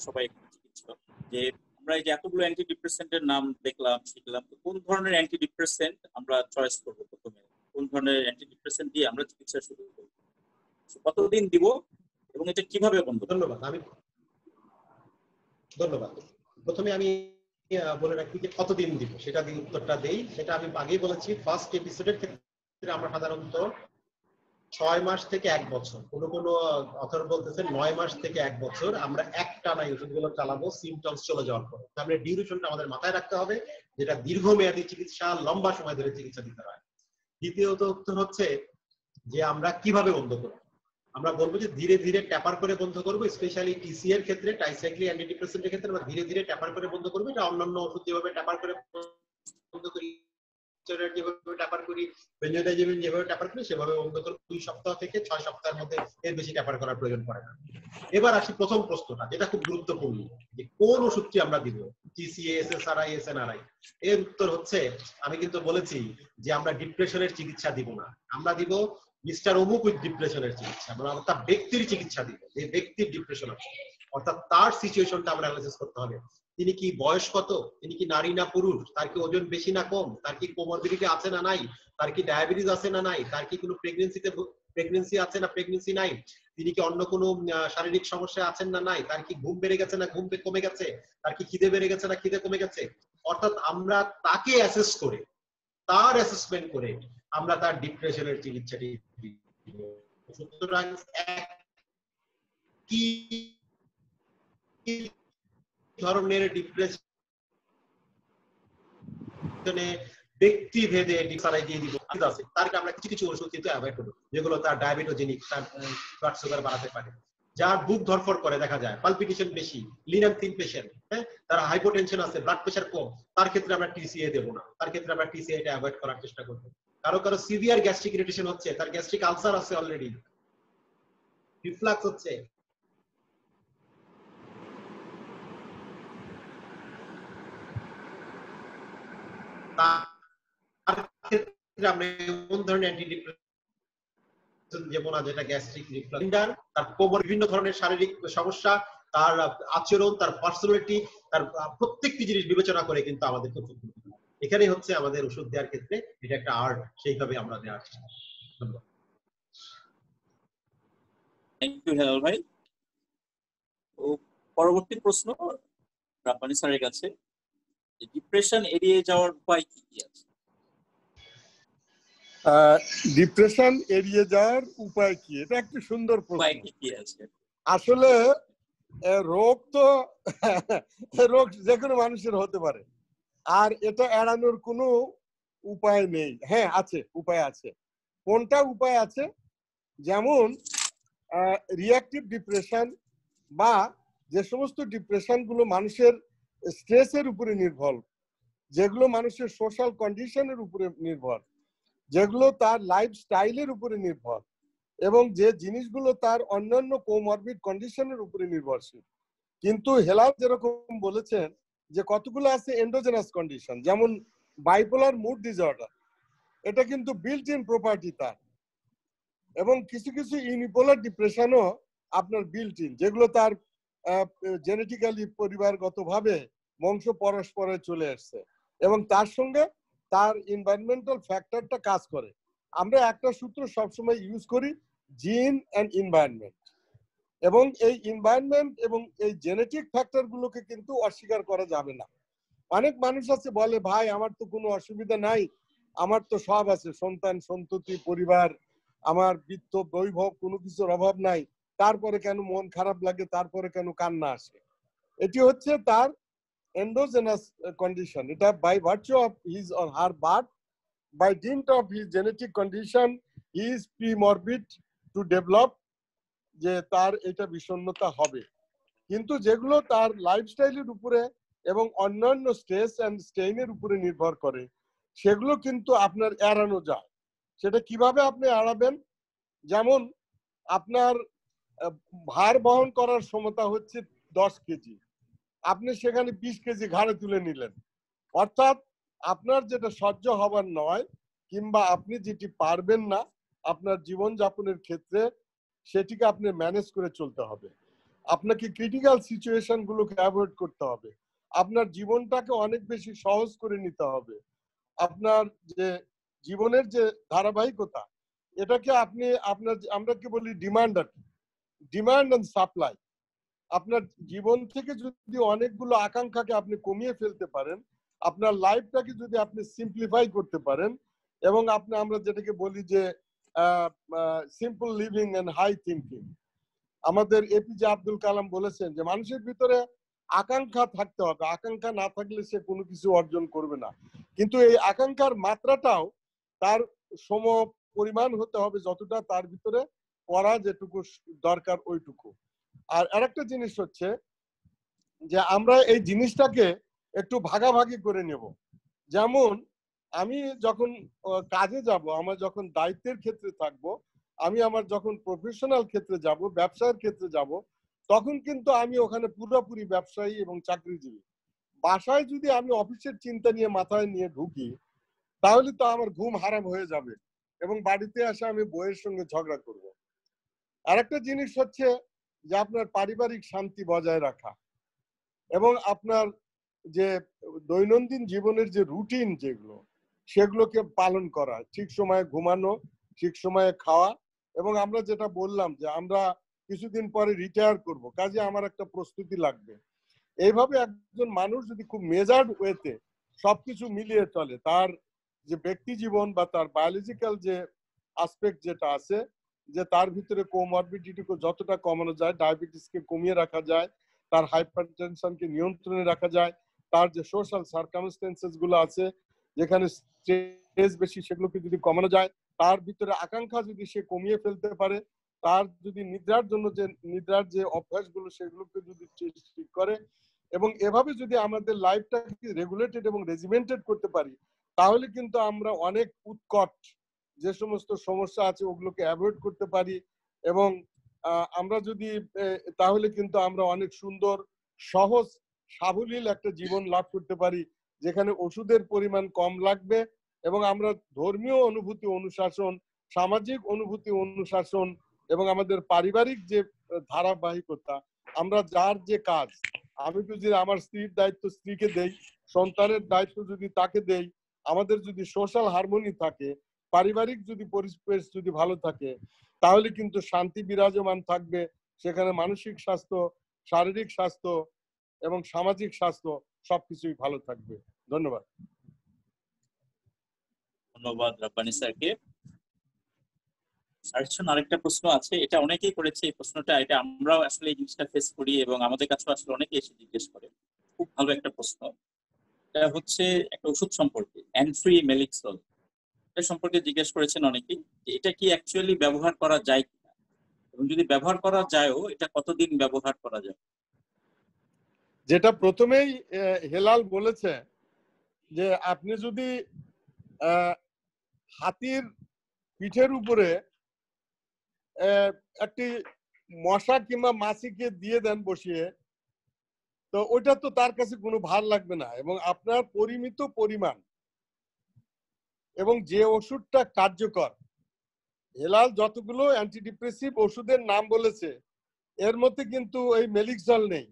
সবাই চিকিৎসক, যে আমরা এই যে এতগুলো অ্যান্টি ডিপ্রেসেন্টের নাম দেখলাম শিখলাম, কোন ধরনের অ্যান্টি ডিপ্রেসেন্ট আমরা চয়েস করবো প্রথমে, কোন ধরনের অ্যান্টি ডিপ্রেসেন্ট দিয়ে আমরা চিকিৎসা শুরু করবো, কতদিন দিব এবং এটা কিভাবে বন্ধ? ধন্যবাদ। প্রথমে আমি বলে রাখি যে কতদিন দিব, সেটা দিয়ে উত্তরটা দেই। সেটা আমি আগেই বলেছি, ফার্স্ট এপিসোডের ক্ষেত্রে আমরা সাধারণত 6 মাস থেকে 1 বছর, কোনো অথর বলতেছেন 9 মাস থেকে 1 বছর আমরা একটানা ওষুধগুলো চালাবো সিমটমস চলে যাওয়ার পরে। তাহলে ডিউরেশনটা আমাদের মাথায় রাখতে হবে, যেটা দীর্ঘমেয়াদী চিকিৎসা, লম্বা সময় ধরে চিকিৎসা দিতে হয়। দ্বিতীয়ত উত্তর হচ্ছে যে আমরা কিভাবে বন্ধ করব। আমরা বলবো যে ধীরে ধীরে ট্যাপার করে বন্ধ করবো, স্পেশালি টিসি এর ক্ষেত্রে, ট্রাইসাইক্লিক অ্যান্টিডিপ্রেসেন্টের ক্ষেত্রে আমরা ধীরে ধীরে ট্যাপার করে বন্ধ করবো। এটা অন্যান্য ওষুধ যেভাবে ট্যাপার করে বন্ধ করি, যেভাবে ট্যাপার করি, বেনজোডাইজিপিন যেভাবে ট্যাপার করি, সেভাবে বন্ধ করবো। 2 সপ্তাহ থেকে 6 সপ্তাহের মধ্যে এর বেশি ট্যাপার করার প্রয়োজন পড়ে না। এবার আসি প্রথম প্রশ্নটা, যেটা খুব গুরুত্বপূর্ণ, যে কোন ওষুধটি আমরা দিব, টিসিএ, এসএসআরআই, এসএনআরআই। এর উত্তর হচ্ছে, আমি কিন্তু বলেছি যে আমরা ডিপ্রেশনের চিকিৎসা দিব না, আমরা দিব মিস্টার অমুক উইথ ডিপ্রেশনের চিকিৎসা, আমরা তার ব্যক্তির চিকিৎসা দিব, যে ব্যক্তির ডিপ্রেশন আছে, অর্থাৎ তার সিচুয়েশনটা আমরা অ্যানালাইসিস করতে হবে। তিনি কি বয়স কত, তিনি কি নারী না পুরুষ, তার কি ওজন বেশি না কম, তার কি কোমরবিডিটি আছে না নাই, তার কি ডায়াবেটিস আছে না নাই, তার কি কোনো প্রেগন্যান্সি আছে না প্রেগন্যান্সি নাই, তিনি কি অন্য কোনো শারীরিক সমস্যা আছেন না নাই, তার কি ঘুম বেড়ে গেছে না ঘুম কমে গেছে, তার কি খিদে বেড়ে গেছে না খিদে কমে গেছে। অর্থাৎ আমরা তাকে অ্যাসেস করে, তার অ্যাসেসমেন্ট করে আমরা তার ডিপ্রেশনের চিকিৎসাটি দিব। সুতরাং কি ধরনের ডিপ্রেশনে ব্যক্তি ভেদে ডিসারাই দিয়ে দিব আছে, তারকে আমরা কিছু কিছু ওষুধ কিন্তু অ্যাভয়েড করব, যেগুলো তার ডায়াবেটোজেনিক, তার ব্লাড সুগার বাড়াতে পারে। যার বুক ধরফর করে, দেখা যায় পালপিটেশন বেশি, লিন এন্ড থিন পেশেন্ট, হ্যাঁ, তার হাইপোটেনশন আছে, ব্লাড প্রেশার কম, তার ক্ষেত্রে আমরা টিসিএ দেব না, তার ক্ষেত্রে আমরা টিসিএ টা অ্যাভয়েড করার চেষ্টা করব। কারো কারো সিভিয়ার গ্যাস্ট্রিক ইরিটেশন হচ্ছে, তার গ্যাস্ট্রিক আলসার আছে অলরেডি, রিফ্লাক্স হচ্ছে, তার ক্ষেত্রে আমরা কোন ধরনের অ্যান্টিডিপ্রেসেন্ট যেমন যেটা গ্যাস্ট্রিক রিফ্লাক্স, তার কোমর, বিভিন্ন ধরনের শারীরিক সমস্যা, তার আচরণ, তার পার্সোনালিটি, তার প্রত্যেকটি জিনিস বিবেচনা করে কিন্তু আমাদের এখানে হচ্ছে আমাদের ওষুধ দেওয়ার ক্ষেত্রে এটা একটা আর্ট, সেইভাবে আমরা দেওয়ার চেষ্টা করি। ধন্যবাদ। থ্যাংক ইউ হেলাল ভাই। ও পরবর্তী প্রশ্ন রাব্বানী স্যারের কাছে, ডিপ্রেশন এড়িয়ে যাওয়ার উপায় কি কি আছে? ডিপ্রেশন এড়িয়ে যাওয়ার উপায় কি, এটা একটা সুন্দর প্রশ্ন। কি আছে আসলে রোগ তো রোগ যে কোনো মানুষের হতে পারে, আর এটা এড়ানোর কোনো উপায় নেই। হ্যাঁ আছে, উপায় আছে। কোনটা উপায় আছে? যেমন রিঅ্যাক্টিভ ডিপ্রেশন বা যে সমস্ত ডিপ্রেশনগুলো মানুষের স্ট্রেসের উপরে নির্ভর, যেগুলো মানুষের সোশ্যাল কন্ডিশনের উপরে নির্ভর, যেগুলো তার লাইফস্টাইলের উপরে নির্ভর, এবং যে জিনিসগুলো তার অন্যান্য কোমরবিড কন্ডিশনের উপরে নির্ভরশীল। কিন্তু হেলাল যেরকম বলেছেন যে কতগুলো আছে এন্ডোজেনাস কন্ডিশন, যেমন বাইপোলার মুড ডিসঅর্ডার, এটা কিন্তু বিল্ট ইন প্রপার্টি তার, এবং কিছু কিছু ইউনিপোলার ডিপ্রেশনও আপনার বিল্ট ইন, যেগুলো তার জেনেটিক্যালি পরিবারগতভাবে বংশ পরস্পরে চলে আসছে, এবং তার সঙ্গে তার এনভায়রনমেন্টাল ফ্যাক্টরটা কাজ করে। আমরা একটা সূত্র সবসময় ইউজ করি, জিন অ্যান্ড এনভায়রনমেন্ট, এবং এই এনভায়রনমেন্ট এবং এই জেনেটিক ফ্যাক্টর গুলোকে কিন্তু অস্বীকার করা যাবে না। অনেক মানুষ আছে বলে, ভাই আমার তো কোনো অসুবিধা নাই, আমার তো সব আছে, সন্তান সন্ততি পরিবার, আমার বিত্ত বৈভব, কোনো কিছুর অভাব নাই, তারপরে কেন মন খারাপ লাগে, তারপরে কেন কান্না আসে? এটি হচ্ছে তার এন্ডোজেনাস কন্ডিশন। এটা by virtue of his or her birth, by dint of his genetic condition, he is pre-morbid to develop যে তার এটা বিষণ্ণতা হবে। কিন্তু যেগুলো তার লাইফস্টাইলের উপরে এবং অন্যান্য স্ট্রেস অ্যান্ড স্ট্রেইনের উপরে নির্ভর করে, সেগুলো কিন্তু আপনার এড়ানো যায়। সেটা কিভাবে আপনি এড়াবেন? যেমন আপনার ভার বহন করার ক্ষমতা হচ্ছে 10 কেজি, আপনি সেখানে 20 কেজি ঘাড়ে তুলে নিলেন, অর্থাৎ আপনার যেটা সহ্য হবার নয়, কিংবা আপনি যেটি পারবেন না আপনার জীবনযাপনের ক্ষেত্রে, সেটিকে আপনি ম্যানেজ করে চলতে হবে। আপনাকে ক্রিটিক্যাল সিচুয়েশন গুলোকে অ্যাভয়েড করতে হবে, আপনার জীবনটাকে অনেক বেশি সহজ করে নিতে হবে। আপনার যে জীবনের যে ধারাবাহিকতা, এটাকে আপনি আমরা কি বলি ডিমান্ড অ্যান্ড সাপ্লাই। আপনার জীবন থেকে যদি অনেকগুলো আকাঙ্ক্ষাকে আপনি কমিয়ে ফেলতে পারেন, আপনার লাইফটাকে যদি আপনি সিম্পলিফাই করতে পারেন, এবং আমরা যেটাকে বলি যে simple living and high thinking. আমাদের এপিজে আব্দুল কালাম বলেছেন যে মানুষের ভিতরে আকাঙ্ক্ষা থাকতে হবে, আকাঙ্ক্ষা না থাকলে সে কোনো কিছু অর্জন করবে না। কিন্তু এই আকাঙ্ক্ষার মাত্রাটাও তার সম পরিমাণ হতে হবে, যতটা তার ভিতরে করা যেটুকু দরকার ওইটুকু। আর আরেকটা জিনিস হচ্ছে যে আমরা এই জিনিসটাকে একটু ভাগাভাগি করে নেব। যেমন আমি যখন কাজে যাব, আমার যখন দায়িত্বের ক্ষেত্রে থাকবো, আমি আমার যখন প্রফেশনাল ক্ষেত্রে যাব, ব্যবসার ক্ষেত্রে যাব, তখন কিন্তু আমি ওখানে পুরোপুরি ব্যবসায়ী এবং চাকরিজীবী। বাসায় যদি আমি অফিসের চিন্তা নিয়ে মাথায় নিয়ে ঢুকি, তাহলে তো আমার ঘুম হারাম হয়ে যাবে, এবং বাড়িতে এসে আমি বউয়ের সঙ্গে ঝগড়া করব। আরেকটা জিনিস হচ্ছে যে আপনার পারিবারিক শান্তি বজায় রাখা, এবং আপনার যে দৈনন্দিন জীবনের যে রুটিন যেগুলো, সেগুলোকে পালন করা, ঠিক সময়ে ঘুমানো, ঠিক সময়ে খাওয়া, এবং আমরা যেটা বললাম যে আমরা কিছুদিন পরে রিটায়ার করব, কাজে আমার একটা প্রস্তুতি লাগবে। এইভাবে একজন মানুষ যদি খুব মেজার্ড ওয়েতে সবকিছু মিলিয়ে চলে, তার যে ব্যক্তি জীবন বা তার বায়োলজিক্যাল যে আসপেক্ট যেটা আছে, যে তার ভিতরে কোমরবিডিটিকে যতটা কমানো যায়, ডায়াবেটিসকে কমিয়ে রাখা যায়, তার হাইপারটেনশনকে নিয়ন্ত্রণে রাখা যায়, তার যে সোশ্যাল সার্কামস্টেন্সেস গুলো আছে যেখানে স্ট্রেস বেশি, সেগুলোকে যদি কমানো যায়, তার ভিতরে আকাঙ্ক্ষা যদি সে কমিয়ে ফেলতে পারে, তার যদি নিদ্রার জন্য যে নিদ্রার যে অভ্যাসগুলো সেগুলোকে যদি ঠিক করে, এবং এভাবে যদি আমাদের লাইফটাকে রেগুলেটেড এবং রেজিমেন্টেড করতে পারি, তাহলে কিন্তু আমরা অনেক উৎকট যে সমস্ত সমস্যা আছে ওগুলোকে অ্যাভয়েড করতে পারি। এবং আমরা যদি তাহলে কিন্তু আমরা অনেক সুন্দর সহজ সাবলীল একটা জীবন লাভ করতে পারি, যেখানে ওষুধের পরিমাণ কম লাগবে, এবং আমরা ধর্মীয় অনুভূতি অনুশাসন, সামাজিক অনুভূতি অনুশাসন, এবং আমাদের পারিবারিক যে ধারাবাহিকতা, আমরা যার যে কাজ, আমি যদি আমার স্ত্রীর দায়িত্ব স্ত্রীকে দেই, সন্তানের দায়িত্ব যদি তাকে দেই, আমাদের যদি সোশ্যাল হারমোনি থাকে, পারিবারিক যদি পরিবেশ যদি ভালো থাকে, তাহলে কিন্তু শান্তি বিরাজমান থাকবে, সেখানে মানসিক স্বাস্থ্য, শারীরিক স্বাস্থ্য এবং সামাজিক স্বাস্থ্য সবকিছুই ভালো থাকবে। ধন্যবাদ। ধন্যবাদ রাব্বানী স্যারকে। আরেকটা প্রশ্ন আছে, এটা অনেকেই করেছে এই প্রশ্নটা, এটা আমরাও আসলে এই জিনিসটা ফেস করি এবং আমাদের কাছে আসলে অনেকে এসে জিজ্ঞেস করে। খুব ভালো একটা প্রশ্ন। এটা হচ্ছে একটা ওষুধ সম্পর্কে, অ্যানফ্রিমেলিক্সল। এটা সম্পর্কে জিজ্ঞেস করেছেন অনেকেই যে এটা কি অ্যাকচুয়ালি ব্যবহার করা যায় কিনা, এবং যদি ব্যবহার করা যায়ও এটা কতদিন ব্যবহার করা যায়? যেটা প্রথমেই হেলাল বলেছে যে আপনি যদি হাতির পিঠের উপরে একটি মশা কিংবা মাছিকে দিয়ে দেন বসিয়ে, তো ওইটা তো তার কাছে কোনো ভাল লাগবে না। এবং আপনার পরিমিত পরিমাণ এবং যে ওষুধটা কার্যকর, হেলাল যতগুলো অ্যান্টিডিপ্রেসিভ ওষুধের নাম বলেছে এর মধ্যে কিন্তু এই মেলিক্সল নেই,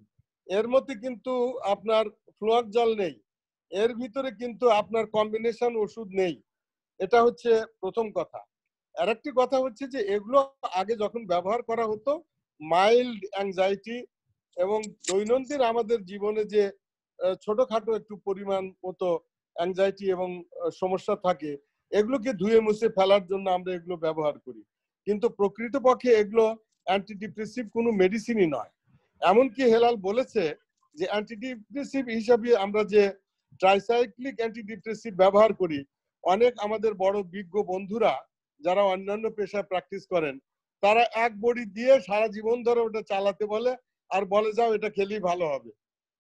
এর মধ্যে কিন্তু আপনার ফ্লুয়াক্সল নেই, এর ভিতরে কিন্তু আপনার কম্বিনেশন ওষুধ নেই। এটা হচ্ছে প্রথম কথা। আরেকটি কথা হচ্ছে যে এগুলো আগে যখন ব্যবহার করা হতো মাইল্ড অ্যাংজাইটি এবং দৈনন্দিন আমাদের জীবনে যে ছোটখাটো একটু পরিমাণ মতো অ্যাংজাইটি এবং সমস্যা থাকে এগুলোকে ধুয়ে মুছে ফেলার জন্য আমরা এগুলো ব্যবহার করি, কিন্তু প্রকৃতপক্ষে এগুলো অ্যান্টিডিপ্রেসিভ কোনো মেডিসিনই নয়। এমনকি হেলাল বলেছে যে অ্যান্টিডিপ্রেসিভ হিসাবে আমরা যে ট্রাইসাইক্লিক অ্যান্টিডিপ্রেসিভ ব্যবহার করি, অনেক আমাদের বড় বিজ্ঞ বন্ধুরা যারা অন্যান্য পেশায় প্র্যাকটিস করেন তারা এক বড়ি দিয়ে সারা জীবন ধরে ওটা চালাতে বলে আর বলে যাও এটা খেলেই ভালো হবে।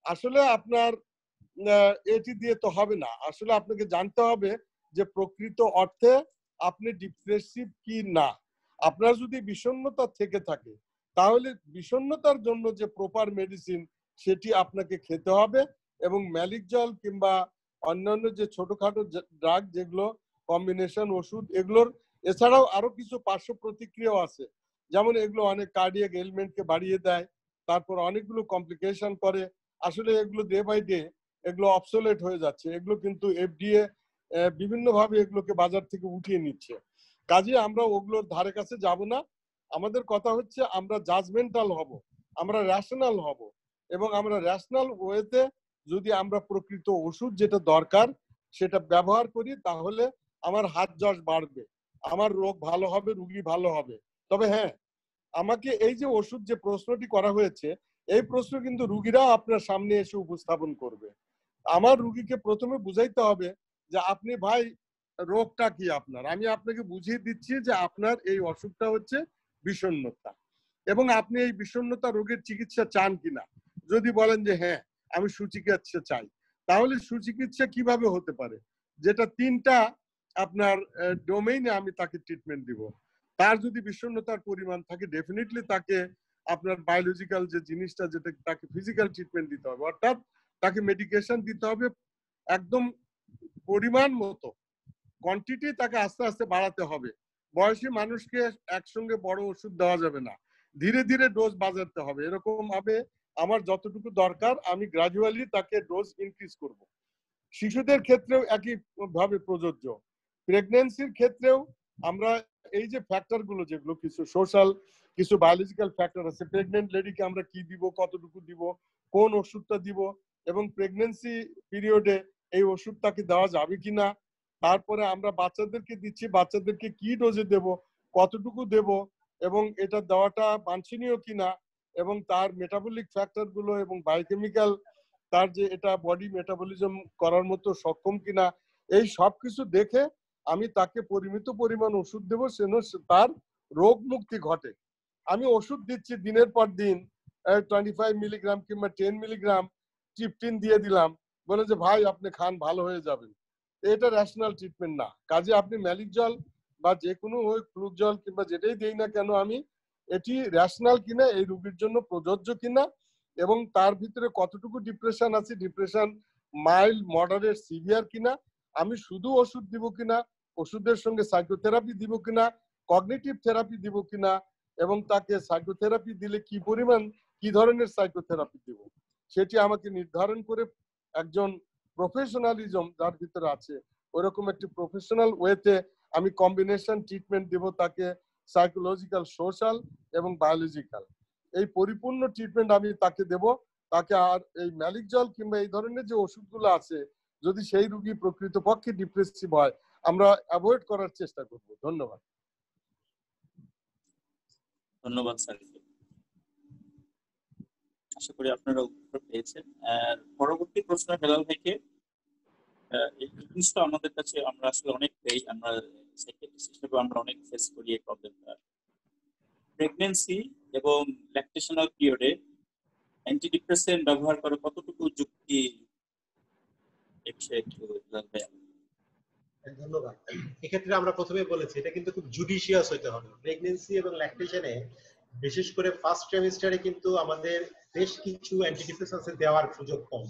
আসলে আপনার এটি দিয়ে তো হবে না। আসলে আপনাকে জানতে হবে যে প্রকৃত অর্থে আপনি ডিপ্রেসিভ কি না। আপনার যদি বিষণ্ণতা থেকে থাকে তাহলে বিষণ্ণতার জন্য যে প্রপার মেডিসিন সেটি আপনাকে খেতে হবে, এবং ম্যালিকজল কিংবা অন্যান্য যে ছোটখাটো ড্রাগ যেগুলো কম্বিনেশন ওষুধ এগুলোর এছাড়াও আরো কিছু পার্শ্ব প্রতিক্রিয়াও আছে, যেমন এগুলো অনেক কার্ডিয়াক এলিমেন্টকে বাড়িয়ে দেয়, তারপর অনেকগুলো কমপ্লিকেশন করে। আসলে এগুলো ডে বাই ডে এগুলো অবসোলেট হয়ে যাচ্ছে, এগুলো কিন্তু এফডিএ বিভিন্নভাবে এগুলোকে বাজার থেকে উঠিয়ে নিচ্ছে। কাজে আমরা ওগুলোর ধারে কাছে যাব না। আমাদের কথা হচ্ছে আমরা জাজমেন্টাল হব, আমরা র্যাশনাল হব, এবং আমরা র্যাশনাল ওয়েতে যদি আমরা প্রকৃত ওষুধ যেটা দরকার সেটা ব্যবহার করি তাহলে আমার হাত যশ বাড়বে, আমার রোগ ভালো হবে, রুগী ভালো হবে। তবে হ্যাঁ, আমাকে এই যে ওষুধ যে প্রশ্নটি করা হয়েছে এই প্রশ্ন কিন্তু রুগীরা আপনার সামনে এসে উপস্থাপন করবে। আমার রুগীকে প্রথমে বুঝাইতে হবে যে আপনি ভাই রোগটা কি আপনার, আমি আপনাকে বুঝিয়ে দিচ্ছি যে আপনার এই অসুখটা হচ্ছে বিষণ্ণতা, এবং আপনি এই বিষণ্ণতা রোগের চিকিৎসা চান কিনা। যদি বলেন যে হ্যাঁ আমি সুচিকিৎসা চাই, তাহলে সুচিকিৎসা কিভাবে হতে পারে, যেটা তিনটা আপনার ডোমেইনে আমি তাকে ট্রিটমেন্ট দিব। তার যদি বিষণ্ণতার পরিমাণ থাকে ডেফিনেটলি তাকে আপনার বায়োলজিক্যাল যে জিনিসটা যেটা তাকে ফিজিক্যাল ট্রিটমেন্ট দিতে হবে, অর্থাৎ তাকে মেডিকেশন দিতে হবে একদম পরিমাণ মতো, কোয়ান্টিটি তাকে আস্তে আস্তে বাড়াতে হবে। বয়সী মানুষকে একসঙ্গে বড় ওষুধ দেওয়া যাবে না, ধীরে ধীরে ডোজ বাড়াতে হবে। এরকম ভাবে আমার যতটুকু দরকার আমি গ্রাজুয়ালি তাকে ডোজ ইনক্রিজ করব। শিশুদের ক্ষেত্রেও একই ভাবে প্রযোজ্য। প্রেগন্যান্সির ক্ষেত্রেও আমরা এই যে ফ্যাক্টর গুলো যেগুলো কিছু সোশ্যাল কিছু বায়োলজিক্যাল ফ্যাক্টর আছে, প্রেগনেন্ট লেডিকে আমরা কি দিব, কতটুকু দিব, কোন ওষুধটা দিব, এবং প্রেগনেন্সি পিরিয়ডে এই ওষুধটাকে দেওয়া যাবে কিনা, তারপরে আমরা বাচ্চাদেরকে দিচ্ছি বাচ্চাদেরকে কি ডোজে দেব, কতটুকু দেব, এবং এটা দেওয়াটা বাঞ্ছনীয় কিনা, এবং তার মেটাবলিক ফ্যাক্টর গুলো এবং বায়োকেমিক্যাল তার যে এটা বডি মেটাবলিজম করার মতো সক্ষম কিনা, এই সব কিছু দেখে আমি তাকে পরিমিত পরিমাণ ওষুধ দেবো যেন তার রোগ মুক্তি ঘটে। আমি ওষুধ দিচ্ছি দিনের পর দিন 25 মিলিগ্রাম কিংবা 10 মিলিগ্রাম ট্রিপটিন দিয়ে দিলাম, বলে যে ভাই আপনি খান ভালো হয়ে যাবেন, এটা রেশনাল ট্রিটমেন্ট না। কাজে আপনি ম্যালিক জল বা যে কোনো ওই ফ্লুক জল কিংবা যেটাই দেই না কেন আমি এটি রেশনাল কিনা, এই রোগীর জন্য প্রযোজ্য কিনা, এবং তার ভিতরে কতটুকু ডিপ্রেশন আছে, ডিপ্রেশন মাইল্ড মডারেট সিভিয়ার কিনা, আমি শুধু ওষুধ দিব কিনা, ওষুধের সঙ্গে সাইকোথেরাপি দিব কিনা, কগনিটিভ থেরাপি দিব কিনা, এবং তাকে সাইকোথেরাপি দিলে কি পরিমাণ কি ধরনের সাইকোথেরাপি দিব সেটি আমাকে নির্ধারণ করে একজন প্রফেশনালিজম যার ভিতরে আছে ওইরকম একটি প্রফেশনাল ওয়েতে আমি কম্বিনেশন ট্রিটমেন্ট দিব তাকে, সাইকোলজিক্যাল, সোশ্যাল এবং বায়োলজিক্যাল, এই পরিপূর্ণ ট্রিটমেন্ট আমি তাকে দেব। তাকে আর এই ম্যালিক জল কিংবা এই ধরনের যে ওষুধগুলো আছে যদি সেই রোগী প্রকৃতপক্ষে ডিপ্রেসিভ হয় আমরা অ্যাভয়েড করার চেষ্টা করব। ধন্যবাদ। ধন্যবাদ স্যার, আশা করি আপনারা উত্তর পেয়েছেন। পরবর্তী প্রশ্ন হেলাল ভাইকে। এই জিনিসটা আমাদের কাছে আমরা আসলে অনেকটাই আমরা সাইকিয়াট্রিস্ট হিসেবে আমরা অনেক ফেস করি এই প্রবলেমটা। প্রেগন্যান্সি এবং ল্যাকটেশনাল পিরিয়ডে অ্যান্টিডিপ্রেসেন্ট ব্যবহার করা কতটুকু যুক্তি, এই বিষয়ে একটু জানতে। ধন্যবাদ। এক্ষেত্রে আমরা প্রথমে বলেছি এটা কিন্তু খুব জুডিশিয়াস হতে হবে। প্রেগন্যান্সি এবং ল্যাকটেশনে বিশেষ করে ফার্স্ট ট্রাইমেস্টারে কিন্তু আমাদের বেশ কিছু অ্যান্টিডিপ্রেসেন্টস দেওয়ার সুযোগ কম।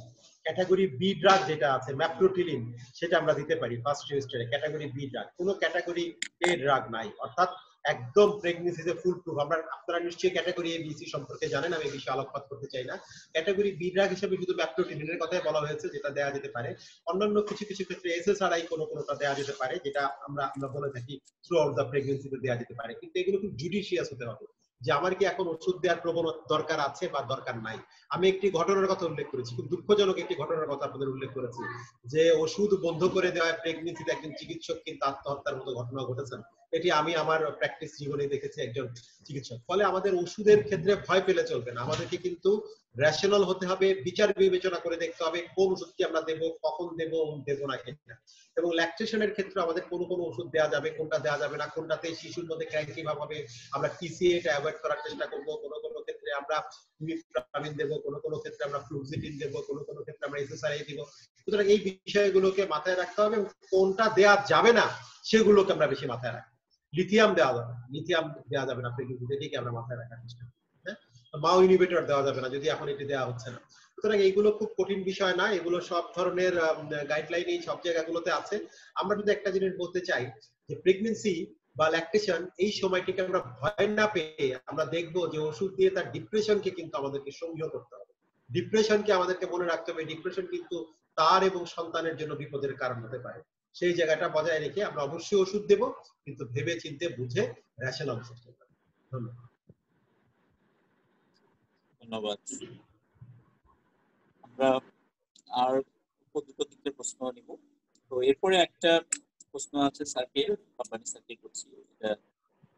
ক্যাটাগরি বি ড্রাগ যেটা আছে ম্যাপ্টোটিলিন, সেটা আমরা দিতে পারি ফার্স্ট ট্রাইমেস্টারে, ক্যাটাগরি বি ড্রাগ। কোনো ক্যাটাগরি এ ড্রাগ নাই, অর্থাৎ একদম প্রেগন্যান্সিতে ফুল প্রুফ। আপনারা নিশ্চয়ই ক্যাটাগরি এ বি সি সম্পর্কে জানেন, আমি এই বিষয়ে আলোকপাত করতে চাই না। ক্যাটাগরি বি ড্রাগ হিসেবে শুধু ম্যাপ্টোটিলিনের কথাই বলা হয়েছে, যেটা দেওয়া যেতে পারে। অন্যান্য কিছু কিছু ক্ষেত্রে এসএসআরআই কোনোটা দেওয়া যেতে পারে, যেটা আমরা বলে থাকি থ্রু আউট দ্য প্রেগন্যান্সিতে দেওয়া যেতে পারে। কিন্তু এগুলো খুব জুডিশিয়াস হতে হবে, যে আমার কি এখন ওষুধ দেওয়ার প্রবণতা দরকার আছে বা দরকার নাই। আমি একটি ঘটনার কথা উল্লেখ করেছি, খুব দুঃখজনক একটি ঘটনার কথা আপনাদের উল্লেখ করেছি, যে ওষুধ বন্ধ করে দেওয়ায় প্রেগন্যান্সিতে একজন চিকিৎসক কিন্তু আত্মহত্যার মতো ঘটনা ঘটেছেন। এটি আমি আমার প্র্যাকটিস জীবনে দেখেছি একজন চিকিৎসক। ফলে আমাদের ওষুধের ক্ষেত্রে ভয় পেলে চলবে না, আমাদেরকে কিন্তু রেশনাল হতে হবে, বিচার বিবেচনা করে দেখতে হবে কোন ওষুধটি আমরা দেবো, কখন দেবো না কিনা। এবং ল্যাকটেশনের ক্ষেত্রে আমাদের কোন ওষুধ দেওয়া যাবে, কোনটা দেওয়া যাবে না, কোনটাতে শিশুর মধ্যে ক্র্যাঙ্কি ভাব হবে, আমরা টিসিএ এটা অ্যাভয়েড করার চেষ্টা করব। কোন ক্ষেত্রে আমরা ইমিপ্রামিন দেবো, কোন ক্ষেত্রে আমরা ফ্লুক্সিটিন দেবো, কোন ক্ষেত্রে আমরা এসএসআরআই দিব। সুতরাং এই বিষয়গুলোকে মাথায় রাখতে হবে, কোনটা দেওয়া যাবে না সেগুলোকে আমরা বেশি মাথায় রাখি। লিথিয়াম দেওয়া যাবে না প্রেগন্যান্সিতে, এটিকে আমরা মাথায় রাখার চেষ্টা করি। হ্যাঁ, মাও ইনহিবিটর দেওয়া যাবে না, যদি এখন এটি দেওয়া হচ্ছে না। সুতরাং এইগুলো খুব কঠিন বিষয় না, এগুলো সব ধরনের গাইডলাইন এই সব জায়গাগুলোতে আছে। আমরা যদি একটা জিনিস বলতে চাই যে প্রেগন্যান্সি বা ল্যাকটেশন এই সময়টিকে আমরা ভয় না পেয়ে আমরা দেখবো যে ওষুধ দিয়ে তার ডিপ্রেশনকে কিন্তু আমাদেরকে সংযত করতে হবে। ডিপ্রেশনকে আমাদেরকে মনে রাখতে হবে, ডিপ্রেশন কিন্তু তার এবং সন্তানের জন্য বিপদের কারণ হতে পারে। সেই জায়গাটা বজায় রেখে আমরা অবশ্যই ওষুধ দেব, কিন্তু ভেবে চিন্তে বুঝে রেশনাল ওষুধ দেব। ধন্যবাদ। ধন্যবাদ। আমরা আর দুটো তিনটে প্রশ্ন নিব। তো এরপরে একটা প্রশ্ন আছে স্যারকে, কোম্পানি স্যারকে করছি,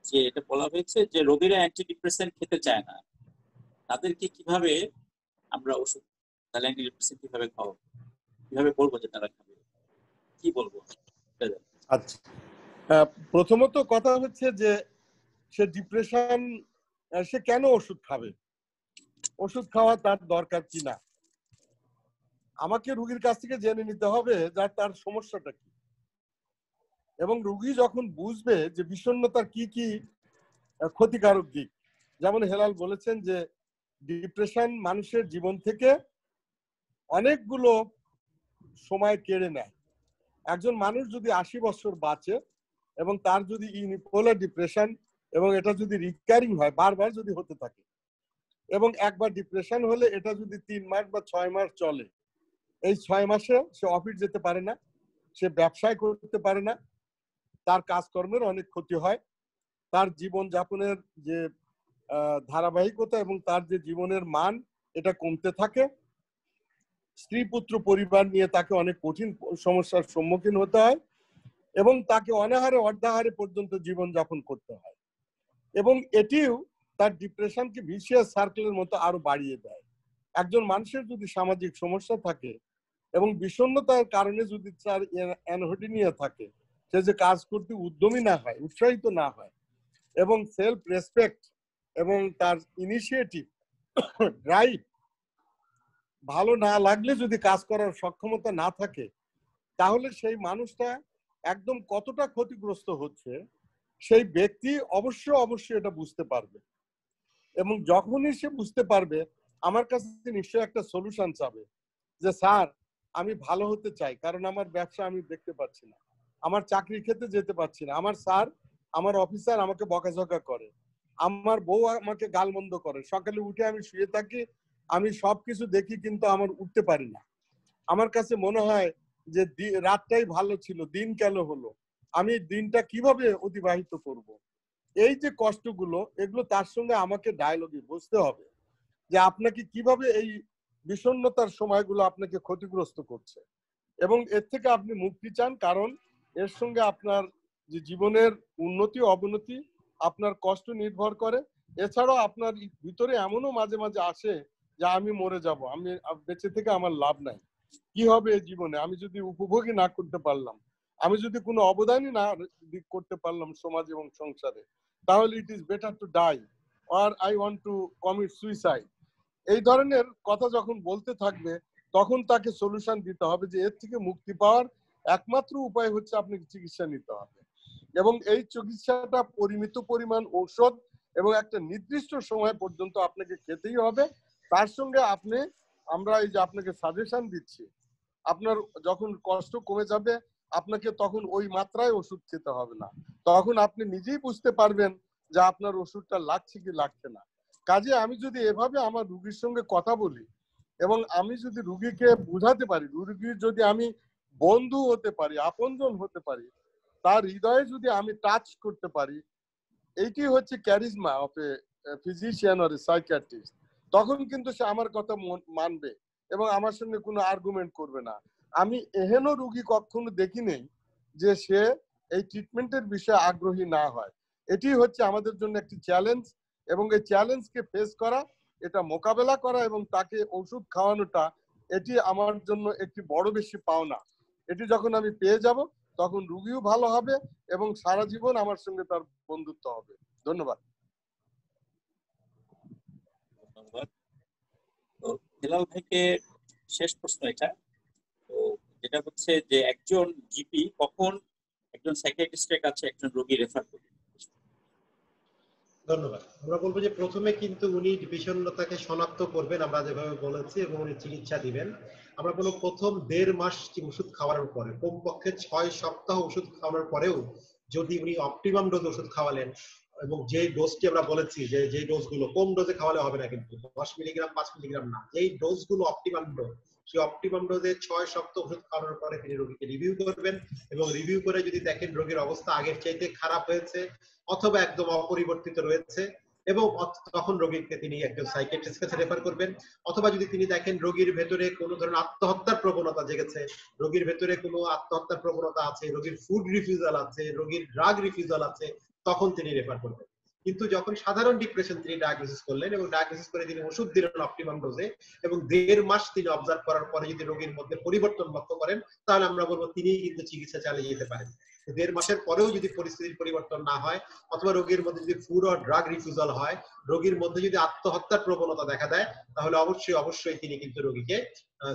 যে এটা বলা হয়েছে যে রোগীরা অ্যান্টিডিপ্রেসেন্ট খেতে চায় না, তাদেরকে কিভাবে আমরা ওষুধ, তাহলে অ্যান্টিডিপ্রেসেন্ট কিভাবে খাওয়াবো, কিভাবে বলবো যে তারা খাবে, কি বলবো? আচ্ছা, প্রথমত কথা হচ্ছে যে সে ডিপ্রেশন, সে কেন ওষুধ খাবে, ওষুধ খাওয়া তার দরকার কিনা। আমাকে রোগীর কাছ থেকে জেনে নিতে হবে যে তার সমস্যাটা কি, এবং রোগী যখন বুঝবে যে বিষণ্ণতার কি কি ক্ষতিকারক দিক, যেমন হেলাল বলেছেন যে ডিপ্রেশন মানুষের জীবন থেকে অনেকগুলো সময় কেড়ে নেয়। একজন মানুষ যদি 80 বছর বাঁচে এবং তার যদি ইউনিপোলার ডিপ্রেশন এবং এটা যদি রিকারিং হয়, বারবার যদি হতে থাকে, এবং একবার ডিপ্রেশন হলে এটা যদি 3 মাস বা 6 মাস চলে, এই 6 মাসে সে অফিস যেতে পারে না, সে ব্যবসায় করতে পারে না, তার কাজকর্মের অনেক ক্ষতি হয়, তার জীবন যাপনের যে ধারাবাহিকতা এবং তার যে জীবনের মান এটা কমতে থাকে, স্ত্রী পুত্র পরিবার নিয়ে তাকে অনেক কঠিন সমস্যার সম্মুখীন হতে হয়, এবং তাকে অনাহারে অর্ধাহারে পর্যন্ত জীবন যাপন করতে হয়, এবং এটিও তার ডিপ্রেশনকে ভিসিয়াস সার্কেলের মতো আরো বাড়িয়ে দেয়। একজন মানুষের যদি সামাজিক সমস্যা থাকে এবং বিষণ্ণতার কারণে যদি তার অ্যানহেডোনিয়া থাকে, সে যে কাজ করতে উদ্যমী না হয়, উৎসাহিত না হয়, এবং সেলফ রেসপেক্ট এবং তার ইনিশিয়েটিভ ড্রাইভ ভালো না লাগলে যদি কাজ করার সক্ষমতা না থাকে, তাহলে সেই মানুষটা একদম কতটা ক্ষতিগ্রস্ত হচ্ছে সেই ব্যক্তি অবশ্যই এটা বুঝতে পারবে, এবং যখনই সে বুঝতে পারবে আমার কাছে নিশ্চয়ই একটা সলিউশন চাবে যে স্যার আমি ভালো হতে চাই, কারণ আমার ব্যবসা আমি দেখতে পাচ্ছি না, আমার চাকরি খেতে যেতে পারছি না, আমার স্যার আমার অফিসার আমাকে বকাঝকা করে, আমার বউ আমাকে গালমন্দ করে, সকালে উঠে আমি শুয়ে থাকি, আমি সবকিছু দেখি কিন্তু আমার উঠতে পারি না, আমার কাছে মনে হয় যে রাতটাই ভালো ছিল, দিন কেন হলো, আমি দিনটা কিভাবে অতিবাহিত করব। এই যে কষ্টগুলো, এগুলো তার সঙ্গে আমাকে ডায়লগে বসতে হবে যে আপনাকে কিভাবে এই বিষণ্ণতার সময়গুলো আপনাকে ক্ষতিগ্রস্ত করছে, এবং এর থেকে আপনি মুক্তি চান, কারণ এর সঙ্গে আপনার যে জীবনের উন্নতি অবনতি আপনার কষ্ট নির্ভর করে। এছাড়াও আপনার ভিতরে এমনও মাঝে মাঝে আসে যে আমি মরে যাব, আমি বেঁচে থেকে আমার লাভ নাই, কি হবে এই জীবনে আমি যদি উপভোগই না করতে পারলাম, আমি যদি কোনো অবদানই না করতে পারলাম সমাজ এবং সংসারে, তাহলে it is better to die or I want to commit suicide. এই ধরনের কথা যখন বলতে থাকবে তখন তাকে সলিউশন দিতে হবে যে এর থেকে মুক্তি পাওয়ার একমাত্র উপায় হচ্ছে আপনাকে চিকিৎসা নিতে হবে, এবং এই চিকিৎসাটা পরিমিত পরিমাণ ঔষধ এবং একটা নির্দিষ্ট সময় পর্যন্ত আপনাকে খেতেই হবে। তার সঙ্গে আমরা এই যে আপনাকে সাজেশন দিচ্ছি, আপনার যখন কষ্ট কমে যাবে আপনাকে তখন ওই মাত্রায় ওষুধ খেতে হবে না, তখন আপনি নিজেই বুঝতে পারবেন যে আপনার ওষুধটা লাগছে কি লাগছে না। কাজে আমি যদি এভাবে আমার রুগীর সঙ্গে কথা বলি এবং আমি যদি রুগীকে বুঝাতে পারি, রুগীর যদি আমি বন্ধু হতে পারি, আপনজন হতে পারি, তার হৃদয়ে যদি আমি টাচ করতে পারি, এইটি হচ্ছে charisma of a physician or a psychiatrist. তখন কিন্তু সে আমার কথা মানবে এবং আমার সঙ্গে কোনো আর্গুমেন্ট করবে না। আমি এহেন রুগী কখনো দেখি নেই যে সে এই ট্রিটমেন্টের বিষয়ে আগ্রহী না হয়। এটি হচ্ছে আমাদের জন্য একটি চ্যালেঞ্জ, এবং এই চ্যালেঞ্জকে ফেস করা, এটা মোকাবেলা করা এবং তাকে ওষুধ খাওয়ানোটা, এটি আমার জন্য একটি বড় বেশি পাওনা। এটি যখন আমি পেয়ে যাব তখন রুগীও ভালো হবে এবং সারা জীবন আমার সঙ্গে তার বন্ধুত্ব হবে। ধন্যবাদ। ধন্যবাদ। তো হেলাল ভাইকে শেষ প্রশ্ন এটা, তো যেটা হচ্ছে যে একজন জিপি কখন একজন সাইকিয়াট্রিস্টের কাছে একজন রোগী রেফার করবে? ধন্যবাদ। আমরা বলবো যে প্রথমে কিন্তু উনি বিষণ্ণতাকে শনাক্ত করবেন আমরা যেভাবে বলেছি, এবং উনি চিকিৎসা দিবেন। আমরা বলবো প্রথম 1.5 মাস ওষুধ খাওয়ানোর পরে, কমপক্ষে 6 সপ্তাহ ওষুধ খাওয়ানোর পরেও যদি উনি অপটিমাম ডোজ ওষুধ খাওয়ালেন, এবং যে ডোজটি আমরা বলেছি যে ডোজগুলো কম ডোজে খাওয়ালে হবে না, কিন্তু 10 মিলিগ্রাম 5 মিলিগ্রাম না, যেই ডোজগুলো অপটিমাম ডোজ, সেই অপটিমাম ডোজে 6 সপ্তাহ ওষুধ খাওয়ানোর পরে তিনি রোগীকে রিভিউ করবেন, এবং রিভিউ করে যদি দেখেন রোগীর অবস্থা আগের চাইতে খারাপ হয়েছে অথবা একদম অপরিবর্তিত রয়েছে, এবং তখন রোগীকে তিনি একজন সাইকিয়াট্রিস্ট কাছে রেফার করবেন। অথবা যদি তিনি দেখেন রোগীর ভেতরে কোনো ধরনের আত্মহত্যার প্রবণতা জেগেছে, রোগীর ভেতরে কোনো আত্মহত্যার প্রবণতা আছে, রোগীর ফুড রিফিউজাল আছে, রোগীর ড্রাগ রিফিউজাল আছে, তখন তিনি রেফার করবেন। কিন্তু যখন সাধারণ ডিপ্রেশন তিনি ডায়াগনোসিস করলেন এবং ডায়াগনোসিস করে তিনি ওষুধ দিলেন অপটিমাম ডোজে, এবং 1.5 মাস তিনি অবজার্ভ করার পরে যদি রোগীর মধ্যে পরিবর্তন লক্ষ্য করেন, তাহলে আমরা বলবো তিনি কিন্তু চিকিৎসা চালিয়ে যেতে পারেন। 1.5 মাসের পরেও যদি পরিস্থিতির পরিবর্তন না হয়, অথবা রোগীর মধ্যে যদি ফুড অর ড্রাগ রিফিউজাল হয়, রোগীর মধ্যে যদি আত্মহত্যার প্রবণতা দেখা দেয়, তাহলে অবশ্যই তিনি কিন্তু রোগীকে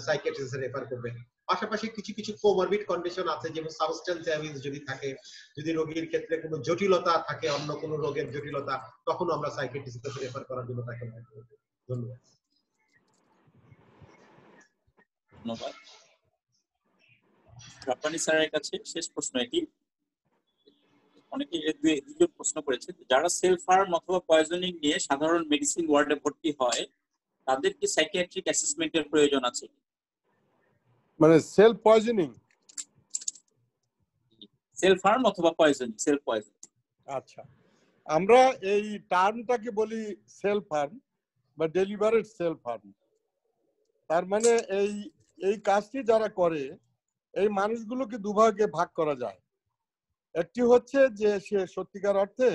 সাইকিয়াট্রিস্টে রেফার করবেন। পাশাপাশি কিছু কিছু কোমরবিড কন্ডিশন আছে, যেমন সাবস্টেন্স অ্যাবিউজ যদি থাকে, যদি রোগীর ক্ষেত্রে কোনো জটিলতা থাকে, অন্য কোনো রোগের জটিলতা, তখন আমরা সাইকিয়াট্রিস্টের কাছে রেফার করার জন্য তাকে রেফার করব। ধন্যবাদ। ধন্যবাদ। রাব্বানী স্যারের কাছে শেষ প্রশ্ন এটি। অনেকে দুজন প্রশ্ন করেছে, যারা সেলফ হার্ম অথবা পয়জনিং নিয়ে সাধারণ মেডিসিন ওয়ার্ডে ভর্তি হয় তাদের কি সাইকিয়াট্রিক অ্যাসেসমেন্টের প্রয়োজন আছে? মানে সেলফ পয়জনিং, সেলফ হার্ম অথবা পয়জনিং, সেলফ পয়জন। আচ্ছা, আমরা এই টার্মটাকে বলি সেলফ হার্ম বা ডেলিভারেড সেলফ হার্ম। তার মানে এই কাজটি যারা করে এই মানুষগুলোকে দুভাগে ভাগ করা যায়। একটি হচ্ছে যে সে সত্যিকার অর্থে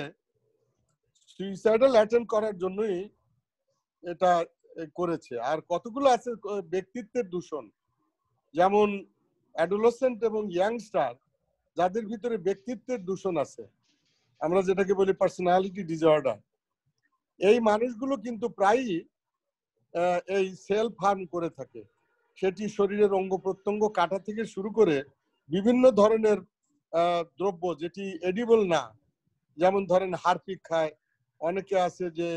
সুইসাইডাল অ্যাটেম্প করার জন্যই এটা করেছে, আর কতগুলো আছে ব্যক্তিত্বের দূষণ, যেমন অ্যাডোলেসেন্ট এবং ইয়াংস্টার যাদের ভিতরে ব্যক্তিত্বের দূষণ আছে, আমরা যেটাকে বলি পার্সোনালিটি ডিসঅর্ডার। এই মানুষগুলো কিন্তু প্রায়ই এই সেলফ হার্ম করে থাকে। সেটি শরীরের অঙ্গ প্রত্যঙ্গ কাটা থেকে শুরু করে বিভিন্ন ধরনের দ্রব্য যেটি এডিবল না, যেমন ধরেন হারপিক খায়, অনেকে আছে যে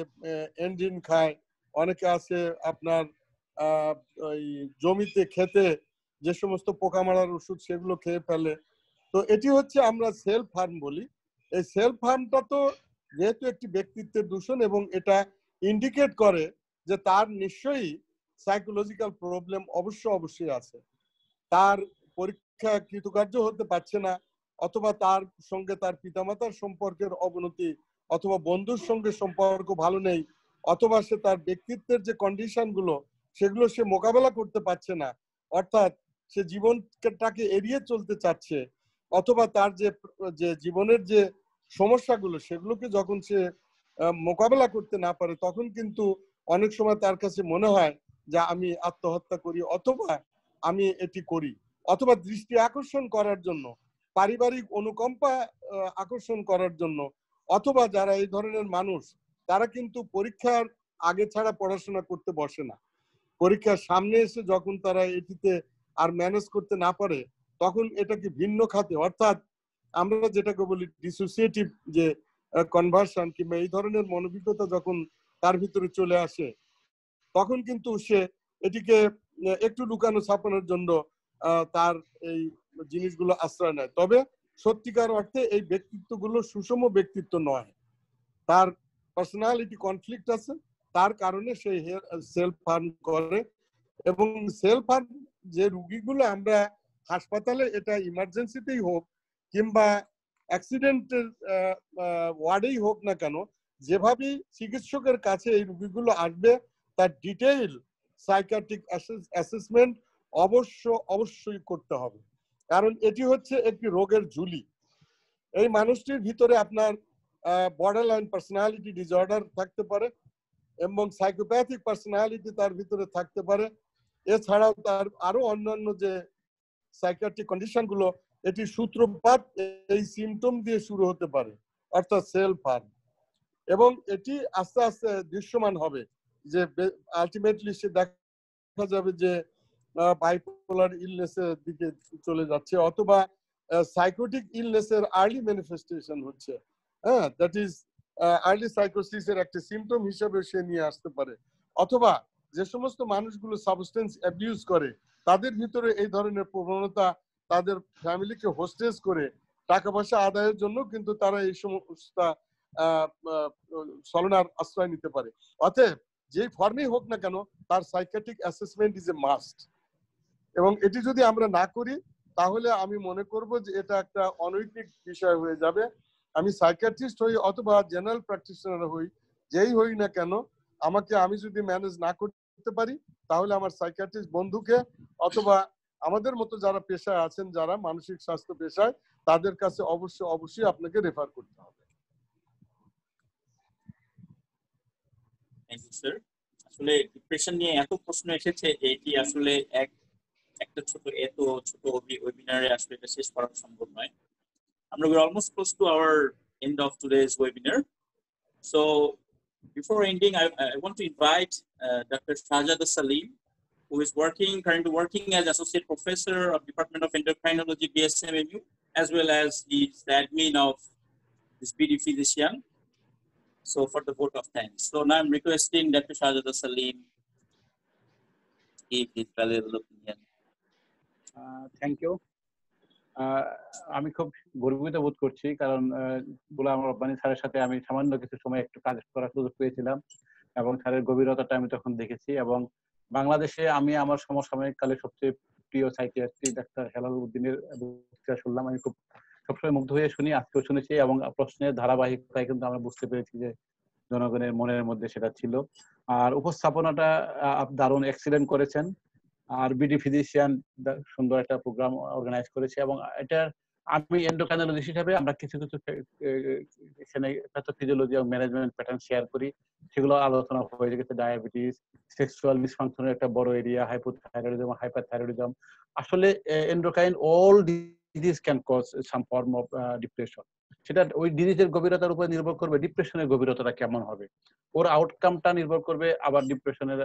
এন্ড্রিন খায়, অনেকে আছে আপনার ওই জমিতে খেতে যে সমস্ত পোকা মারার ওষুধ সেগুলো খেয়ে ফেলে। তো এটি হচ্ছে আমরা সেলফ হার্ম বলি। এই সেলফ হার্মটা তো যেহেতু একটি ব্যক্তিত্বের দূষণ এবং এটা ইন্ডিকেট করে যে তার নিশ্চয়ই সাইকোলজিক্যাল প্রবলেম অবশ্যই আছে, তার পরীক্ষা কৃতকার্য হতে পারছে না, অথবা তার সঙ্গে তার পিতামাতার সম্পর্কের অবনতি, অথবা বন্ধুর সঙ্গে সম্পর্ক ভালো নেই, অথবা সে তার ব্যক্তিত্বের যে কন্ডিশন গুলো সেগুলো সে মোকাবেলা করতে পারছে না, অর্থাৎ সে জীবনটাকে এড়িয়ে চলতে চাচ্ছে, অথবা তার যে জীবনের যে সমস্যাগুলো সেগুলোকে যখন সে মোকাবেলা করতে না পারে তখন কিন্তু অনেক সময় তার কাছে মনে হয় যে আমি আত্মহত্যা করি, অথবা আমি এটি করি, অথবা দৃষ্টি আকর্ষণ করার জন্য, পারিবারিক অনুকম্পা আকর্ষণ করার জন্য, অথবা যারা এই ধরনের মানুষ তারা কিন্তু পরীক্ষার আগে ছাড়া পড়াশোনা করতে বসে না। পরীক্ষার সামনে এসে যখন তারা এটিতে আর ম্যানেজ করতে না পারে তখন এটাকে ভিন্ন খাতে, অর্থাৎ আমরা যেটাকে বলি ডিসোসিয়েটিভ যে কনভার্সন কিংবা এই ধরনের মনোবিজ্ঞতা যখন তার ভিতরে চলে আসে তখন কিন্তু সে এটিকে একটু লুকানো ছাপানোর জন্য তার এই জিনিসগুলো আশ্রয় নেয়। তবে সত্যিকার অর্থে এই ব্যক্তিত্বগুলো সুষম ব্যক্তিত্ব নয়, তার পার্সোনালিটি কনফ্লিক্ট আছে, তার কারণে সে সেলফ হার্ম করে। এবং সেলফ হার্ম যে রোগীগুলো আমরা হাসপাতালে, এটা ইমার্জেন্সিতেই হোক কিংবা অ্যাক্সিডেন্টের ওয়ার্ডেই হোক না কেন, যেভাবেই চিকিৎসকের কাছে এই রোগীগুলো আসবে তার ডিটেইল সাইকিয়াট্রিক অ্যাসেসমেন্ট অবশ্যই করতে হবে, কারণ এটি হচ্ছে একটি রোগের ঝুলি। এই মানুষটির ভিতরে আপনার বর্ডারলাইন পার্সোনালিটি ডিসঅর্ডার থাকতে পারে এবং সাইকোপ্যাথিক পার্সোনালিটি তার ভিতরে থাকতে পারে। এছাড়াও তার আরো অন্যান্য যে সাইকিয়াট্রিক কন্ডিশন গুলো, এটি সূত্রপাত এই সিমটম দিয়ে শুরু হতে পারে, অর্থাৎ সেলফ হার্ম, এবং এটি আস্তে আস্তে দৃশ্যমান হবে যে আলটিমেটলি সে দেখা যাবে যে বাইপোলার ইলনেসের দিকে চলে যাচ্ছে, অথবা সাইকোটিক ইলনেসের আর্লি ম্যানিফেস্টেশন হচ্ছে। হ্যাঁ, দ্যাট ইজ আর্লি সাইকোসিসের একটা সিমটম হিসেবে সে নিয়ে আসতে পারে। অথবা যে সমস্ত মানুষগুলো সাবস্টেন্স অ্যাবিউজ করে তাদের ভিতরে এই ধরনের প্রবণতা, তাদের ফ্যামিলিকে হোস্টেজ করে টাকা পয়সা আদায়ের জন্য কিন্তু তারা এই সমস্ত ছলনার আশ্রয় নিতে পারে। অতএব যেই ফর্মেই হোক না কেন তার psychiatric assessment is a must, এবং এটি যদি আমরা না করি তাহলে আমি মনে করব যে এটা একটা অনৈতিক বিষয় হয়ে যাবে। আমি সাইকিয়াট্রিস্ট হই অথবা জেনারেল প্র্যাকটিশনার হই, যেই হই না কেন, আমি যদি ম্যানেজ না করতে পারি তাহলে আমার সাইকিয়াট্রিস্ট বন্ধুকে অথবা আমাদের মতো যারা পেশায় আছেন, যারা মানসিক স্বাস্থ্য পেশায়, তাদের কাছে অবশ্যই আপনাকে রেফার করতে হবে। Thank you sir. আসলে ডিপ্রেশন নিয়ে এত প্রশ্ন এসেছে যে এটি আসলে এত ছোট ওয়েবিনারে আসলে এটা শেষ করা সম্ভব নয়। We're almost close to our end of today's webinar. So before ending, I want to invite Dr. Shahzada Salim, who is currently working as Associate Professor of Department of Endocrinology, BSMMU, as well as the admin of this BD Physician. So for the vote of thanks. So now I'm requesting Dr. Shahzada Salim to give his valuable opinion. Thank you. আমি খুব গর্বিত বোধ করছি, কারণ গোলাম রব্বানী স্যারের সাথে আমি সামান্য কিছু সময় একটু কাজ করার সুযোগ পেয়েছিলাম এবং স্যারের গভীরতাটা আমি তখন দেখেছি। এবং বাংলাদেশে আমি আমার সমসাময়িক কালে সবচেয়ে প্রিয় সাইকিয়াট্রিস্ট ডাক্তার হেলাল উদ্দিনের বক্তৃতা শুনলাম। আমি খুব সবসময় মুগ্ধ হয়ে শুনি, আজকেও শুনেছি, এবং প্রশ্নের ধারাবাহিকতায় কিন্তু আমরা বুঝতে পেরেছি যে জনগণের মনের মধ্যে সেটা ছিল। আর উপস্থাপনাটা দারুণ এক্সিলেন্ট করেছেন। আর বিডি ফিজিশিয়ান সুন্দর একটা প্রোগ্রাম অর্গানাইজ করেছে, এবং এটা আমি এন্ডোক্রাইনোলজিস্ট হিসেবে আমরা কিছু এখানে প্যাথোফিজিওলজি এবং ম্যানেজমেন্ট প্যাটার্ন শেয়ার করি, সেগুলো আলোচনা হয়ে গেছে। ডায়াবেটিস, সেক্সুয়াল ডিসফাংশনের একটা বড় এরিয়া, হাইপোথাইরয়েডিজম, হাইপারথাইরয়েডিজম। আসলে endocrine all disease can cause some form of depression. সেটা ওই ডিজিজের গভীরতার উপর নির্ভর করবে, ডিপ্রেশনের গভীরতাটা কেমন হবে, ওর আউটকামটা নির্ভর করবে আবার ডিপ্রেশনের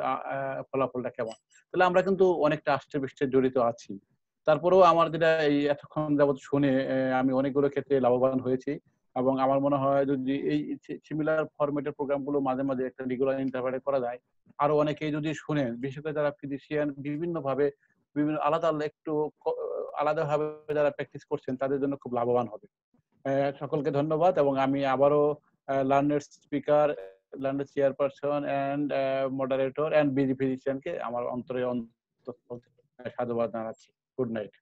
ফলাফলটা কেমন। তাহলে আমরা কিন্তু অনেকটা আষ্টে পৃষ্ঠে জড়িত আছি। তারপরেও আমার যেটা এই এতক্ষণ যাবত শুনে আমি অনেকগুলো ক্ষেত্রে লাভবান হয়েছি, এবং আমার মনে হয় যদি এই সিমিলার ফরম্যাটের প্রোগ্রামগুলো মাঝে মাঝে একটা রেগুলার ইন্টারভালে করা যায়, আরো অনেকেই যদি শুনেন, বিশেষ করে যারা ফিজিশিয়ান বিভিন্ন আলাদাভাবে যারা প্র্যাকটিস করছেন তাদের জন্য খুব লাভবান হবে। সকলকে ধন্যবাদ, এবং আমি আবারও learned speaker, learned chairperson and moderator and BD ফিজিশিয়ানকে আমার অন্তরে সাধুবাদ জানাচ্ছি। Good night.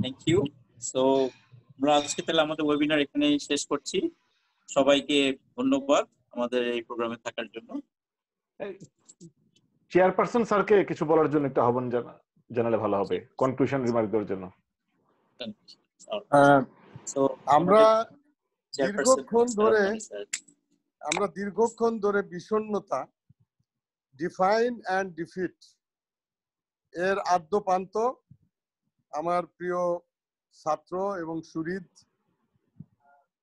Thank you. So আমরা আজকে তাহলে আমাদের ওয়েবিনার এখানেই শেষ করছি। সবাইকে ধন্যবাদ। আমাদের এই প্রোগ্রামে থাকার জন্য। চেয়ারপারসন স্যারকে কিছু বলার জন্য একটা আহ্বান জানালে ভালো হবে কনক্লুশন রিমার্ক দেওয়ার জন্য। আমরা দীর্ঘক্ষণ ধরে বিষণ্ণতা, ডিফাইন অ্যান্ড ডিফিট এর আদ্যপান্ত আমার প্রিয় ছাত্র এবং সুহৃদ,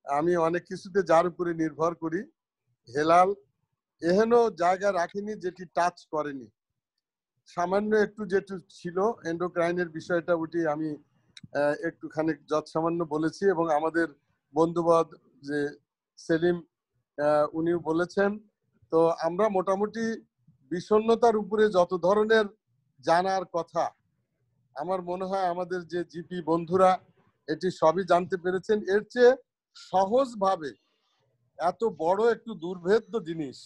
আমি অনেক কিছুতে যার উপরে নির্ভর করি, হেলাল এহেন জায়গা রাখিনি যেটি টাচ করেনি। সামান্য একটু যেটু ছিল এন্ডোক্রাইনের বিষয়টা, ওটি আমি একটুখানি যৎসামান্য বলেছি, এবং আমাদের বন্ধুবদ যে সেলিম উনিও বলেছেন। তো আমরা মোটামুটি বিষণ্ণতার উপরে যত ধরনের জানার কথা, আমার মনে হয় আমাদের যে জিপি বন্ধুরা এটি সবই জানতে পেরেছেন। এর চেয়ে সহজভাবে এত বড় একটু দুর্ভেদ্য জিনিস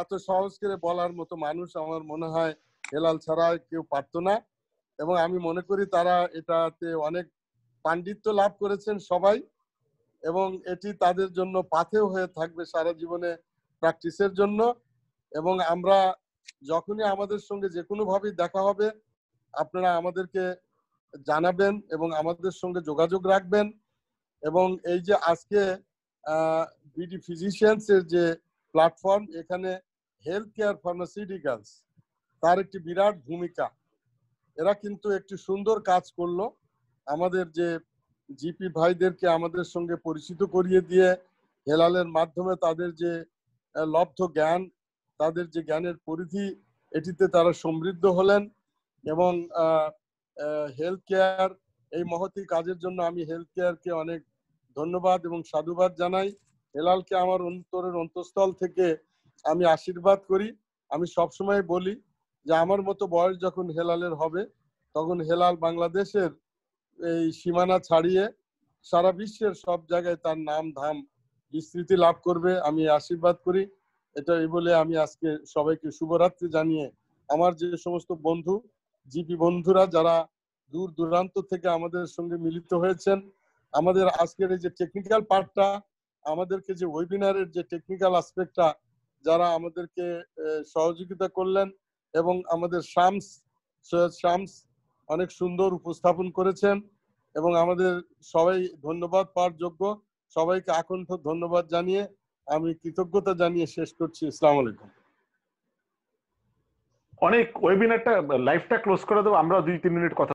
এত সহজ করে বলার মতো মানুষ আমার মনে হয় হেলাল ছাড়া কেউ পারতো না। এবং আমি মনে করি তারা এটাতে অনেক পাণ্ডিত্য লাভ করেছেন সবাই, এবং এটি তাদের জন্য পাথেয় হয়ে থাকবে সারা জীবনে প্র্যাকটিসের জন্য। এবং আমরা যখনই আমাদের সঙ্গে যে কোনো ভাবে দেখা হবে আপনারা আমাদেরকে জানাবেন এবং আমাদের সঙ্গে যোগাযোগ রাখবেন। এবং এই যে আজকে বিডি ফিজিশিয়ানস এর যে প্ল্যাটফর্ম, এখানে হেলথ কেয়ার ফার্মাসিউটিক্যালস তার একটি বিরাট ভূমিকা। এরা কিন্তু একটি সুন্দর কাজ করলো, আমাদের যে জিপি ভাইদেরকে আমাদের সঙ্গে পরিচিত করিয়ে দিয়ে হেলালের মাধ্যমে তাদের যে লব্ধ জ্ঞান, তাদের যে জ্ঞানের পরিধি, এটিতে তারা সমৃদ্ধ হলেন। এবং হেলথ কেয়ার এই মহতি কাজের জন্য আমি হেলথ কেয়ারকে অনেক ধন্যবাদ এবং সাধুবাদ জানাই। হেলালকে আমার অন্তরের অন্তঃস্থল থেকে আমি আশীর্বাদ করি। আমি সবসময় বলি যে আমার মতো বয়স যখন হেলালের হবে তখন হেলাল বাংলাদেশের এই সীমানা ছাড়িয়ে সারা বিশ্বের সব জায়গায় তার নাম ধাম বিস্তৃতি লাভ করবে, আমি আশীর্বাদ করি। এটা এই বলে আমি আজকে সবাইকে শুভরাত্রি জানিয়ে, আমার যে সমস্ত বন্ধু জিপি বন্ধুরা যারা দূর দূরান্ত থেকে আমাদের সঙ্গে মিলিত হয়েছেন, আমাদের আজকের এই যে টেকনিক্যাল পার্টটা, আমাদেরকে যে ওয়েবিনারের যে টেকনিক্যাল আসপেক্টটা যারা আমাদেরকে সহযোগিতা করলেন, এবং আমাদের সৈয়দ শামস অনেক সুন্দর উপস্থাপন করেছেন, এবং আমাদের সবাই ধন্যবাদ পাওয়ার যোগ্য। সবাইকে আকণ্ঠ ধন্যবাদ জানিয়ে আমি কৃতজ্ঞতা জানিয়ে শেষ করছি। আসসালামু আলাইকুম। অনেক ওয়েবিনারটা লাইভটা ক্লোজ করে দেবো, আমরা 2-3 মিনিট কথা